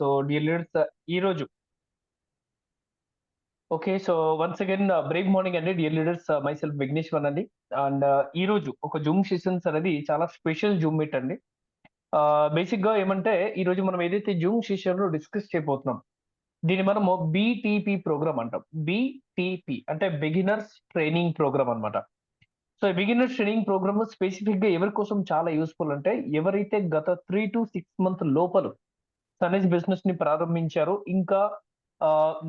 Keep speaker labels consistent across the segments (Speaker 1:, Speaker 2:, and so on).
Speaker 1: So dear leaders, ఈ రోజు okay. So once again break morning అండి dear leaders. Myself Vigneshwar అండి. And ఈ రోజు ఒక జూమ్ సెషన్స్ అనేది చాలా స్పెషల్ జూమ్ మీట్ అండి. బేసిక్ గా ఏమంటే ఈ రోజు మనం ఏదైతే జూమ్ సెషన్ లో డిస్కస్ చేయబోతున్నాం, దీన్ని మనము బీటీపీ ప్రోగ్రామ్ అంటాం. బీటీపీ అంటే బిగినర్స్ ట్రైనింగ్ ప్రోగ్రామ్ అన్నమాట. సో ఈ బిగినర్స్ ట్రైనింగ్ ప్రోగ్రామ్ స్పెసిఫిక్ గా ఎవరి కోసం చాలా యూస్ఫుల్ అంటే ఎవరైతే గత 3 to 6 months లోపల తనేజ్ బిజినెస్ ని ప్రారంభించారు. ఇంకా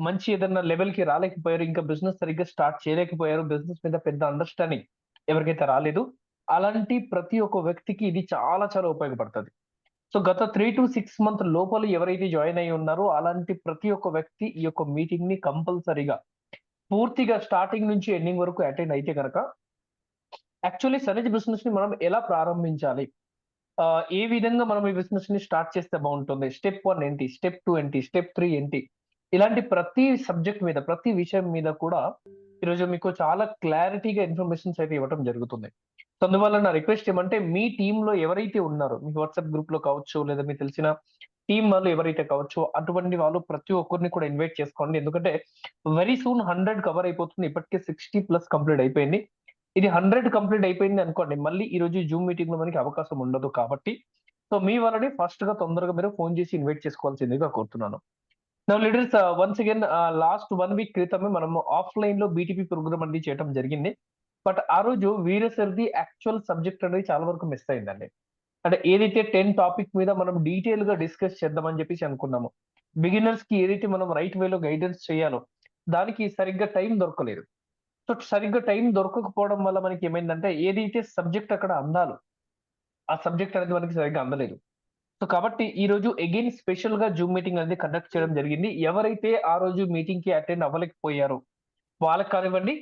Speaker 1: మంచి ఏదన్నా లెవెల్ కి రాలేకపోయారు. ఇంకా బిజినెస్ సరిగ్గా స్టార్ట్ చేయలేకపోయారు. బిజినెస్ మీద పెద్ద అండర్‌స్టాండింగ్ ఎవరికైతే రాలేదు, అలాంటి ప్రతి ఒక్క వ్యక్తికి ఇది చాలా చాలా ఉపయోగపడతది. సో గత 3 to 6 మంత్ లోపల ఎవరైతే జాయిన్ అయ్యి ఉన్నారో అలాంటి ప్రతి ఒక్క వ్యక్తి ఈ యొక్క మీటింగ్ ని కంపల్సరీగా పూర్తిగా స్టార్టింగ్ నుంచి ఎండింగ్ వరకు అటెండ్ అయితే గనక యాక్చువల్లీ సనేజ్ బిజినెస్ ని మనం ఎలా ప్రారంభించాలి? ఏ విధంగా మనం ఈ బిజినెస్‌ని స్టార్ట్ చేస్తే బావుంటుంది? స్టెప్ 1 ఏంటి? స్టెప్ 2 ఏంటి? స్టెప్ 3 ఏంటి? ఇలాంటి ప్రతి సబ్జెక్ట్ మీద, ప్రతి విషయం మీద కూడా ఈరోజు మీకు చాలా క్లారిటీగా ఇన్ఫర్మేషన్స్ అయితే ఇవ్వటం జరుగుతుంది. సో, అందువల్ల నా రిక్వెస్ట్ ఏమంటే మీ టీమ్‌లో ఎవరైతే ఉన్నారో, మీ వాట్సాప్ గ్రూప్‌లో కావచ్చు, లేదా మీకు తెలిసిన టీమ్ వాళ్ళు ఎవరైతే కావచ్చు, అటువంటి వాళ్ళు ప్రతి ఒక్కరిని కూడా ఇన్వైట్ చేసుకోండి. ఎందుకంటే వెరీ సూన్ 100 కవర్ అయిపోతుంది. ఇప్పటికే 60+ కంప్లీట్ అయిపోయింది. ఇది 100 కంప్లీట్ అయిపోయింది అనుకోండి, మళ్ళీ ఈ రోజు జూమ్ మీటింగ్‌లో మనకి అవకాశం ఉండదు కాబట్టి, సో మీ వాళ్ళని ఫస్ట్‌గా తొందరగా మీరు ఫోన్ చేసి ఇన్వైట్ చేసుకోవాల్సిందిగా కోరుతున్నాను. Now leaders, once again last 1 week క్రితమే మనము ఆఫ్‌లైన్‌లో బీటీపీ ప్రోగ్రామ్ అనేది చేయటం జరిగింది. బట్ ఆ రోజు వీర సార్‌ది యాక్చువల్ సబ్జెక్ట్ అనేది చాలా వరకు మిస్ అయిందండి. అంటే ఏదైతే 10 టాపిక్ మీద మనం డీటెయిల్‌గా డిస్కస్ చేద్దామని చెప్పేసి అనుకున్నాము. బిగినర్స్‌కి ఏదైతే మనం రైట్ వేలో గైడెన్స్ చేయాలో, దానికి సరిగ్గా టైం దొరకలేదు. సో సరిగ్గా టైం దొరకకపోవడం వల్ల మనకేమైందంటే ఏదైతే సబ్జెక్ట్ అక్కడ అందాలో, ఆ సబ్జెక్ట్ అనేది మనకి సరిగ్గా అందలేదు. సో కాబట్టి ఈ రోజు అగైన్ స్పెషల్‌గా జూమ్ మీటింగ్ అనేది కండక్ట్ చేయడం జరిగింది. ఎవరైతే ఆ రోజు మీటింగ్‌కి అటెండ్ అవ్వలేకపోయారో వాళ్ళకి కానివ్వండి,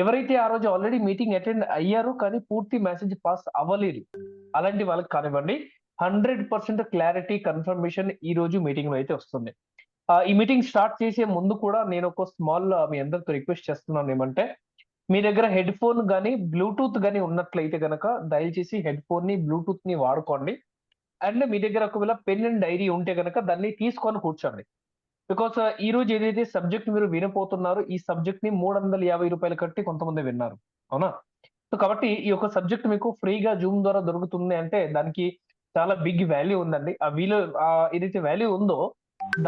Speaker 1: ఎవరైతే ఆ రోజు ఆల్రెడీ మీటింగ్ అటెండ్ అయ్యారో కానీ పూర్తి మెసేజ్ పాస్ అవ్వలేదు, అలాంటి వాళ్ళకి కానివ్వండి, 100% క్లారిటీ కన్ఫర్మేషన్ ఈ రోజు మీటింగ్‌లో అయితే వస్తుంది. ఈ మీటింగ్ స్టార్ట్ చేసే ముందు కూడా నేను ఒక స్మాల్ మీ అందరితో రిక్వెస్ట్ చేస్తున్నాను ఏమంటే, మీ దగ్గర హెడ్‌ఫోన్ గాని, బ్లూటూత్ గాని ఉన్నట్లయితే గనక దయచేసి హెడ్‌ఫోన్‌ని, బ్లూటూత్‌ని వాడుకోండి. అండ్ మీ దగ్గర ఒకవేళ పెన్ అండ్ డైరీ ఉంటే గనక దాన్ని తీసుకొని కూర్చోండి. బికాస్ ఈ రోజు ఏదైతే సబ్జెక్ట్ మీరు వినబోతున్నారో, ఈ సబ్జెక్ట్‌ని రూ. 350 కట్టి కొంతమంది విన్నారు. అవునా? సో కాబట్టి ఈ యొక్క సబ్జెక్ట్ మీకు ఫ్రీగా జూమ్ ద్వారా దొరుకుతుంది అంటే దానికి చాలా బిగ్ వాల్యూ ఉందండి. ఏదైతే వాల్యూ ఉందో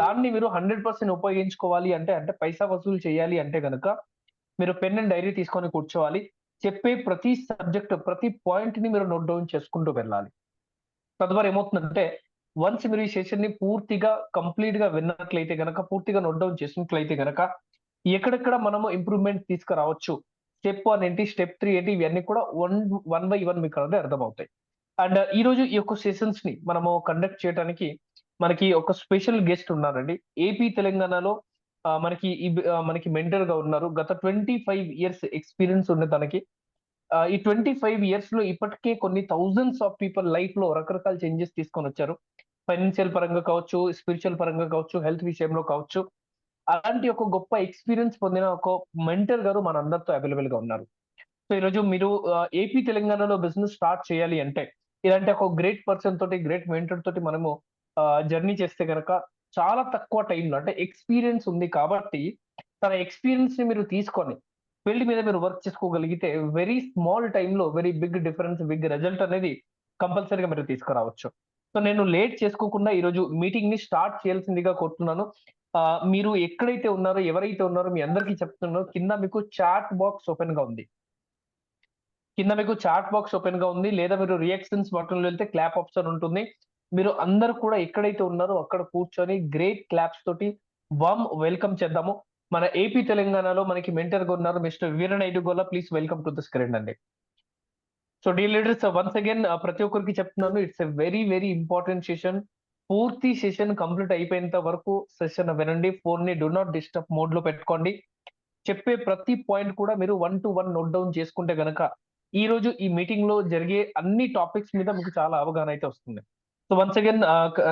Speaker 1: దాన్ని మీరు 100% ఉపయోగించుకోవాలి అంటే, పైసా వసూలు చేయాలి అంటే గనక మీరు పెన్ అండ్ డైరీ తీసుకొని కూర్చోవాలి. చెప్పే ప్రతి సబ్జెక్ట్, ప్రతి పాయింట్‌ని మీరు నోట్ డౌన్ చేసుకుంటూ వెళ్ళాలి. తద్వారా ఏమవుతుందంటే, వన్స్ మీరు ఈ సెషన్‌ని పూర్తిగా కంప్లీట్‌గా విన్నట్లయితే గనక, పూర్తిగా నోట్ డౌన్ చేసినట్లయితే గనక, ఎక్కడెక్కడ మనము ఇంప్రూవ్‌మెంట్ తీసుకురావచ్చు, స్టెప్ 1 ఏంటి, స్టెప్ 3 ఏంటి, ఇవన్నీ కూడా వన్ బై వన్ మీకు అనేది అర్థమవుతాయి. అండ్ ఈరోజు ఈ యొక్క సెషన్స్‌ని మనము కండక్ట్ చేయడానికి మనకి ఒక స్పెషల్ గెస్ట్ ఉన్నారండి. ఏపీ, తెలంగాణలో మనకి మెంటర్‌గా ఉన్నారు. గత 25 ఇయర్స్ ఎక్స్‌పీరియన్స్ ఉంది తనకి. ఈ 25 ఇయర్స్‌లో ఇప్పటికే కొన్ని థౌసండ్స్ ఆఫ్ పీపుల్ లైఫ్‌లో రకరకాల చేంజెస్ తీసుకొనొచ్చారు. ఫైనాన్షియల్ పరంగా కావచ్చు, స్పిరిచ్యువల్ పరంగా కావచ్చు, హెల్త్ విషయంలో కావచ్చు. అలాంటి ఒక గొప్ప ఎక్స్‌పీరియన్స్ పొందిన ఒక మెంటర్ గారు మనందరితో అవైలబుల్‌గా ఉన్నారు. సో ఈరోజు మీరు ఏపీ, తెలంగాణలో బిజినెస్ స్టార్ట్ చేయాలి అంటే, ఇలాంటి ఒక గ్రేట్ పర్సన్ తోటి, గ్రేట్ మెంటర్ తోటి మనము జర్నీ చేస్తే గనక చాలా తక్కువ టైంలో అంటే ఎక్స్‌పీరియన్స్ ఉంది కాబట్టి, తన ఎక్స్‌పీరియన్స్‌ని మీరు తీసుకొని ఫీల్డ్ మీద మీరు వర్క్ చేసుకోగలిగితే వెరీ స్మాల్ టైమ్‌లో very big difference, big result అనేది కంపల్సరీగా మీరు తీసుకురావచ్చు. సో నేను లేట్ చేసుకోకుండా ఈరోజు మీటింగ్‌ని స్టార్ట్ చేయాల్సిందిగా కోరుతున్నాను. మీరు ఎక్కడైతే ఉన్నారో, ఎవరైతే ఉన్నారో మీ అందరికీ చెప్తున్నాను, కింద మీకు చాట్ బాక్స్ ఓపెన్‌గా ఉంది. కింద మీకు చాట్ బాక్స్ ఓపెన్‌గా ఉంది. లేదా మీరు రియాక్షన్స్ బటన్‌లో వెళ్తే క్లాప్ ఆప్షన్ ఉంటుంది. మీరు అందరూ కూడా ఎక్కడైతే ఉన్నారో అక్కడ కూర్చొని గ్రేట్ క్లాప్స్ తోటి వార్మ్ వెల్కమ్ చేద్దాము. మన ఏపీ, తెలంగాణలో మనకి మెంటర్‌గా ఉన్నారు mister Veeranaidu Gola. Please welcome to the screen అండి. So dear leaders, once again ప్రతి ఒక్కరికి చెప్తున్నాను, it's a very very important session. పూర్తి సెషన్ కంప్లీట్ అయిపోయేంత వరకు సెషన్ వినండి. ఫోన్‌ని డు నాట్ డిస్టర్బ్ మోడ్‌లో పెట్టుకోండి. చెప్పే ప్రతి పాయింట్ కూడా మీరు 1 to 1 నోట్ డౌన్ చేసుకుంటే గనక, ఈరోజు ఈ మీటింగ్‌లో జరిగే అన్ని టాపిక్స్ మీద మీకు చాలా అవగాహన అయితే వస్తుంది. So once again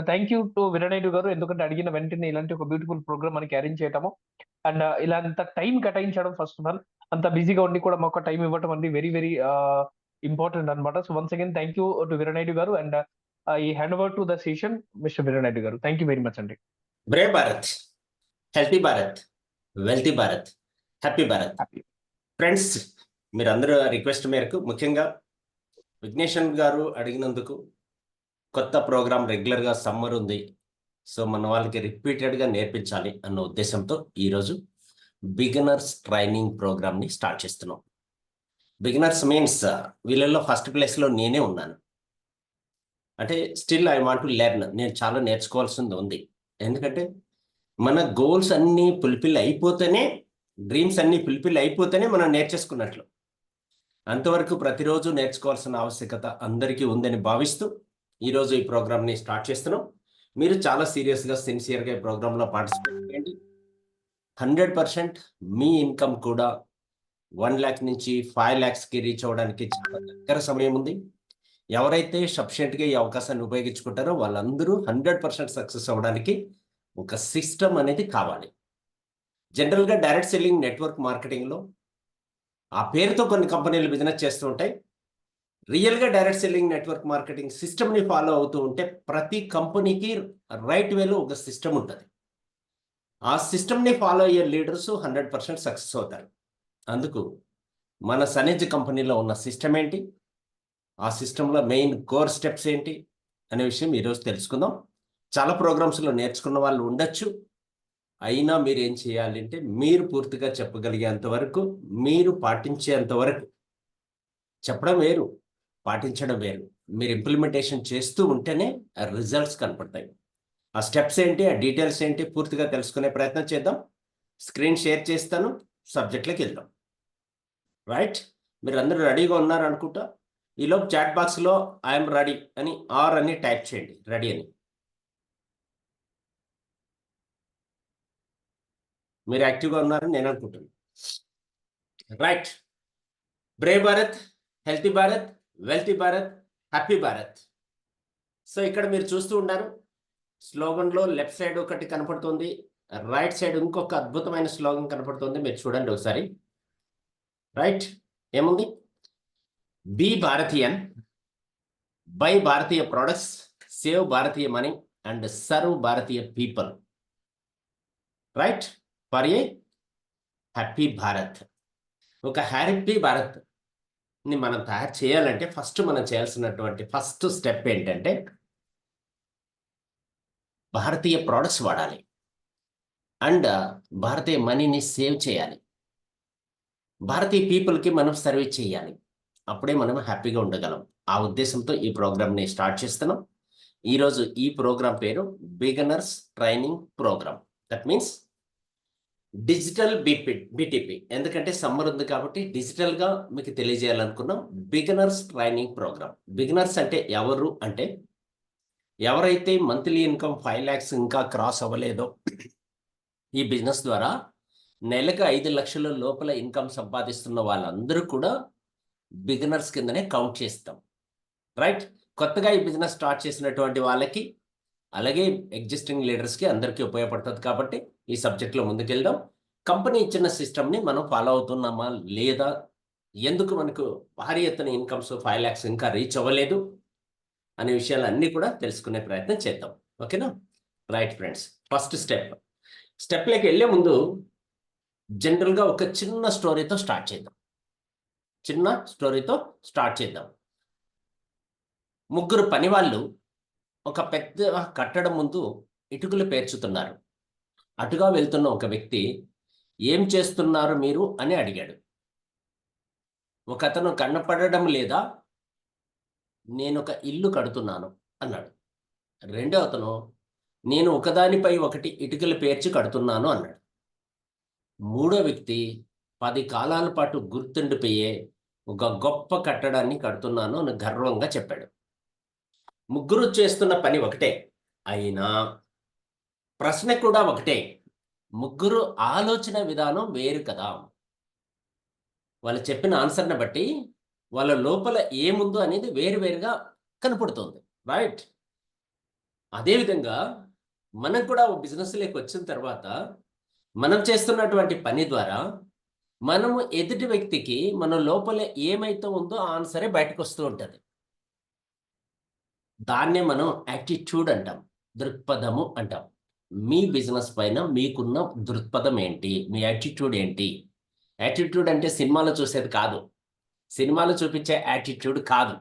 Speaker 1: thank you to Veeranaidu గారు. ఎందుకంటే అడిగిన వెంటనే ఇలాంటి ఒక బ్యూటిఫుల్ ప్రోగ్రామ్ మనకి అరేంజ్ చేయటము. అండ్ ఇలా అంత టైం కేటాయించడం ఫస్ట్ ఆఫ్ ఆల్. అంత బిజీగా ఉండి కూడా మాకు టైం ఇవ్వటం అనేది వెరీ వెరీ ఇంపార్టెంట్ అన్నమాట. So once again thank you to Veeranaidu garu. And I hand over to the session mister Veeranaidu garu. Thank you very much అండి.
Speaker 2: Brave Bharat, healthy Bharat, wealthy Bharat, happy Bharat.
Speaker 1: Happy.
Speaker 2: Friends, మీరందరూ రిక్వెస్ట్ మేరకు ముఖ్యంగా విఘ్నేషన్ గారు అడిగినందుకు కొత్త ప్రోగ్రాం రెగ్యులర్గా సమ్మర్ ఉంది, సో మన వాళ్ళకి రిపీటెడ్గా నేర్పించాలి అన్న ఉద్దేశంతో ఈరోజు బిగినర్స్ ట్రైనింగ్ ప్రోగ్రామ్ని స్టార్ట్ చేస్తున్నాం. బిగినర్స్ మీన్స్ వీళ్ళల్లో ఫస్ట్ ప్లేస్లో నేనే ఉన్నాను. అంటే still I want to learn, నేను చాలా నేర్చుకోవాల్సింది ఉంది. ఎందుకంటే మన గోల్స్ అన్నీ ఫుల్ఫిల్ అయిపోతేనే, డ్రీమ్స్ అన్నీ ఫుల్ఫిల్ అయిపోతేనే మనం నేర్చేసుకున్నట్లు. అంతవరకు ప్రతిరోజు నేర్చుకోవాల్సిన ఆవశ్యకత అందరికీ ఉందని భావిస్తూ ఈరోజు ఈ ప్రోగ్రామ్ని స్టార్ట్ చేస్తున్నాం. మీరు చాలా సీరియస్గా, సిన్సియర్గా ఈ ప్రోగ్రాంలో పార్టిసిపేట్ చేయండి. 100% మీ ఇన్కమ్ కూడా 1 lakh నుంచి 5 lakhsకి రీచ్ అవ్వడానికి చాలా దగ్గర సమయం ఉంది. ఎవరైతే సఫిషియెంట్గా ఈ అవకాశాన్ని ఉపయోగించుకుంటారో వాళ్ళందరూ 100% సక్సెస్ అవ్వడానికి ఒక సిస్టమ్ అనేది కావాలి. జనరల్గా డైరెక్ట్ సెల్లింగ్ నెట్వర్క్ మార్కెటింగ్లో ఆ పేరుతో కొన్ని కంపెనీలు బిజినెస్ చేస్తూ ఉంటాయి. రియల్గా డైరెక్ట్ సెల్లింగ్ నెట్వర్క్ మార్కెటింగ్ సిస్టమ్ని ఫాలో అవుతూ ఉంటే ప్రతి కంపెనీకి రైట్ వేలో ఒక సిస్టమ్ ఉంటుంది. ఆ సిస్టమ్ని ఫాలో అయ్యే లీడర్స్ 100% సక్సెస్ అవుతారు. అందుకు మన సనేజ్ కంపెనీలో ఉన్న సిస్టమ్ ఏంటి, ఆ సిస్టంలో మెయిన్ కోర్ స్టెప్స్ ఏంటి అనే విషయం ఈరోజు తెలుసుకుందాం. చాలా ప్రోగ్రామ్స్లో నేర్చుకున్న వాళ్ళు ఉండొచ్చు, అయినా మీరు ఏం చేయాలంటే మీరు పూర్తిగా చెప్పగలిగేంత వరకు, మీరు పాటించేంత వరకు, చెప్పడం వేరు, పాటించడం వేరు, మీరు ఇంప్లిమెంటేషన్ చేస్తూ ఉంటేనే రిజల్ట్స్ కనపడతాయి. ఆ స్టెప్స్ ఏంటి, ఆ డీటెయిల్స్ ఏంటి పూర్తిగా తెలుసుకునే ప్రయత్నం చేద్దాం. స్క్రీన్ షేర్ చేస్తాను, సబ్జెక్ట్లోకి వెళ్దాం. రైట్, మీరు అందరూ రెడీగా ఉన్నారు అనుకుంటా. ఈలోపు చాట్ బాక్స్లో ఐఎమ్ రెడీ అని ఆర్ అని టైప్ చేయండి, రెడీ అని. మీరు యాక్టివ్గా ఉన్నారని నేను అనుకుంటున్నాను. Right, Brave Bharat, healthy Bharat, wealthy Bharat, happy Bharat. So ఇక్కడ మీరు చూస్తూ ఉన్నారు, స్లోగన్లో లెఫ్ట్ సైడ్ ఒకటి కనపడుతుంది, రైట్ సైడ్ ఇంకొక అద్భుతమైన స్లోగన్ కనపడుతుంది. మీరు చూడండి ఒకసారి. రైట్, ఏముంది? Be Bharatiyan, buy Bharatiya products, save Bharatiya money and serve Bharatiya people. Right, for a happy Bharat. ఒక హ్యాపీ భారత్ ని మనం తయారు చేయాలంటే ఫస్ట్ మనం చేయాల్సినటువంటి ఫస్ట్ స్టెప్ ఏంటంటే భారతీయ ప్రోడక్ట్స్ వాడాలి అండ్ భారతీయ మనీని సేవ్ చేయాలి, భారతీయ పీపుల్కి మనం సర్వీస్ చేయాలి. అప్పుడే మనం హ్యాపీగా ఉండగలం. ఆ ఉద్దేశంతో ఈ ప్రోగ్రామ్ని స్టార్ట్ చేస్తున్నాం. ఈరోజు ఈ ప్రోగ్రాం పేరు beginners training programme. That means digital BTP. ఎందుకంటే సమ్మర్ ఉంది కాబట్టి డిజిటల్గా మీకు తెలియజేయాలనుకున్నాం. Beginners training programme. బిగినర్స్ అంటే ఎవరు అంటే, ఎవరైతే మంత్లీ ఇన్కమ్ 5 lakhs ఇంకా క్రాస్ అవ్వలేదో, ఈ బిజినెస్ ద్వారా నెలకు 5 లక్షల లోపల ఇన్కమ్ సంపాదిస్తున్న వాళ్ళందరూ కూడా బిగినర్స్ కిందనే కౌంట్ చేస్తాం. రైట్, కొత్తగా ఈ బిజినెస్ స్టార్ట్ చేసినటువంటి వాళ్ళకి, అలాగే ఎగ్జిస్టింగ్ లీడర్స్కి అందరికీ ఉపయోగపడుతుంది. కాబట్టి ఈ సబ్జెక్ట్లో ముందుకెళ్దాం. కంపెనీ ఇచ్చిన సిస్టమ్ని మనం ఫాలో అవుతున్నామా లేదా, ఎందుకు మనకు భారీ ఎత్తున ఇన్కమ్స్ 5 lakhs ఇంకా రీచ్ అవ్వలేదు అనే విషయాలన్నీ కూడా తెలుసుకునే ప్రయత్నం చేద్దాం. ఓకేనా? రైట్ ఫ్రెండ్స్, ఫస్ట్ స్టెప్లోకి వెళ్ళే ముందు జనరల్గా ఒక చిన్న స్టోరీతో స్టార్ట్ చేద్దాం. ముగ్గురు పనివాళ్ళు ఒక పెద్ద కట్టడం ముందు ఇటుకలు పేర్చుతున్నారు. అటుగా వెళ్తున్న ఒక వ్యక్తి, ఏం చేస్తున్నారు మీరు అని అడిగాడు. ఒక అతను, కనపడడం లేదా, నేను ఒక ఇల్లు కడుతున్నాను అన్నాడు. రెండో అతను, నేను ఒకదానిపై ఒకటి ఇటుకలు పేర్చి కడుతున్నాను అన్నాడు. మూడో వ్యక్తి, 10 కాలాల పాటు గుర్తుండిపోయే ఒక గొప్ప కట్టడాన్ని కడుతున్నాను అని గర్వంగా చెప్పాడు. ముగ్గురు చేస్తున్న పని ఒకటే, అయినా ప్రశ్న కూడా ఒకటే. ముగ్గురు ఆలోచన విధానం వేరు కదా. వాళ్ళు చెప్పిన ఆన్సర్ని బట్టి వాళ్ళ లోపల ఏముందో అనేది వేరువేరుగా కనపడుతుంది. రైట్, అదేవిధంగా మనం కూడా బిజినెస్లోకి వచ్చిన తర్వాత మనం చేస్తున్నటువంటి పని ద్వారా మనము ఎదుటి వ్యక్తికి మన లోపల ఏమైతే ఉందో ఆ ఆన్సరే బయటకు వస్తూ ఉంటుంది. దాన్నే మనం యాటిట్యూడ్ అంటాం, దృక్పథము అంటాం. మీ బిజినెస్ పైన మీకున్న దృక్పథం ఏంటి, మీ యాటిట్యూడ్ ఏంటి? యాటిట్యూడ్ అంటే సినిమాలో చూసేది కాదు, సినిమాలో చూపించే యాటిట్యూడ్ కాదు.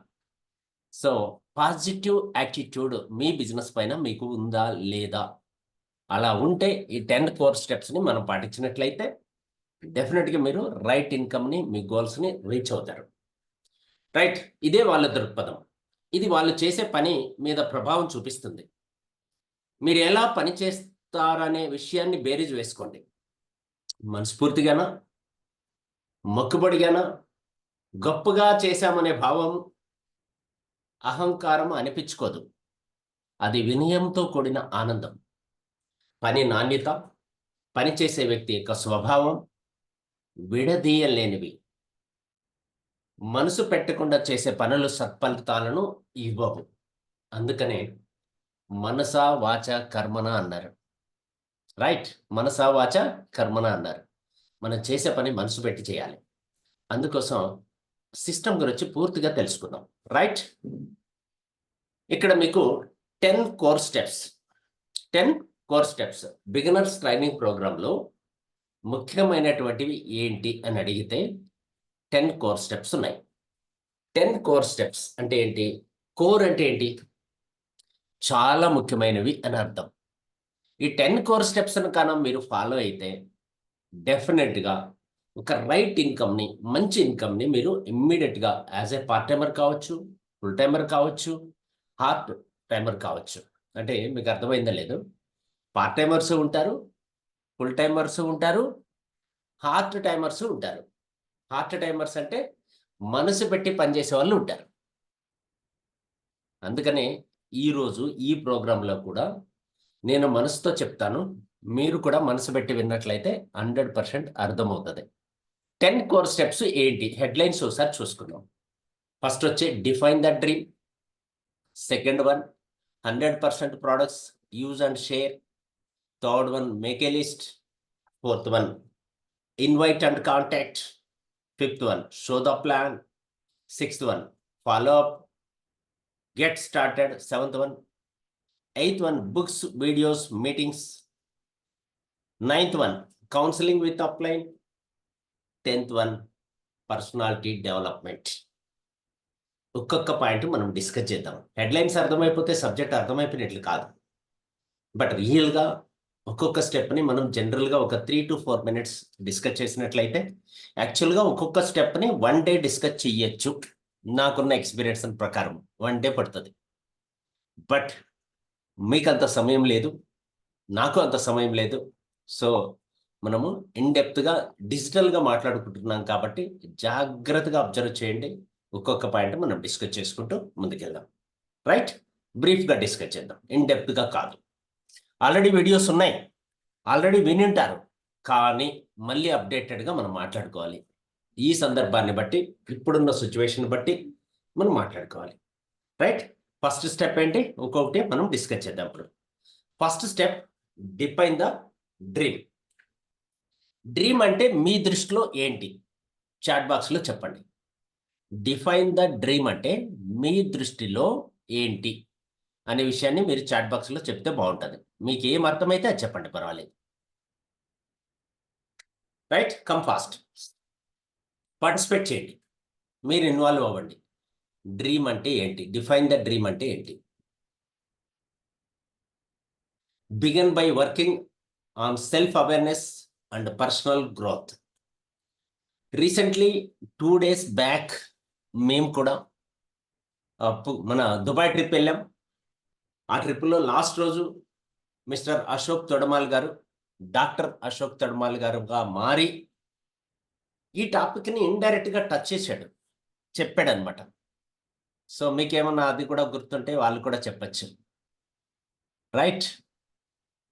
Speaker 2: సో పాజిటివ్ యాటిట్యూడ్ మీ బిజినెస్ పైన మీకు ఉందా లేదా? అలా ఉంటే ఈ 10 కోర్ స్టెప్స్ని మనం పాటించినట్లయితే డెఫినెట్గా మీరు రైట్ ఇన్కమ్ని, మీ గోల్స్ని రీచ్ అవుతారు. రైట్, ఇదే వాళ్ళ దృక్పథం. ఇది వాళ్ళు చేసే పని మీద ప్రభావం చూపిస్తుంది. మీరు ఎలా పని చేస్తారనే విషయాన్ని బేరీజ్ వేసుకోండి. మనస్ఫూర్తిగానా, మొక్కుబడిగానా, గొప్పగా చేశామనే భావం, అహంకారం అనిపించుకోదు. అది వినయంతో కూడిన ఆనందం. పని నాణ్యత, పనిచేసే వ్యక్తి యొక్క స్వభావం విడదీయలేనివి. మనసు పెట్టకుండా చేసే పనులు సత్ఫలితాలను ఇవ్వవు. అందుకనే మనస వాచ కర్మన అన్నారు. రైట్, మనస వాచ కర్మన అన్నారు. మనం చేసే పని మనసు పెట్టి చేయాలి. అందుకోసం సిస్టమ్ గురించి పూర్తిగా తెలుసుకుందాం. రైట్, ఇక్కడ మీకు 10 core steps 10 core steps beginners training ప్రోగ్రాంలో ముఖ్యమైనటువంటివి ఏంటి అని అడిగితే 10 కోర్ స్టెప్స్ ఉన్నాయి. 10 కోర్ స్టెప్స్ అంటే ఏంటి? కోర్ అంటే ఏంటి? చాలా ముఖ్యమైనవి అని అర్థం. ఈ 10 కోర్ స్టెప్స్ కన్నా మీరు ఫాలో అయితే డెఫినెట్గా ఒక రైట్ ఇన్కమ్ని, మంచి ఇన్కమ్ని మీరు ఇమ్మీడియట్గా యాజ్ ఏ పార్ట్ టైమర్ కావచ్చు, ఫుల్ టైమర్ కావచ్చు, హార్ట్ టైమర్ కావచ్చు. అంటే మీకు అర్థమైందా లేదు? పార్ట్ టైమర్స్ ఉంటారు, ఫుల్ టైమర్స్ ఉంటారు, హార్ట్ టైమర్స్ ఉంటారు. హార్ట్ టైమర్స్ అంటే మనసు పెట్టి పనిచేసే వాళ్ళు ఉంటారు. అందుకనే ఈరోజు ఈ ప్రోగ్రాంలో కూడా నేను మనసుతో చెప్తాను, మీరు కూడా మనసు పెట్టి విన్నట్లయితే 100% అర్థమవుతుంది. 10 కోర్ స్టెప్స్ ఏంటి? హెడ్లైన్స్ ఒకసారి చూసుకుందాం. ఫస్ట్ వచ్చి define the dream. Second one 100% products use and share. Third one, make a list. Fourth one, invite and contact. Fifth one, show the plan. Sixth one, follow up, get started. Seventh one, eighth one, books, videos, meetings. Ninth one, counseling with upline. 10th one, personality development. ఒక్కొక్క point మనం discuss చేద్దాం. Headlines అర్థమైపోతే subject అర్థమైపోయినట్లు కాదు, but రియల్గా ఒక్కొక్క stepney మనం జనరల్గా ఒక 3 to 4 minutes discuss చేసినట్లయితే యాక్చువల్గా ఒక్కొక్క స్టెప్ని 1 day డిస్కస్ చేయొచ్చు. నాకున్న ఎక్స్పీరియన్స్ ప్రకారం 1 day పడుతుంది. బట్ మీకు అంత సమయం లేదు, నాకు అంత సమయం లేదు. సో మనము ఇన్డెప్త్గా డిజిటల్గా మాట్లాడుకుంటున్నాం కాబట్టి జాగ్రత్తగా అబ్జర్వ్ చేయండి. ఒక్కొక్క పాయింట్ మనం డిస్కస్ చేసుకుంటూ ముందుకెళ్దాం. రైట్, బ్రీఫ్గా డిస్కస్ చేద్దాం, ఇన్డెప్త్గా కాదు. ఆల్రెడీ వీడియోస్ ఉన్నాయి, ఆల్రెడీ విని ఉంటారు, కానీ మళ్ళీ అప్డేటెడ్గా మనం మాట్లాడుకోవాలి. ఈ సందర్భాన్ని బట్టి, ఇప్పుడున్న సిచ్యువేషన్ బట్టి మనం మాట్లాడుకోవాలి. రైట్, ఫస్ట్ స్టెప్ ఏంటి? ఒక్కొక్కటి మనం డిస్కస్ చేద్దాం. ఇప్పుడు first step, define the dream. Dream అంటే మీ దృష్టిలో ఏంటి? చాట్ బాక్స్లో చెప్పండి. డిఫైన్ ద డ్రీమ్ అంటే మీ దృష్టిలో ఏంటి అనే విషయాన్ని మీరు చాట్ బాక్స్లో చెప్తే బాగుంటుంది. మీకు ఏం అర్థమైతే అది చెప్పండి, పర్వాలేదు. రైట్, కమ్ ఫాస్ట్, పార్టిసిపేట్ చేయండి, మీరు ఇన్వాల్వ్ అవ్వండి. డ్రీమ్ అంటే ఏంటి? డిఫైన్ ద డ్రీమ్ అంటే ఏంటి? Begin by working on self awareness and personal growth. Recently 2 days back మేము కూడా మన దుబాయ్ ట్రిప్ వెళ్ళాం. ఆ ట్రిప్లో లాస్ట్ రోజు మిస్టర్ అశోక్ తొడమాల్ గారు, డాక్టర్ అశోక్ తొడమాల్ గారుగా మారి ఈ టాపిక్ని ఇండైరెక్ట్గా టచ్ చేశాడు, చెప్పాడు అనమాట. సో మీకేమన్నా అది కూడా గుర్తుంటే వాళ్ళు కూడా చెప్పచ్చు. రైట్,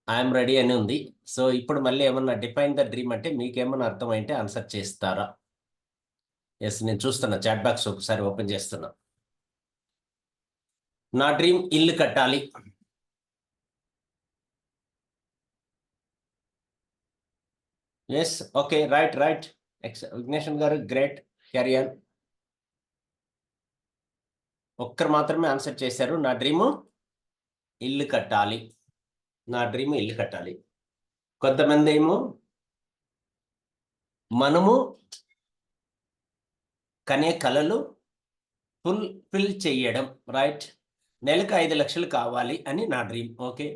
Speaker 2: ఐఎమ్ రెడీ అని ఉంది. సో ఇప్పుడు మళ్ళీ ఏమన్నా డిఫైన్ ద డ్రీమ్ అంటే మీకేమన్నా అర్థమైతే ఆన్సర్ చేస్తారా? ఎస్, నేను చూస్తున్నా చాట్ బాక్స్, ఒకసారి ఓపెన్ చేస్తున్నా. నా డ్రీమ్ ఇల్లు కట్టాలి. Yes, okay, right right. Vigneshan garu, great, carrier. ఒక్కరు మాత్రమే ఆన్సర్ చేశారు, నా డ్రీము ఇల్లు కట్టాలి. నా డ్రీమ్ ఇల్లు కట్టాలి. కొంతమంది ఏమో మనము కనే కలలు ఫుల్ఫిల్ చేయడం, రైట్? నెలకు 5 లక్షలు కావాలి అని నా డ్రీమ్. ఓకే,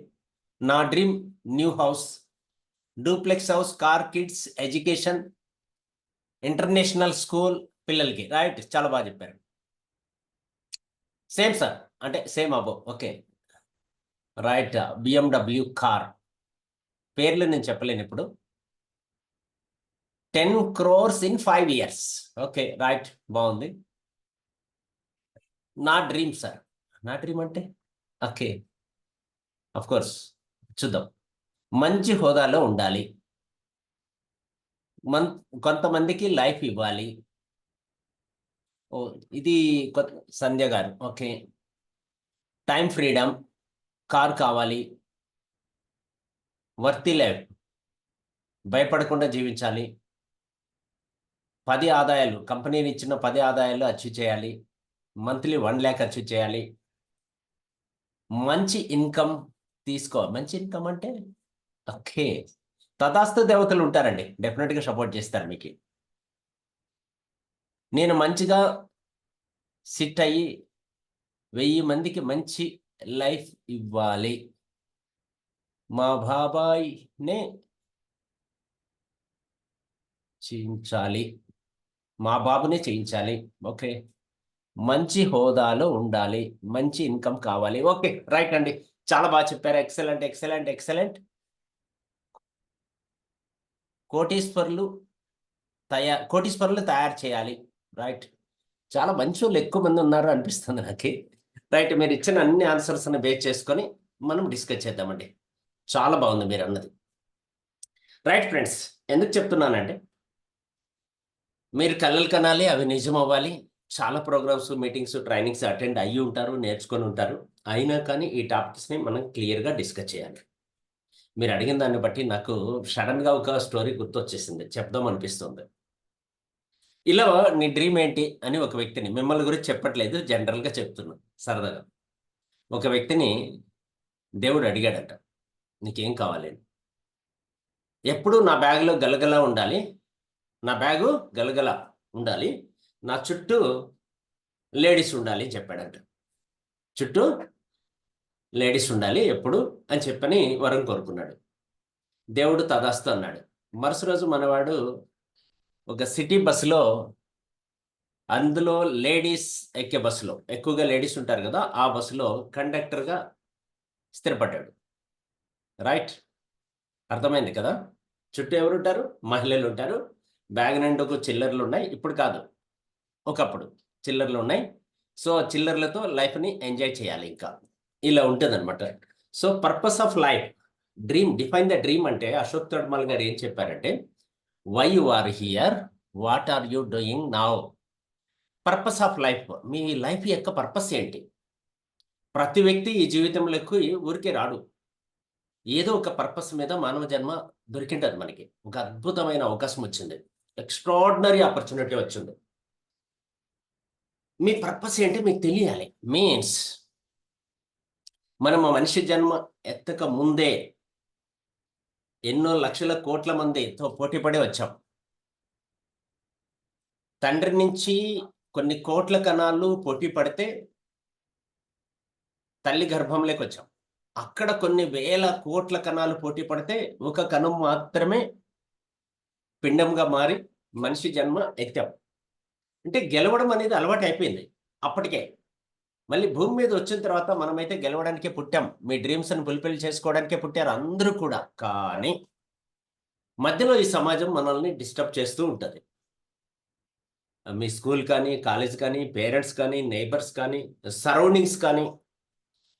Speaker 2: నా dream new house, duplex house, car, kids, education, international school పిల్లలకి, రైట్? చాలా బాగా చెప్పారు. సేమ్ సార్, అంటే సేమ్ అబో. Okay, right. BMW కార్, పేర్లు నేను చెప్పలేను ఇప్పుడు. 10 crores in 5 years. Okay, right, బాగుంది. నా డ్రీమ్ సార్, నా డ్రీమ్ అంటే ఓకే, అఫ్ కోర్స్ చూద్దాం. మంచి హోదాలో ఉండాలి, కొంతమందికి లైఫ్ ఇవ్వాలి. ఓ, ఇది సంధ్య గారు. ఓకే, టైం ఫ్రీడమ్, కార్ కావాలి, వర్తి లైఫ్, భయపడకుండా జీవించాలి, 10 ఆదాయాలు, కంపెనీని ఇచ్చిన 10 ఆదాయాలు అచీవ్ చేయాలి, మంత్లీ 1 lakh అచీవ్ చేయాలి, మంచి ఇన్కమ్ తీసుకోవాలి. మంచి ఇన్కమ్ అంటే ఓకే, తదాస్తు దేవతలు ఉంటారండి, డెఫినెట్గా సపోర్ట్ చేస్తారు మీకు. నేను మంచిగా సిట్ అయ్యి 1000 మందికి మంచి లైఫ్ ఇవ్వాలి, మా బాబాయ్నే చేయించాలి, మా బాబునే చేయించాలి. ఓకే, మంచి హోదాలో ఉండాలి, మంచి ఇన్కమ్ కావాలి. ఓకే, రైట్ అండి, చాలా బాగా చెప్పారు. Excellent excellent excellent. కోటీశ్వరులు తయారు చేయాలి, రైట్? చాలా మంచి వాళ్ళు ఎక్కువ మంది ఉన్నారు అనిపిస్తుంది నాకు, రైట్? మీరు ఇచ్చిన అన్ని ఆన్సర్స్ని బేస్ చేసుకొని మనం డిస్కస్ చేద్దామండి. చాలా బాగుంది మీరు అన్నది, రైట్ ఫ్రెండ్స్? ఎందుకు చెప్తున్నానంటే మీరు కలలు కనాలి, అవి నిజం అవ్వాలి. చాలా ప్రోగ్రామ్స్, మీటింగ్స్, ట్రైనింగ్స్ అటెండ్ అయ్యి ఉంటారు, నేర్చుకొని ఉంటారు. అయినా కానీ ఈ టాపిక్స్ని మనం క్లియర్గా డిస్కస్ చేయాలి. మీరు అడిగిన దాన్ని బట్టి నాకు సడన్గా ఒక స్టోరీ గుర్తొచ్చేసింది, చెప్దాం అనిపిస్తుంది. ఇలా నీ డ్రీమ్ ఏంటి అని ఒక వ్యక్తిని, మిమ్మల్ని గురించి చెప్పట్లేదు, జనరల్గా చెప్తున్నా సరదాగా, ఒక వ్యక్తిని దేవుడు అడిగాడట, నీకేం కావాలని? ఎప్పుడు నా బ్యాగ్లో గలగల ఉండాలి, నా బ్యాగు గలగల ఉండాలి, నా చుట్టూ లేడీస్ ఉండాలి అని చెప్పాడంట. చుట్టూ లేడీస్ ఉండాలి ఎప్పుడు అని చెప్పని వరం కోరుకున్నాడు. దేవుడు తదాస్తు అన్నాడు. మరుసటి రోజు మనవాడు ఒక సిటీ బస్సులో, అందులో లేడీస్ ఎక్కే బస్సులో, ఎక్కువగా లేడీస్ ఉంటారు కదా, ఆ బస్సులో కండక్టర్గా స్థిరపడ్డాడు, రైట్? అర్థమైంది కదా? చుట్టూ ఎవరు ఉంటారు? మహిళలు ఉంటారు. బ్యాగ్ నిండుకు చిల్లర్లు ఉన్నాయి, ఇప్పుడు కాదు, ఒకప్పుడు చిల్లర్లు ఉన్నాయి. సో చిల్లర్లతో లైఫ్ని ఎంజాయ్ చేయాలి, ఇంకా ఇలా ఉంటుంది అనమాట. So purpose of life, dream, define the dream అంటే అశోక్ తడ్మల్ గారు ఏం చెప్పారంటే, why you are here, what are you doing now. Purpose of life, మీ లైఫ్ యొక్క పర్పస్ ఏంటి? ప్రతి వ్యక్తి ఈ జీవితంలోకి ఊరికే రాడు, ఏదో ఒక పర్పస్ మీద మానవ జన్మ దొరికింటది మనకి. ఒక అద్భుతమైన అవకాశం వచ్చింది, ఎక్స్ట్రాడినరీ ఆపర్చునిటీ వచ్చింది. మీ పర్పస్ ఏంటి మీకు తెలియాలి. మీన్స్ మనం మనిషి జన్మ ఎత్తక ముందే ఎన్నో లక్షల కోట్ల మందితో పోటీపడి వచ్చాం. తండ్రి నుంచి కొన్ని కోట్ల కణాలు పోటీ పడితే తల్లి గర్భంలోకి వచ్చాం. అక్కడ కొన్ని వేల కోట్ల కణాలు పోటీ పడితే ఒక కణం మాత్రమే పిండంగా మారి మనిషి జన్మ ఎత్తాం. అంటే గెలవడం అనేది అలవాటు అయిపోయింది అప్పటికే. మళ్ళీ భూమి మీద వచ్చిన తర్వాత మనమైతే గెలవడానికే పుట్టాం, మీ డ్రీమ్స్ని ఫుల్ఫిల్ చేసుకోవడానికే పుట్టారు అందరూ కూడా. కానీ మధ్యలో ఈ సమాజం మనల్ని డిస్టర్బ్ చేస్తూ ఉంటుంది. మీ స్కూల్ కానీ, కాలేజ్ కానీ, పేరెంట్స్ కానీ, నైబర్స్ కానీ, సరౌండింగ్స్ కానీ,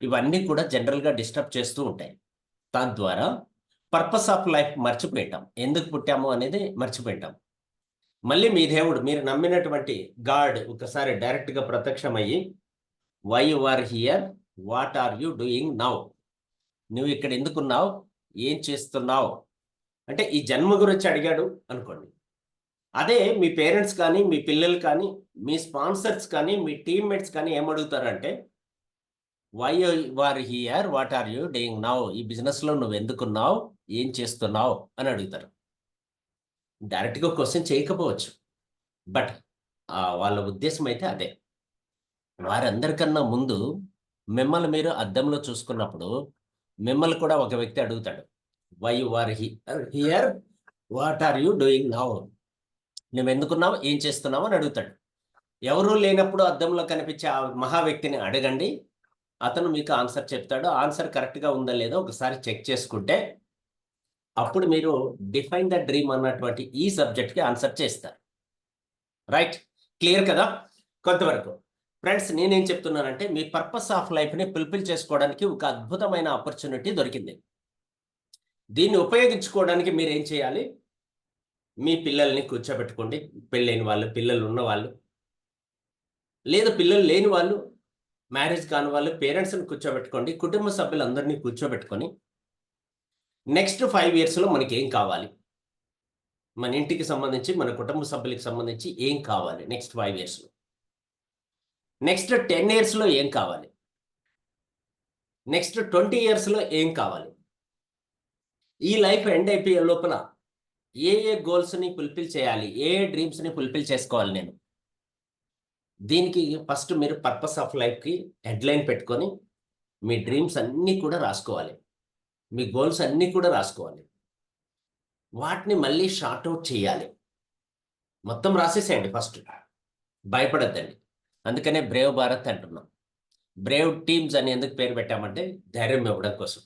Speaker 2: ఇవన్నీ కూడా జనరల్గా డిస్టర్బ్ చేస్తూ ఉంటాయి. దాని ద్వారా పర్పస్ ఆఫ్ లైఫ్ మర్చిపోయింటాం, ఎందుకు పుట్టాము అనేది మర్చిపోయింటాం. మళ్ళీ మీ దేవుడు, మీరు నమ్మినటువంటి గాడ్ ఒకసారి డైరెక్ట్గా ప్రత్యక్షమయ్యి, why you are here, what are you doing now, నువ్వు ఇక్కడ ఎందుకున్నావు, ఏం చేస్తున్నావు అంటే ఈ జన్మ గురించి అడిగాడు అనుకోండి. అదే మీ పేరెంట్స్ కానీ, మీ పిల్లలు కానీ, మీ స్పాన్సర్స్ కానీ, మీ టీమ్మేట్స్ కానీ ఏమడుగుతారంటే, why you are here, what are you doing now, ఈ బిజినెస్లో నువ్వు ఎందుకున్నావు, ఏం చేస్తున్నావు అని అడుగుతారు. డైరెక్ట్గా క్వశ్చన్ చేయకపోవచ్చు, బట్ వాళ్ళ ఉద్దేశం అయితే అదే. వారందరికన్నా ముందు మిమ్మల్ని మీరు అద్దంలో చూసుకున్నప్పుడు మిమ్మల్ని కూడా ఒక వ్యక్తి అడుగుతాడు, why you are here, what are you doing now, నువ్వు ఎందుకున్నావు, ఏం చేస్తున్నావు అని అడుగుతాడు. ఎవరూ లేనప్పుడు అద్దంలో కనిపించే ఆ మహా వ్యక్తిని అడగండి, అతను మీకు ఆన్సర్ చెప్తాడు. ఆన్సర్ కరెక్ట్గా ఉందా లేదో ఒకసారి చెక్ చేసుకుంటే అప్పుడు మీరు డిఫైన్ ద డ్రీమ్ అన్నటువంటి ఈ సబ్జెక్ట్కి ఆన్సర్ చేస్తారు. రైట్, క్లియర్ కదా కొంతవరకు? ఫ్రెండ్స్, నేనేం చెప్తున్నానంటే మీ పర్పస్ ఆఫ్ లైఫ్ని ఫుల్ఫిల్ చేసుకోవడానికి ఒక అద్భుతమైన ఆపర్చునిటీ దొరికింది. దీన్ని ఉపయోగించుకోవడానికి మీరు ఏం చేయాలి? మీ పిల్లల్ని కూర్చోబెట్టుకోండి, పెళ్ళైన వాళ్ళు, పిల్లలు ఉన్నవాళ్ళు, లేదా పిల్లలు లేని వాళ్ళు, మ్యారేజ్ కాని వాళ్ళు, పేరెంట్స్ని కూర్చోబెట్టుకోండి. కుటుంబ సభ్యులందరినీ కూర్చోబెట్టుకొని నెక్స్ట్ 5 ఇయర్స్లో మనకి ఏం కావాలి, మన ఇంటికి సంబంధించి, మన కుటుంబ సభ్యులకి సంబంధించి ఏం కావాలి నెక్స్ట్ 5 ఇయర్స్లో, నెక్స్ట్ 10 ఇయర్స్లో ఏం కావాలి, నెక్స్ట్ 20 ఇయర్స్లో ఏం కావాలి, ఈ లైఫ్ ఎండ్ అయిపోయే లోపల ఏ గోల్స్ని ఫుల్ఫిల్ చేయాలి, ఏ డ్రీమ్స్ని ఫుల్ఫిల్ చేసుకోవాలి నేను. దీనికి ఫస్ట్ మీరు పర్పస్ ఆఫ్ లైఫ్కి హెడ్లైన్ పెట్టుకొని మీ డ్రీమ్స్ అన్నీ కూడా రాసుకోవాలి, మీ గోల్స్ అన్నీ కూడా రాసుకోవాలి. వాటిని మళ్ళీ షార్ట్అవుట్ చేయాలి. మొత్తం రాసేసేయండి ఫస్ట్, భయపడద్దండి. అందుకనే బ్రేవ్ భారత్ అంటున్నాం. బ్రేవ్ టీమ్స్ అని ఎందుకు పేరు పెట్టామంటే ధైర్యం ఇవ్వడం కోసం.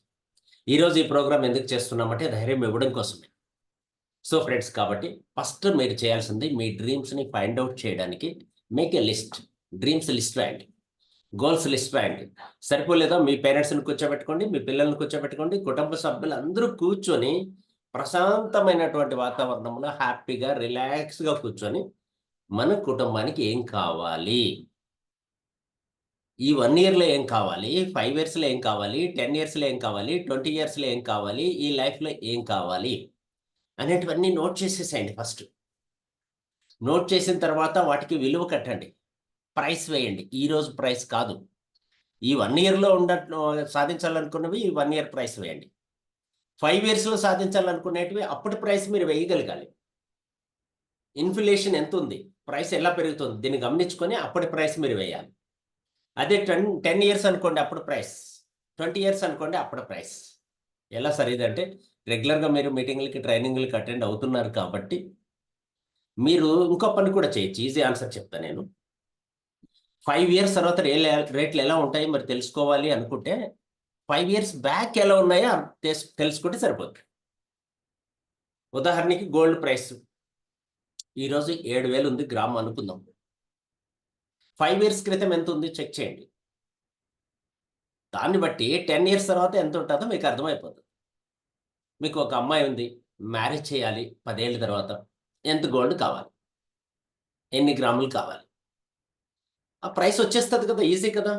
Speaker 2: ఈరోజు ఈ ప్రోగ్రామ్ ఎందుకు చేస్తున్నామంటే ధైర్యం ఇవ్వడం కోసమే. సో ఫ్రెండ్స్, కాబట్టి ఫస్ట్ మీరు చేయాల్సింది మీ డ్రీమ్స్ని ఫైండ్ అవుట్ చేయడానికి make a list. Dreams list రాయండి, గోల్స్ లిస్ట్ రాయండి. సరిపోలేదా, మీ పేరెంట్స్ని కూర్చోబెట్టుకోండి, మీ పిల్లల్ని కూర్చోబెట్టుకోండి, కుటుంబ సభ్యులు అందరూ కూర్చొని ప్రశాంతమైనటువంటి వాతావరణంలో హ్యాపీగా రిలాక్స్గా కూర్చొని మన కుటుంబానికి ఏం కావాలి, ఈ 1 ఇయర్లో ఏం కావాలి, 5 ఇయర్స్లో ఏం కావాలి, 10 ఇయర్స్లో ఏం కావాలి, 20 ఇయర్స్లో ఏం కావాలి, ఈ లైఫ్లో ఏం కావాలి అనేటివన్నీ నోట్ చేసేసేయండి ఫస్ట్. నోట్ చేసిన తర్వాత వాటికి విలువ కట్టండి, ప్రైస్ వేయండి. ఈరోజు ప్రైస్ కాదు, ఈ 1 ఇయర్లో సాధించాలనుకున్నవి ఈ 1 ఇయర్ ప్రైస్ వేయండి. 5 ఇయర్స్లో సాధించాలనుకునేటివి అప్పటి ప్రైస్ మీరు వేయగలగాలి. ఇన్ఫ్లేషన్ ఎంత ఉంది, ప్రైస్ ఎలా పెరుగుతుంది, దీన్ని గమనించుకొని అప్పటి ప్రైస్ మీరు వేయాలి. అదే 10 ఇయర్స్ అనుకోండి అప్పుడు ప్రైస్, 20 ఇయర్స్ అనుకోండి అప్పుడు ప్రైస్. ఎలా సరిదంటే రెగ్యులర్గా మీరు మీటింగ్లకి, ట్రైనింగ్లకి అటెండ్ అవుతున్నారు కాబట్టి మీరు ఇంకో పని కూడా చేయొచ్చు. ఈజీ ఆన్సర్ చెప్తాను నేను. 5 ఇయర్స్ తర్వాత రేట్లు ఎలా ఉంటాయి మరి తెలుసుకోవాలి అనుకుంటే 5 ఇయర్స్ బ్యాక్ ఎలా ఉన్నాయో తెలుసుకుంటే సరిపోతుంది. ఉదాహరణకి గోల్డ్ ప్రైస్ ఈరోజు 7,000 ఉంది గ్రామ్ అనుకుందాం. 5 ఇయర్స్ క్రితం ఎంత ఉంది చెక్ చేయండి. దాన్ని బట్టి 10 ఇయర్స్ తర్వాత ఎంత ఉంటుందో మీకు అర్థమైపోతుంది. మీకు ఒక అమ్మాయి ఉంది, మ్యారేజ్ చేయాలి 10 ఏళ్ళ తర్వాత, ఎంత గోల్డ్ కావాలి, ఎన్ని గ్రాములు కావాలి, ఆ ప్రైస్ వచ్చేస్తుంది కదా, ఈజీ కదా.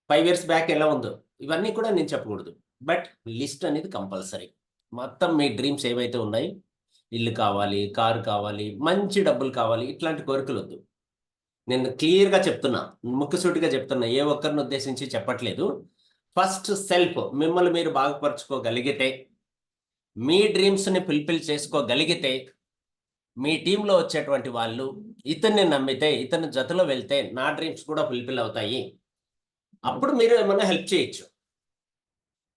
Speaker 2: 5 ఇయర్స్ బ్యాక్ ఎలా ఉందో ఇవన్నీ కూడా నేను చెప్పకూడదు, బట్ లిస్ట్ అనేది కంపల్సరీ. మొత్తం మీ డ్రీమ్స్ ఏవైతే ఉన్నాయో, ఇల్లు కావాలి, కారు కావాలి, మంచి డబ్బులు కావాలి, ఇట్లాంటి కోరికలు వద్దు. నేను క్లియర్గా చెప్తున్నా, ముక్కుసూటిగా చెప్తున్నా, ఏ ఒక్కరిని ఉద్దేశించి చెప్పట్లేదు. ఫస్ట్ సెల్ఫ్, మిమ్మల్ని మీరు బాగుపరచుకోగలిగితే, మీ డ్రీమ్స్ని ఫుల్ఫిల్ చేసుకోగలిగితే, మీ టీంలో వచ్చేటువంటి వాళ్ళు ఇతన్ని నమ్మితే, ఇతని జతలో వెళ్తే నా డ్రీమ్స్ కూడా ఫుల్ఫిల్ అవుతాయి, అప్పుడు మీరు ఏమన్నా హెల్ప్ చేయొచ్చు.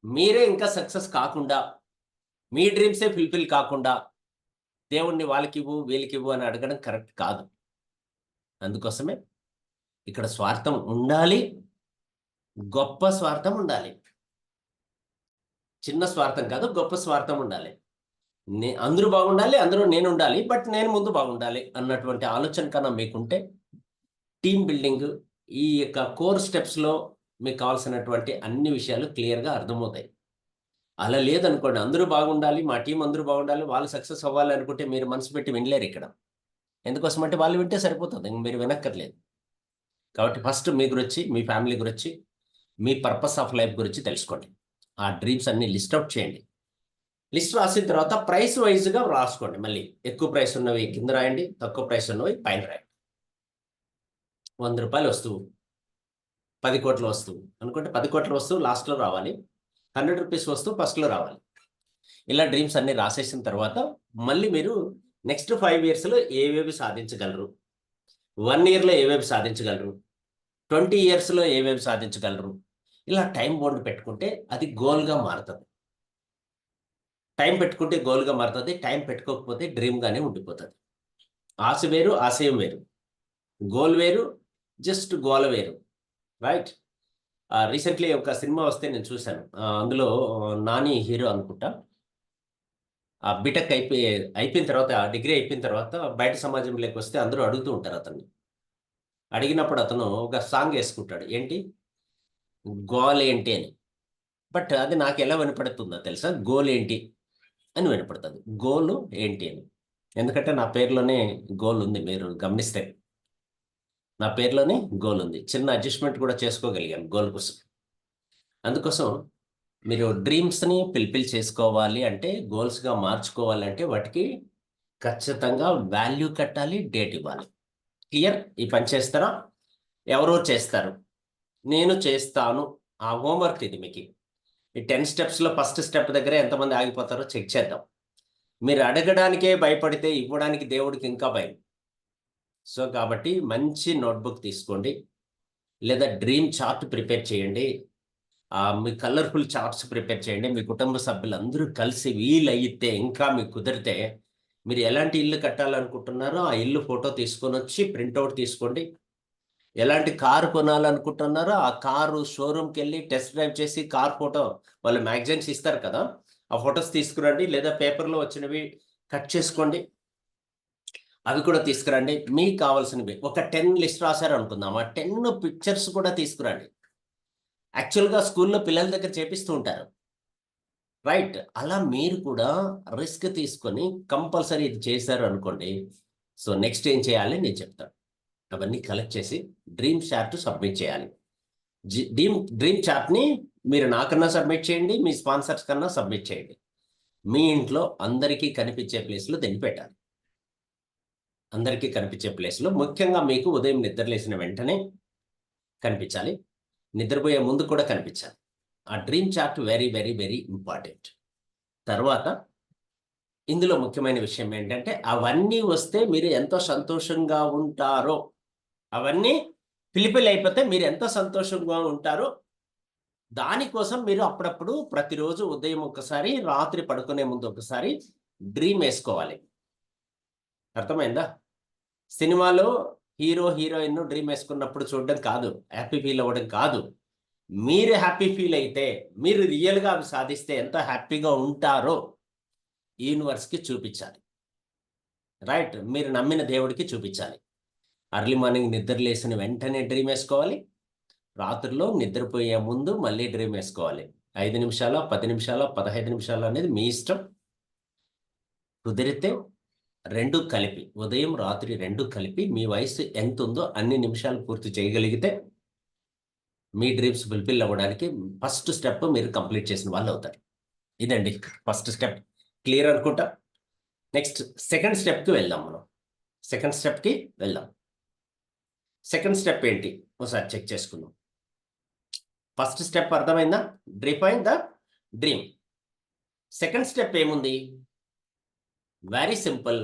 Speaker 2: మీరే ఇంకా సక్సెస్ కాకుండా, మీ డ్రీమ్సే ఫుల్ఫిల్ కాకుండా దేవుణ్ణి వాళ్ళకివ్వు వీళ్ళకివ్వు అని అడగడం కరెక్ట్ కాదు. అందుకోసమే ఇక్కడ స్వార్థం ఉండాలి, గొప్ప స్వార్థం ఉండాలి. చిన్న స్వార్థం కాదు, గొప్ప స్వార్థం ఉండాలి. అందరూ బాగుండాలి, అందరూ నేను ఉండాలి, బట్ నేను ముందు బాగుండాలి అన్నటువంటి ఆలోచన కన్నా మీకుంటే టీమ్ బిల్డింగ్ ఈ యొక్క కోర్ స్టెప్స్లో మీకు కావాల్సినటువంటి అన్ని విషయాలు క్లియర్గా అర్థమవుతాయి. అలా లేదనుకోండి, అందరూ బాగుండాలి, మా టీం అందరూ బాగుండాలి, వాళ్ళు సక్సెస్ అవ్వాలి అనుకుంటే మీరు మనసు పెట్టి వినలేరు ఇక్కడ. ఎందుకోసం అంటే వాళ్ళు వింటే సరిపోతుంది, మీరు వినక్కర్లేదు. కాబట్టి ఫస్ట్ మీ గురించి, మీ ఫ్యామిలీ గురించి, మీ పర్పస్ ఆఫ్ లైఫ్ గురించి తెలుసుకోండి. ఆ డ్రీమ్స్ అన్ని లిస్ట్ అవుట్ చేయండి. లిస్ట్ రాసిన తర్వాత ప్రైస్ వైజ్గా రాసుకోండి. మళ్ళీ ఎక్కువ ప్రైస్ ఉన్నవి కింద రాయండి, తక్కువ ప్రైస్ ఉన్నవి పైన రాయండి. 100 రూపాయలు వస్తువు 10 కోట్ల వస్తువు అనుకుంటే 10 కోట్ల వస్తువు లాస్ట్లో రావాలి, 100 రూపీస్ వస్తువు ఫస్ట్లో రావాలి. ఇలా డ్రీమ్స్ అన్ని రాసేసిన తర్వాత మళ్ళీ మీరు నెక్స్ట్ 5 ఇయర్స్లో ఏవేవి సాధించగలరు, 1 ఇయర్లో ఏవేవి సాధించగలరు, 20 ఇయర్స్లో ఏవేవి సాధించగలరు, ఇలా టైం బౌండ్ పెట్టుకుంటే అది గోల్గా మారుతుంది. టైం పెట్టుకుంటే గోల్గా మారుతుంది, టైం పెట్టుకోకపోతే డ్రీమ్గానే ఉండిపోతుంది. ఆశ వేరు, ఆశయం వేరు, గోల్ వేరు, జస్ట్ గోల వేరు, రైట్? రీసెంట్లీ ఒక సినిమా వస్తే నేను చూశాను. అందులో నాని హీరో అనుకుంటా. బీటెక్ అయిపోయిన తర్వాత, డిగ్రీ అయిపోయిన తర్వాత బయట సమాజంలోకి వస్తే అందరూ అడుగుతూ ఉంటారు అతన్ని. అడిగినప్పుడు అతను ఒక సాంగ్ వేసుకుంటాడు, ఏంటి గోల్ ఏంటి అని. బట్ అది నాకు ఎలా వినపడుతుందో తెలుసా, గోల్ ఏంటి అని వినపడుతుంది, గోలు ఏంటి అని. ఎందుకంటే నా పేరులోనే గోల్ ఉంది, మీరు గమనిస్తే నా పేరులోనే గోల్ ఉంది. చిన్న అడ్జస్ట్మెంట్ కూడా చేసుకోగలిగాను గోల్ కోసం. అందుకోసం మీరు డ్రీమ్స్ని ఫుల్ఫిల్ చేసుకోవాలి అంటే, గోల్స్గా మార్చుకోవాలి అంటే వాటికి ఖచ్చితంగా వాల్యూ కట్టాలి, డేట్ ఇవ్వాలి. క్లియర్? ఈ పని చేస్తారా? ఎవరో చేస్తారు, నేను చేస్తాను. ఆ హోంవర్క్ ఇది మీకు. ఈ 10 స్టెప్స్లో ఫస్ట్ స్టెప్ దగ్గర ఎంతమంది ఆగిపోతారో చెక్ చేద్దాం. మీరు అడగడానికే భయపడితే ఇవ్వడానికి దేవుడికి ఇంకా భయం. సో కాబట్టి మంచి నోట్బుక్ తీసుకోండి, లేదా డ్రీమ్ చార్ట్ ప్రిపేర్ చేయండి. మీ కలర్ఫుల్ చార్ట్స్ ప్రిపేర్ చేయండి. మీ కుటుంబ సభ్యులందరూ కలిసి వీలైతే, ఇంకా మీకు కుదిరితే, మీరు ఎలాంటి ఇల్లు కట్టాలనుకుంటున్నారో ఆ ఇల్లు ఫోటో తీసుకొని వచ్చి ప్రింట్అవుట్ తీసుకోండి. ఎలాంటి కారు కొనాలనుకుంటున్నారో ఆ కారు షోరూమ్కి వెళ్ళి టెస్ట్ డ్రైవ్ చేసి కార్ ఫోటో, వాళ్ళు మ్యాగజైన్స్ ఇస్తారు కదా, ఆ ఫొటోస్ తీసుకురండి. లేదా పేపర్లో వచ్చినవి కట్ చేసుకోండి, అవి కూడా తీసుకురండి. మీకు కావాల్సినవి ఒక 10 లిస్ట్ రాశారు అనుకుందాం, ఆ 10 పిక్చర్స్ కూడా తీసుకురండి. యాక్చువల్గా స్కూల్లో పిల్లల దగ్గర చేపిస్తూ ఉంటారు, రైట్? అలా మీరు కూడా రిస్క్ తీసుకొని కంపల్సరీ ఇది చేశారు అనుకోండి. సో నెక్స్ట్ ఏం చేయాలి నేను చెప్తాను. అవన్నీ కలెక్ట్ చేసి డ్రీమ్ చార్ట్ సబ్మిట్ చేయాలి. డ్రీమ్ చార్ట్ని మీరు నాకన్నా సబ్మిట్ చేయండి, మీ స్పాన్సర్స్ కన్నా సబ్మిట్ చేయండి. మీ ఇంట్లో అందరికీ కనిపించే ప్లేస్లో దీన్ని పెట్టాలి. అందరికీ కనిపించే ప్లేస్లో, ముఖ్యంగా మీకు ఉదయం నిద్రలేసిన వెంటనే కనిపించాలి, నిద్రపోయే ముందు కూడా కనిపించాలి. ఆ dream chart very very very important. తర్వాత ఇందులో ముఖ్యమైన విషయం ఏంటంటే, అవన్నీ వస్తే మీరు ఎంతో సంతోషంగా ఉంటారో, అవన్నీ ఫిలిపిల్ అయిపోతే మీరు ఎంత సంతోషంగా ఉంటారో, దానికోసం మీరు అప్పుడప్పుడు ప్రతిరోజు ఉదయం ఒకసారి, రాత్రి పడుకునే ముందు ఒకసారి డ్రీమ్ వేసుకోవాలి. అర్థమైందా? సినిమాలో హీరో హీరోయిన్ డ్రీమ్ వేసుకున్నప్పుడు చూడడం కాదు, హ్యాపీ ఫీల్ అవ్వడం కాదు. మీరు హ్యాపీ ఫీల్ అయితే, మీరు రియల్గా అవి సాధిస్తే ఎంత హ్యాపీగా ఉంటారో యూనివర్స్కి చూపించాలి, రైట్? మీరు నమ్మిన దేవుడికి చూపించాలి. అర్లీ మార్నింగ్ నిద్ర లేసిన వెంటనే డ్రీమ్ వేసుకోవాలి, రాత్రిలో నిద్రపోయే ముందు మళ్ళీ డ్రీమ్ వేసుకోవాలి. 5 నిమిషాల, 10 నిమిషాల, 15 నిమిషాలు అనేది మీ ఇష్టం. కుదిరితే 2 కలిపి, ఉదయం రాత్రి 2 కలిపి మీ వయసు ఎంత ఉందో అన్ని నిమిషాలు పూర్తి చేయగలిగితే మీ డ్రీమ్స్ ఫుల్ఫిల్ అవ్వడానికి ఫస్ట్ స్టెప్ మీరు కంప్లీట్ చేసిన వాళ్ళు అవుతారు. ఇదండి ఫస్ట్ స్టెప్. క్లియర్ అనుకుంటా. నెక్స్ట్ సెకండ్ స్టెప్కి వెళ్దాం. మనం సెకండ్ స్టెప్కి వెళ్దాం. సెకండ్ స్టెప్ ఏంటి ఒకసారి చెక్ చేసుకుందాం. ఫస్ట్ స్టెప్ అర్థమైందా? Define the dream. Second step ఏముంది? Very simple,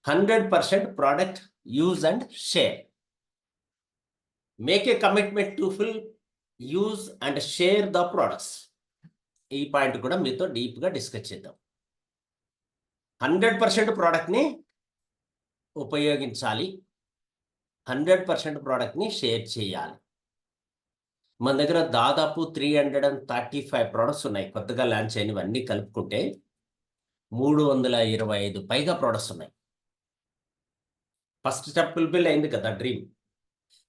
Speaker 2: 100% product use and share. Make a commitment to full use and share the products. ఈ పాయింట్ కూడా మీతో డీప్గా డిస్కస్ చేద్దాం. 100% ప్రోడక్ట్ని ఉపయోగించాలి, 100% ప్రోడక్ట్ని షేర్ చేయాలి. మన దగ్గర దాదాపు 335 ప్రోడక్ట్స్ ఉన్నాయి, కొత్తగా లాంచ్ అయినవన్నీ కలుపుకుంటే 325 పైగా ప్రోడక్ట్స్ ఉన్నాయి. ఫస్ట్ స్టెప్ ఫుల్ఫిల్ అయింది కదా డ్రీమ్.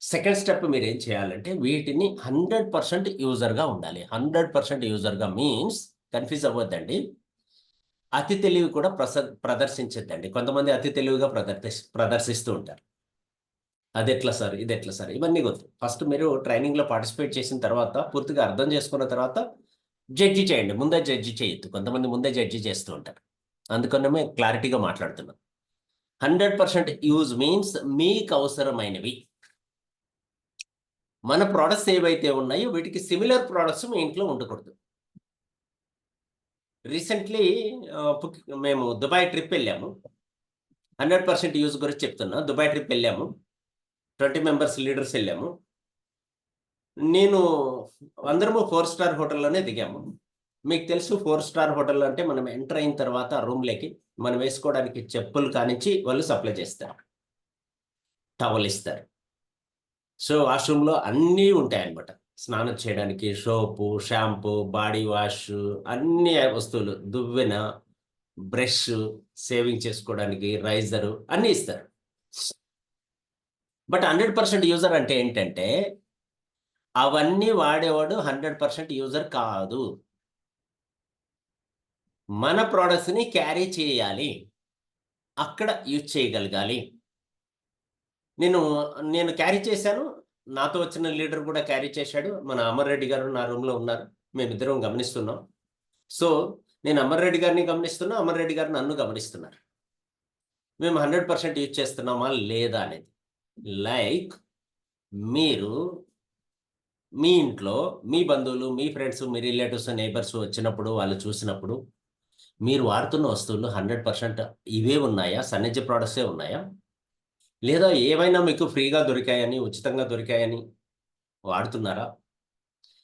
Speaker 2: సెకండ్ స్టెప్ మీరు ఏం చేయాలంటే వీటిని 100% యూజర్గా ఉండాలి. 100% యూజర్గా మీన్స్ కన్ఫ్యూజ్ అవ్వద్దండి, అతి తెలివి కూడా ప్రదర్శించద్దండి. కొంతమంది అతి తెలివిగా ప్రదర్శిస్తూ ఉంటారు. అది ఎట్లా సార్, ఇది ఎట్లా సార్, ఇవన్నీ వద్దు. ఫస్ట్ మీరు ట్రైనింగ్లో పార్టిసిపేట్ చేసిన తర్వాత, పూర్తిగా అర్థం చేసుకున్న తర్వాత జడ్జి చేయండి. ముందే జడ్జి చేయొద్దు, కొంతమంది ముందే జడ్జి చేస్తూ ఉంటారు. అందుకనే క్లారిటీగా మాట్లాడుతున్నాం. 100% యూజ్ మీన్స్ మీకు అవసరమైనవి, మన ప్రోడక్ట్స్ ఏవైతే ఉన్నాయో వీటికి సిమిలర్ ప్రోడక్ట్స్ మీ ఇంట్లో ఉండకూడదు. రీసెంట్లీ మేము దుబాయ్ ట్రిప్ వెళ్ళాము. 100% యూజ్ గురించి చెప్తున్నా. దుబాయ్ ట్రిప్ వెళ్ళాము. 20 మెంబర్స్ లీడర్స్ వెళ్ళాము. నేను అందరము 4 స్టార్ హోటల్లోనే దిగాము. మీకు తెలుసు 4 స్టార్ హోటల్ అంటే మనం ఎంటర్ అయిన తర్వాత రూమ్లోకి మనం వేసుకోవడానికి చెప్పులు కానించి వాళ్ళు సప్లై చేస్తారు, టవల్ ఇస్తారు. సో వాష్రూమ్లో అన్నీ ఉంటాయి అన్నమాట. స్నానం చేయడానికి సోపు, షాంపూ, బాడీ వాష్, అన్ని వస్తువులు, దువ్వెన, బ్రష్, సేవింగ్ చేసుకోవడానికి రైజరు అన్నీ ఇస్తారు. బట్ 100% యూజర్ అంటే ఏంటంటే అవన్నీ వాడేవాడు 100% యూజర్ కాదు. మన ప్రోడక్ట్స్ని క్యారీ చేయాలి, అక్కడ యూజ్ చేయగలగాలి. నేను క్యారీ చేశాను, నాతో వచ్చిన లీడర్ కూడా క్యారీ చేశాడు. మన అమర్ రెడ్డి గారు నా రూమ్లో ఉన్నారు, మేమిద్దరం గమనిస్తున్నాం. సో నేను అమర్ రెడ్డి గారిని గమనిస్తున్నా, అమర్ రెడ్డి గారు నన్ను గమనిస్తున్నారు. మేము 100% యూజ్ చేస్తున్నామా లేదా అనేది. లైక్ మీరు మీ ఇంట్లో మీ బంధువులు, మీ ఫ్రెండ్స్, మీ రిలేటివ్స్, నైబర్స్ వచ్చినప్పుడు వాళ్ళు చూసినప్పుడు మీరు వాడుతున్న వస్తువులు 100% ఇవే ఉన్నాయా, సన్నజ ప్రోడక్ట్సే ఉన్నాయా, లేదా ఏమైనా మీకు ఫ్రీగా దొరికాయని, ఉచితంగా దొరికాయని వాడుతున్నారా,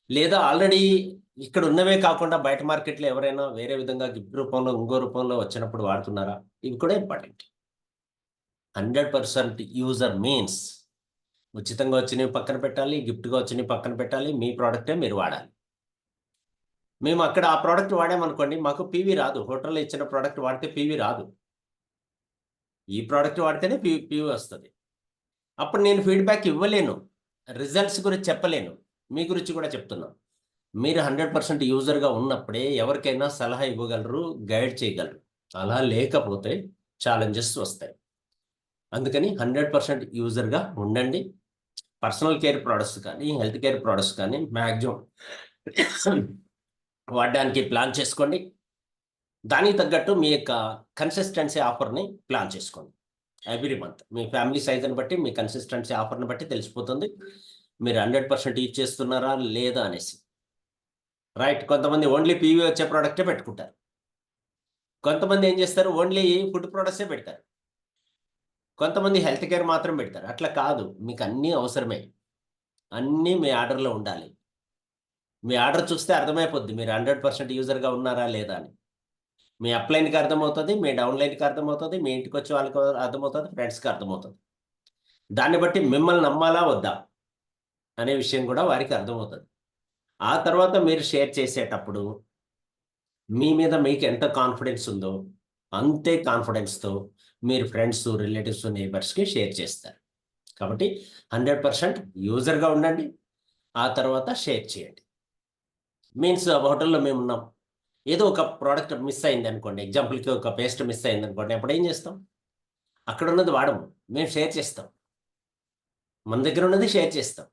Speaker 2: లేదా ఆల్రెడీ ఇక్కడ ఉన్నవే కాకుండా బయట మార్కెట్లో ఎవరైనా వేరే విధంగా గిఫ్ట్ రూపంలో ఇంకో రూపంలో వచ్చినప్పుడు వాడుతున్నారా, ఇవి కూడా ఇంపార్టెంట్. 100% యూజర్ మీన్స్ ఉచితంగా వచ్చినవి పక్కన పెట్టాలి, గిఫ్ట్గా వచ్చినవి పక్కన పెట్టాలి, మీ ప్రోడక్టే మీరు వాడాలి. మేము అక్కడ ఆ ప్రోడక్ట్ వాడామనుకోండి, మాకు పీవీ రాదు. హోటల్లో ఇచ్చిన ప్రోడక్ట్ వాడితే పీవీ రాదు. ఈ ప్రోడక్ట్ వాడితేనే పీవీ వస్తుంది. అప్పుడు నేను ఫీడ్బ్యాక్ ఇవ్వలేను, రిజల్ట్స్ గురించి చెప్పలేను. మీ గురించి కూడా చెప్తున్నాను. మీరు 100% యూజర్గా ఉన్నప్పుడే ఎవరికైనా సలహా ఇవ్వగలరు, గైడ్ చేయగలరు. అలా లేకపోతే ఛాలెంజెస్ వస్తాయి. అందుకని 100% యూజర్గా ఉండండి. పర్సనల్ కేర్ ప్రోడక్ట్స్ కానీ, హెల్త్ కేర్ ప్రోడక్ట్స్ కానీ మ్యాక్సిమం వాడడానికి ప్లాన్ చేసుకోండి. దానికి తగ్గట్టు మీ యొక్క కన్సిస్టెన్సీ ఆఫర్ని ప్లాన్ చేసుకోండి. ఎవ్రీ మంత్ మీ ఫ్యామిలీ సైజుని బట్టి, మీ కన్సిస్టెన్సీ ఆఫర్ని బట్టి తెలిసిపోతుంది మీరు 100% యూజ్ చేస్తున్నారా లేదా అనేసి. రైట్. కొంతమంది ఓన్లీ పీవీ వచ్చే ప్రోడక్టే పెట్టుకుంటారు. కొంతమంది ఏం చేస్తారు, ఓన్లీ ఫుడ్ ప్రోడక్ట్సే పెడతారు. కొంతమంది హెల్త్ కేర్ మాత్రం పెడతారు. అట్లా కాదు, మీకు అన్నీ అవసరమే. అన్నీ మీ ఆర్డర్లో ఉండాలి. మీ ఆర్డర్ చూస్తే అర్థమైపోద్ది మీరు 100% యూజర్గా ఉన్నారా లేదా అని. మీ అప్లైన్కి అర్థమవుతుంది, మీ డౌన్లైన్కి అర్థమవుతుంది, మీ ఇంటికి వచ్చే వాళ్ళకి అర్థమవుతుంది, ఫ్రెండ్స్కి అర్థమవుతుంది. దాన్ని బట్టి మిమ్మల్ని నమ్మాలా వద్దా అనే విషయం కూడా వారికి అర్థమవుతుంది. ఆ తర్వాత మీరు షేర్ చేసేటప్పుడు మీ మీద మీకు ఎంత కాన్ఫిడెన్స్ ఉందో అంతే కాన్ఫిడెన్స్తో మీరు ఫ్రెండ్స్, రిలేటివ్స్, నైబర్స్కి షేర్ చేస్తారు. కాబట్టి 100% యూజర్గా ఉండండి, ఆ తర్వాత షేర్ చేయండి. మీన్స్ హోటల్లో మేము ఉన్నాం, ఏదో ఒక ప్రోడక్ట్ మిస్ అయింది అనుకోండి, ఎగ్జాంపుల్కి ఒక పేస్ట్ మిస్ అయింది అనుకోండి, అప్పుడు ఏం చేస్తాం, అక్కడ ఉన్నది వాడము, మేము షేర్ చేస్తాం. మన దగ్గర ఉన్నది షేర్ చేస్తాం.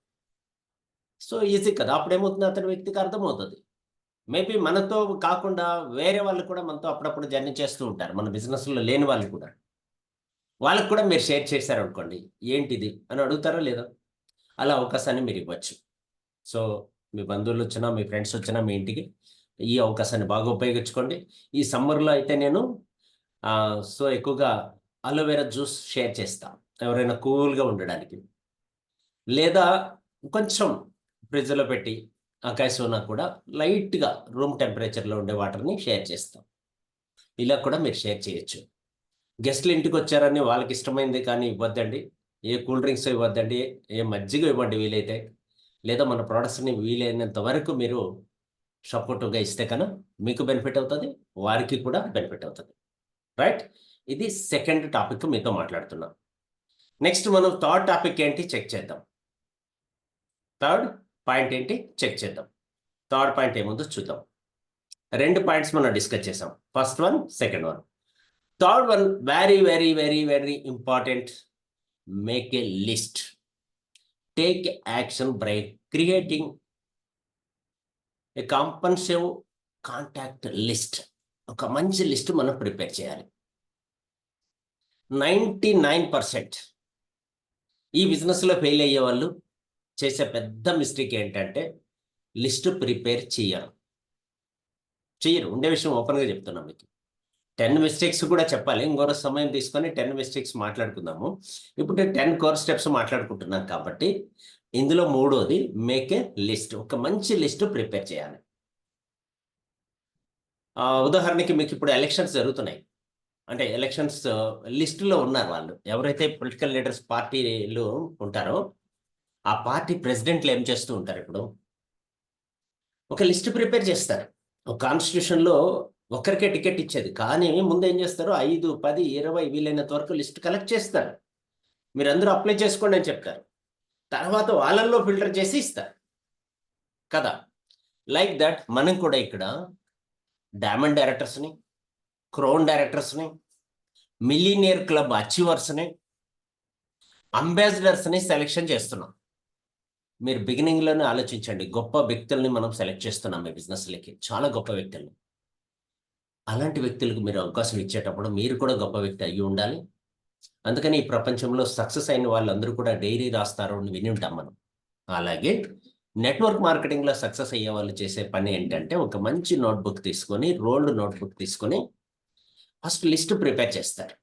Speaker 2: సో ఈజీ కదా. అప్పుడేమవుతుంది, అతని వ్యక్తికి అర్థమవుతుంది. మేబీ మనతో కాకుండా వేరే వాళ్ళు కూడా మనతో అప్పుడప్పుడు జర్నీ చేస్తూ ఉంటారు, మన బిజినెస్లో లేని వాళ్ళు కూడా. వాళ్ళకు కూడా మీరు షేర్ చేశారనుకోండి, ఏంటిది అని అడుగుతారా లేదా? అలా అవకాశాన్ని మీరు ఇవ్వచ్చు. సో మీ బంధువులు వచ్చినా, మీ ఫ్రెండ్స్ వచ్చినా మీ ఇంటికి ఈ అవకాశాన్ని బాగా ఉపయోగించుకోండి. ఈ సమ్మర్లో అయితే నేను సో ఎక్కువగా అలోవెరా జ్యూస్ షేర్ చేస్తాను ఎవరైనా కూల్గా ఉండడానికి, లేదా కొంచెం ఫ్రిడ్జ్లో పెట్టి ఆకాశంలో కూడా లైట్గా రూమ్ టెంపరేచర్లో ఉండే వాటర్ని షేర్ చేస్తాం. ఇలా కూడా మీరు షేర్ చేయొచ్చు. గెస్ట్లు ఇంటికి వచ్చారని వాళ్ళకి ఇష్టమైంది కానీ ఇవ్వద్దండి, ఏ కూల్ డ్రింక్స్ ఇవ్వద్దండి, ఏ మజ్జిగ ఇవ్వండి వీలైతే, లేదా మన ప్రోడక్ట్స్ని వీలైనంత వరకు మీరు సపోర్టివ్గా ఇస్తే కనుక మీకు బెనిఫిట్ అవుతుంది, వారికి కూడా బెనిఫిట్ అవుతుంది. రైట్. ఇది సెకండ్ టాపిక్ మీతో మాట్లాడుతున్నాం. నెక్స్ట్ మనం థర్డ్ టాపిక్ ఏంటి చెక్ చేద్దాం. థర్డ్ పాయింట్ ఏంటి చెక్ చేద్దాం. థర్డ్ పాయింట్ ఏముందో చూద్దాం. 2 పాయింట్స్ మనం డిస్కస్ చేసాం, first one, second one. Third one very very very very important. Make a list, take action by creating a comprehensive contact list. ఒక మంచి లిస్ట్ మనం ప్రిపేర్ చేయాలి. 99% ఈ బిజినెస్లో ఫెయిల్ అయ్యే వాళ్ళు చేసే పెద్ద మిస్టేక్ ఏంటంటే లిస్ట్ ప్రిపేర్ చేయరు. ఉండే విషయం ఓపెన్గా చెప్తున్నాం మీకు. 10 మిస్టేక్స్ కూడా చెప్పాలి. ఇంకొక సమయం తీసుకొని 10 మిస్టేక్స్ మాట్లాడుకుందాము. ఇప్పుడు 10 కోర్ స్టెప్స్ మాట్లాడుకుంటున్నాం కాబట్టి ఇందులో మూడోది మేక్ ఏ లిస్ట్. ఒక మంచి లిస్ట్ ప్రిపేర్ చేయాలి. ఉదాహరణకి మీకు ఇప్పుడు ఎలక్షన్స్ జరుగుతున్నాయి. అంటే ఎలక్షన్స్ లిస్టులో ఉన్నారు వాళ్ళు. ఎవరైతే పొలిటికల్ లీడర్స్ పార్టీలు ఉంటారో ఆ పార్టీ ప్రెసిడెంట్లు ఏం చేస్తూ ఉంటారు, ఇప్పుడు ఒక లిస్ట్ ప్రిపేర్ చేస్తారు. ఒక కాన్స్టిట్యూషన్లో ఒక్కరికే టికెట్ ఇచ్చేది, కానీ ముందు ఏం చేస్తారు, 5, 10, 20 వీలైనంత వరకు లిస్ట్ కలెక్ట్ చేస్తారు. మీరందరూ అప్లై చేసుకోండి అని చెప్తారు. తర్వాత వాళ్ళల్లో ఫిల్టర్ చేసి ఇస్తారు కదా. లైక్ దట్ మనం కూడా ఇక్కడ డైమండ్ డైరెక్టర్స్ని, క్రౌన్ డైరెక్టర్స్ని, మిలీనియర్ క్లబ్ అచీవర్స్ని, అంబాసిడర్స్ని సెలెక్షన్ చేస్తున్నాం. మీరు బిగినింగ్లోనే ఆలోచించండి, గొప్ప వ్యక్తుల్ని మనం సెలెక్ట్ చేస్తున్నాం మీ బిజినెస్లకి, చాలా గొప్ప వ్యక్తుల్ని. అలాంటి వ్యక్తులకు మీరు అవకాశం ఇచ్చేటప్పుడు మీరు కూడా గొప్ప వ్యక్తి అయ్యి ఉండాలి. అందుకని ఈ ప్రపంచంలో సక్సెస్ అయిన వాళ్ళందరూ కూడా డైరీ రాస్తారు అని విని ఉంటాం మనం. అలాగే నెట్వర్క్ మార్కెటింగ్లో సక్సెస్ అయ్యే వాళ్ళు చేసే పని ఏంటంటే ఒక మంచి నోట్బుక్ తీసుకొని, రోల్డ్ నోట్బుక్ తీసుకొని ఫస్ట్ లిస్ట్ ప్రిపేర్ చేస్తారు.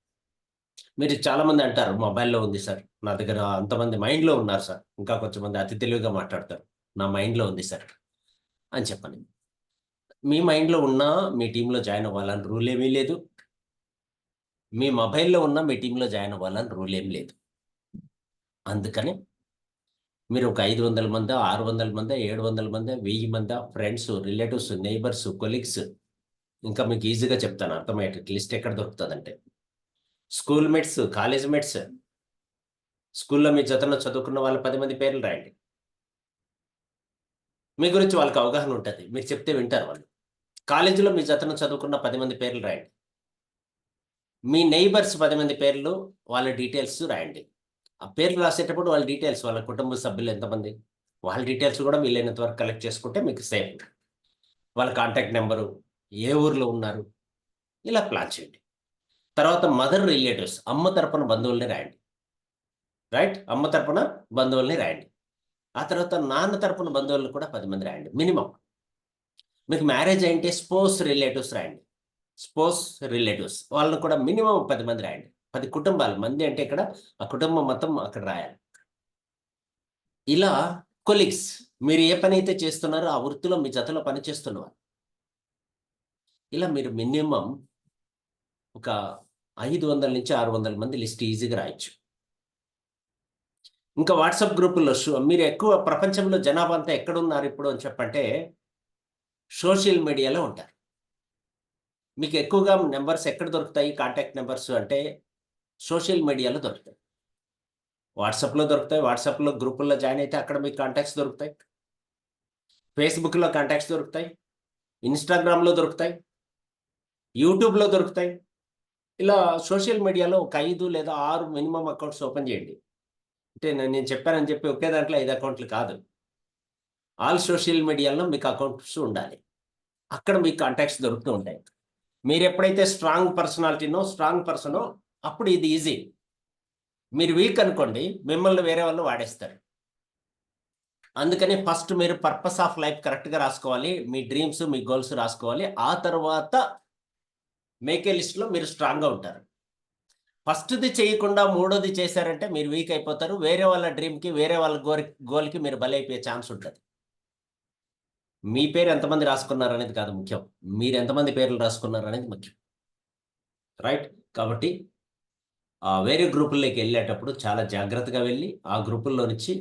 Speaker 2: మీరు చాలామంది అంటారు మొబైల్లో ఉంది సార్, నా దగ్గర అంతమంది మైండ్లో ఉన్నారు సార్, ఇంకా కొంచెంమంది అతి తెలివిగా మాట్లాడతారు, నా మైండ్లో ఉంది సార్ అని చెప్పని. మీ మైండ్లో ఉన్నా మీ టీంలో జాయిన్ అవ్వాలని రూల్ ఏమీ లేదు. మీ మొబైల్లో ఉన్న మీ టీంలో జాయిన్ అవ్వాలని రూల్ ఏం లేదు. అందుకని మీరు ఒక 500 మంది, 600 మంది, 700 మంది, 1000 మంది ఫ్రెండ్స్, రిలేటివ్స్, నైబర్స్, కొలీగ్స్, ఇంకా మీకు ఈజీగా చెప్తాను అర్థమయ్యేట లిస్ట్ ఎక్కడ దొరుకుతుందంటే స్కూల్ మేట్స్, కాలేజ్ మేట్స్, స్కూల్లో మీ జతలో చదువుకున్న వాళ్ళ 10 మంది పేర్లు రాయండి. మీ గురించి వాళ్ళకి అవగాహన ఉంటుంది, మీరు చెప్తే వింటారు వాళ్ళు. కాలేజీలో మీ జతను చదువుకున్న 10 మంది పేర్లు రాయండి. మీ నైబర్స్ 10 మంది పేర్లు, వాళ్ళ డీటెయిల్స్ రాయండి. ఆ పేర్లు రాసేటప్పుడు వాళ్ళ డీటెయిల్స్, వాళ్ళ కుటుంబ సభ్యులు ఎంతమంది, వాళ్ళ డీటెయిల్స్ కూడా వీలైనంత వరకు కలెక్ట్ చేసుకుంటే మీకు సేఫ్. వాళ్ళ కాంటాక్ట్ నెంబరు, ఏ ఊర్లో ఉన్నారు, ఇలా ప్లాన్ చేయండి. తర్వాత మదర్ రిలేటివ్స్, అమ్మ తరపున బంధువుల్ని రాయండి. రైట్, అమ్మ తరపున బంధువుల్ని రాయండి. ఆ తర్వాత నాన్న తరపున బంధువులను కూడా 10 మంది రాయండి మినిమం. మీకు మ్యారేజ్ అయితే స్పోస్ రిలేటివ్స్ రాయండి. స్పోస్ రిలేటివ్స్ వాళ్ళని కూడా మినిమం 10 మంది రాయండి. 10 కుటుంబాలు, మంది అంటే ఇక్కడ ఆ కుటుంబం మొత్తం అక్కడ రాయాలి. ఇలా కొలీగ్స్, మీరు ఏ పని అయితే చేస్తున్నారో ఆ వృత్తిలో మీ జతలో పని చేస్తున్నవారు, ఇలా మీరు మినిమం ఒక 500 నుంచి 600 మంది లిస్ట్ ఈజీగా రాయొచ్చు. ఇంకా వాట్సాప్ గ్రూపుల్లో మీరు ఎక్కువ ప్రపంచంలో జనాభా అంతా ఎక్కడున్నారు ఇప్పుడు అని చెప్పంటే సోషల్ మీడియాలో ఉంటారు. మీకు ఎక్కువగా నెంబర్స్ ఎక్కడ దొరుకుతాయి, కాంటాక్ట్ నెంబర్స్ అంటే సోషల్ మీడియాలో దొరుకుతాయి. వాట్సాప్లో దొరుకుతాయి. వాట్సాప్లో గ్రూపుల్లో జాయిన్ అయితే అక్కడ మీకు కాంటాక్ట్స్ దొరుకుతాయి. ఫేస్బుక్లో కాంటాక్ట్స్ దొరుకుతాయి. ఇన్స్టాగ్రామ్లో దొరుకుతాయి. యూట్యూబ్లో దొరుకుతాయి. ఇలా సోషల్ మీడియాలో ఒక 5 లేదా 6 మినిమం అకౌంట్స్ ఓపెన్ చేయండి. అంటే నేను చెప్పానని చెప్పి ఒకే దాంట్లో 5 అకౌంట్లు కాదు, ఆల్ సోషల్ మీడియాలో మీకు అకౌంట్స్ ఉండాలి. అక్కడ మీకు కాంటాక్ట్స్ దొరుకుతూ ఉంటాయి. మీరు ఎప్పుడైతే స్ట్రాంగ్ పర్సనో అప్పుడు ఇది ఈజీ. మీరు వీక్ అనుకోండి, మిమ్మల్ని వేరే వాళ్ళు వాడేస్తారు. అందుకని ఫస్ట్ మీరు పర్పస్ ఆఫ్ లైఫ్ కరెక్ట్గా రాసుకోవాలి, మీ డ్రీమ్స్, మీ గోల్స్ రాసుకోవాలి. ఆ తర్వాత మేకే లిస్ట్లో మీరు స్ట్రాంగ్గా ఉంటారు. ఫస్ట్ది చేయకుండా మూడోది చేశారంటే మీరు వీక్ అయిపోతారు. వేరే వాళ్ళ డ్రీమ్కి, వేరే వాళ్ళ గోల్కి మీరు బలైపోయే ఛాన్స్ ఉంటుంది. మీ పేరు ఎంతమంది రాసుకున్నారు అనేది కాదు ముఖ్యం, మీరు ఎంతమంది పేర్లు రాసుకున్నారు అనేది ముఖ్యం. రైట్, కాబట్టి వేరే గ్రూపుల్లోకి వెళ్ళేటప్పుడు చాలా జాగ్రత్తగా వెళ్ళి ఆ గ్రూపుల్లో నుంచి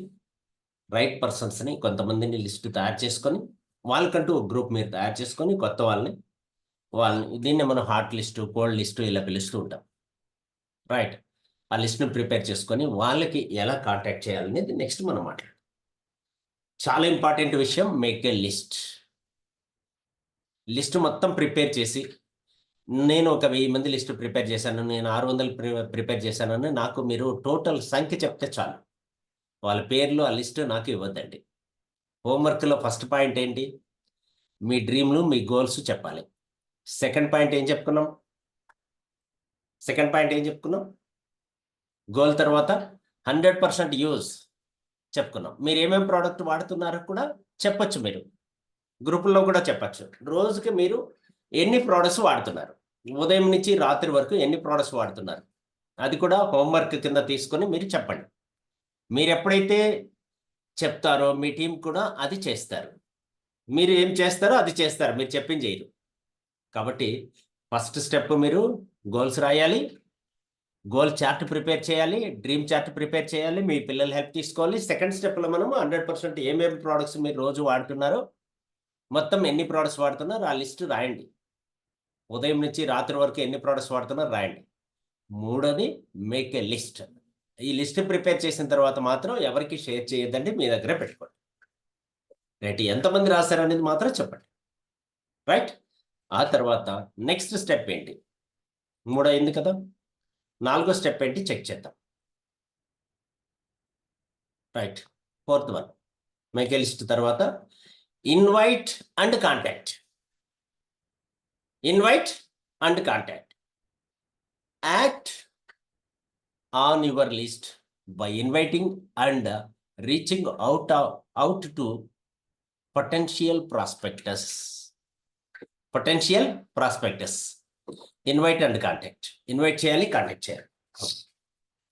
Speaker 2: రైట్ పర్సన్స్ని, కొంతమందిని లిస్ట్ తయారు చేసుకొని వాళ్ళకంటూ ఒక గ్రూప్ మీరు తయారు చేసుకొని కొత్త వాళ్ళని దీన్ని మనం హాట్ లిస్టు, కోల్డ్ లిస్టు ఇలా పిలుస్తూ ఉంటాం. రైట్, ఆ లిస్ట్ని ప్రిపేర్ చేసుకొని వాళ్ళకి ఎలా కాంటాక్ట్ చేయాలనేది నెక్స్ట్ మనం మాట్లాడతాం. చాలా ఇంపార్టెంట్ విషయం, మేక్ ఏ లిస్ట్ మొత్తం ప్రిపేర్ చేసి, నేను ఒక 1000 మంది లిస్ట్ ప్రిపేర్ చేశాను, నేను 600 ప్రిపేర్ చేశానని నాకు మీరు టోటల్ సంఖ్య చెప్తే చాలు. వాళ్ళ పేర్లు ఆ లిస్ట్ నాకు ఇవ్వద్దండి. హోంవర్క్లో ఫస్ట్ పాయింట్ ఏంటి, మీ డ్రీమ్లు, మీ గోల్స్ చెప్పాలి. సెకండ్ పాయింట్ ఏం చెప్పుకున్నాం, గోల్ తర్వాత 100% యూజ్. చెప్పుకున్నాం. మీరు ఏమేమి ప్రోడక్ట్ వాడుతున్నారో కూడా చెప్పొచ్చు. మీరు గ్రూపుల్లో కూడా చెప్పచ్చు. రోజుకి మీరు ఎన్ని ప్రోడక్ట్స్ వాడుతున్నారు, ఉదయం నుంచి రాత్రి వరకు ఎన్ని ప్రోడక్ట్స్ వాడుతున్నారు, అది కూడా హోంవర్క్ కింద తీసుకొని మీరు చెప్పండి. మీరు ఎప్పుడైతే చెప్తారో మీ టీం కూడా అది చేస్తారు. మీరు ఏం చేస్తారో అది చేస్తారు, మీరు చెప్పింది చేయరు. కాబట్టి ఫస్ట్ స్టెప్ మీరు గోల్స్ రాయాలి, గోల్ చార్ట్ ప్రిపేర్ చేయాలి, డ్రీమ్ చార్ట్ ప్రిపేర్ చేయాలి, మీ పిల్లల హెల్ప్ తీసుకోవాలి. సెకండ్ స్టెప్లో మనము 100% ఏమేమి ప్రోడక్ట్స్ మీరు రోజు వాడుతున్నారో, మొత్తం ఎన్ని ప్రోడక్ట్స్ వాడుతున్నారో ఆ లిస్ట్ రాయండి. ఉదయం నుంచి రాత్రి వరకు ఎన్ని ప్రోడక్ట్స్ వాడుతున్నారో రాయండి. మూడోది మేక్ ఏ లిస్ట్. ఈ లిస్ట్ ప్రిపేర్ చేసిన తర్వాత మాత్రం ఎవరికి షేర్ చేయొద్దండి, మీ దగ్గరే పెట్టుకోండి. రైట్, ఎంతమంది రాశారు అనేది మాత్రం చెప్పండి. రైట్, ఆ తర్వాత నెక్స్ట్ స్టెప్ ఏంటి? 3 అయింది కదా, 4వ స్టెప్ ఏంటి చెక్ చేద్దాం. Right, 4th one make a list తర్వాత invite and contact. Invite and contact. Act on your list by inviting and reaching out to potential prospectus. Potential prospectus. Invite and contact. Invite చేయాలి, contact చేయాలి.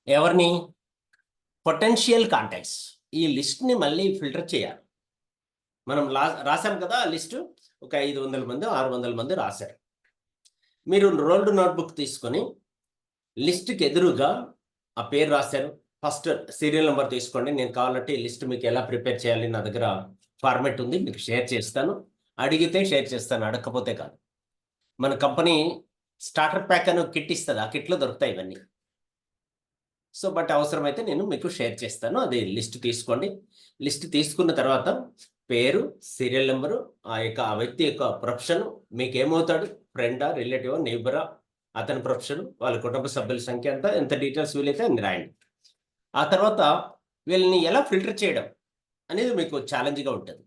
Speaker 2: ఎవరిని? Potential contacts. ఈ లిస్ట్ని మళ్ళీ filter చేయాలి. మనం రాసాం కదా లిస్టు, ఒక 500 మంది 600 మంది రాశారు. మీరు రోల్డ్ నోట్బుక్ తీసుకొని లిస్ట్కి ఎదురుగా ఆ పేరు రాశారు. ఫస్ట్ సీరియల్ నెంబర్ తీసుకోండి. నేను కావాలంటే ఈ లిస్ట్ మీకు ఎలా ప్రిపేర్ చేయాలి నా దగ్గర ఫార్మెట్ ఉంది, మీకు షేర్ చేస్తాను. అడిగితే షేర్ చేస్తాను, అడగకపోతే కాదు. మన కంపెనీ స్టార్టర్ ప్యాక్ అని కిట్ ఇస్తుంది, ఆ కిట్లో దొరుకుతాయి ఇవన్నీ. సో బట్ అవసరమైతే నేను మీకు షేర్ చేస్తాను. అది లిస్ట్ తీసుకోండి. లిస్ట్ తీసుకున్న తర్వాత పేరు, సీరియల్ నెంబరు, ఆ వ్యక్తి యొక్క ప్రొఫెషన్, మీకు ఏమవుతాడు, ఫ్రెండా, రిలేటివా, నైబరా, అతని ప్రొఫెషన్, వాళ్ళ కుటుంబ సభ్యుల సంఖ్య అంతా, ఎంత డీటెయిల్స్ వీలైతే అన్ని రాయండి. ఆ తర్వాత వీళ్ళని ఎలా ఫిల్టర్ చేయడం అనేది మీకు ఛాలెంజ్గా ఉంటుంది.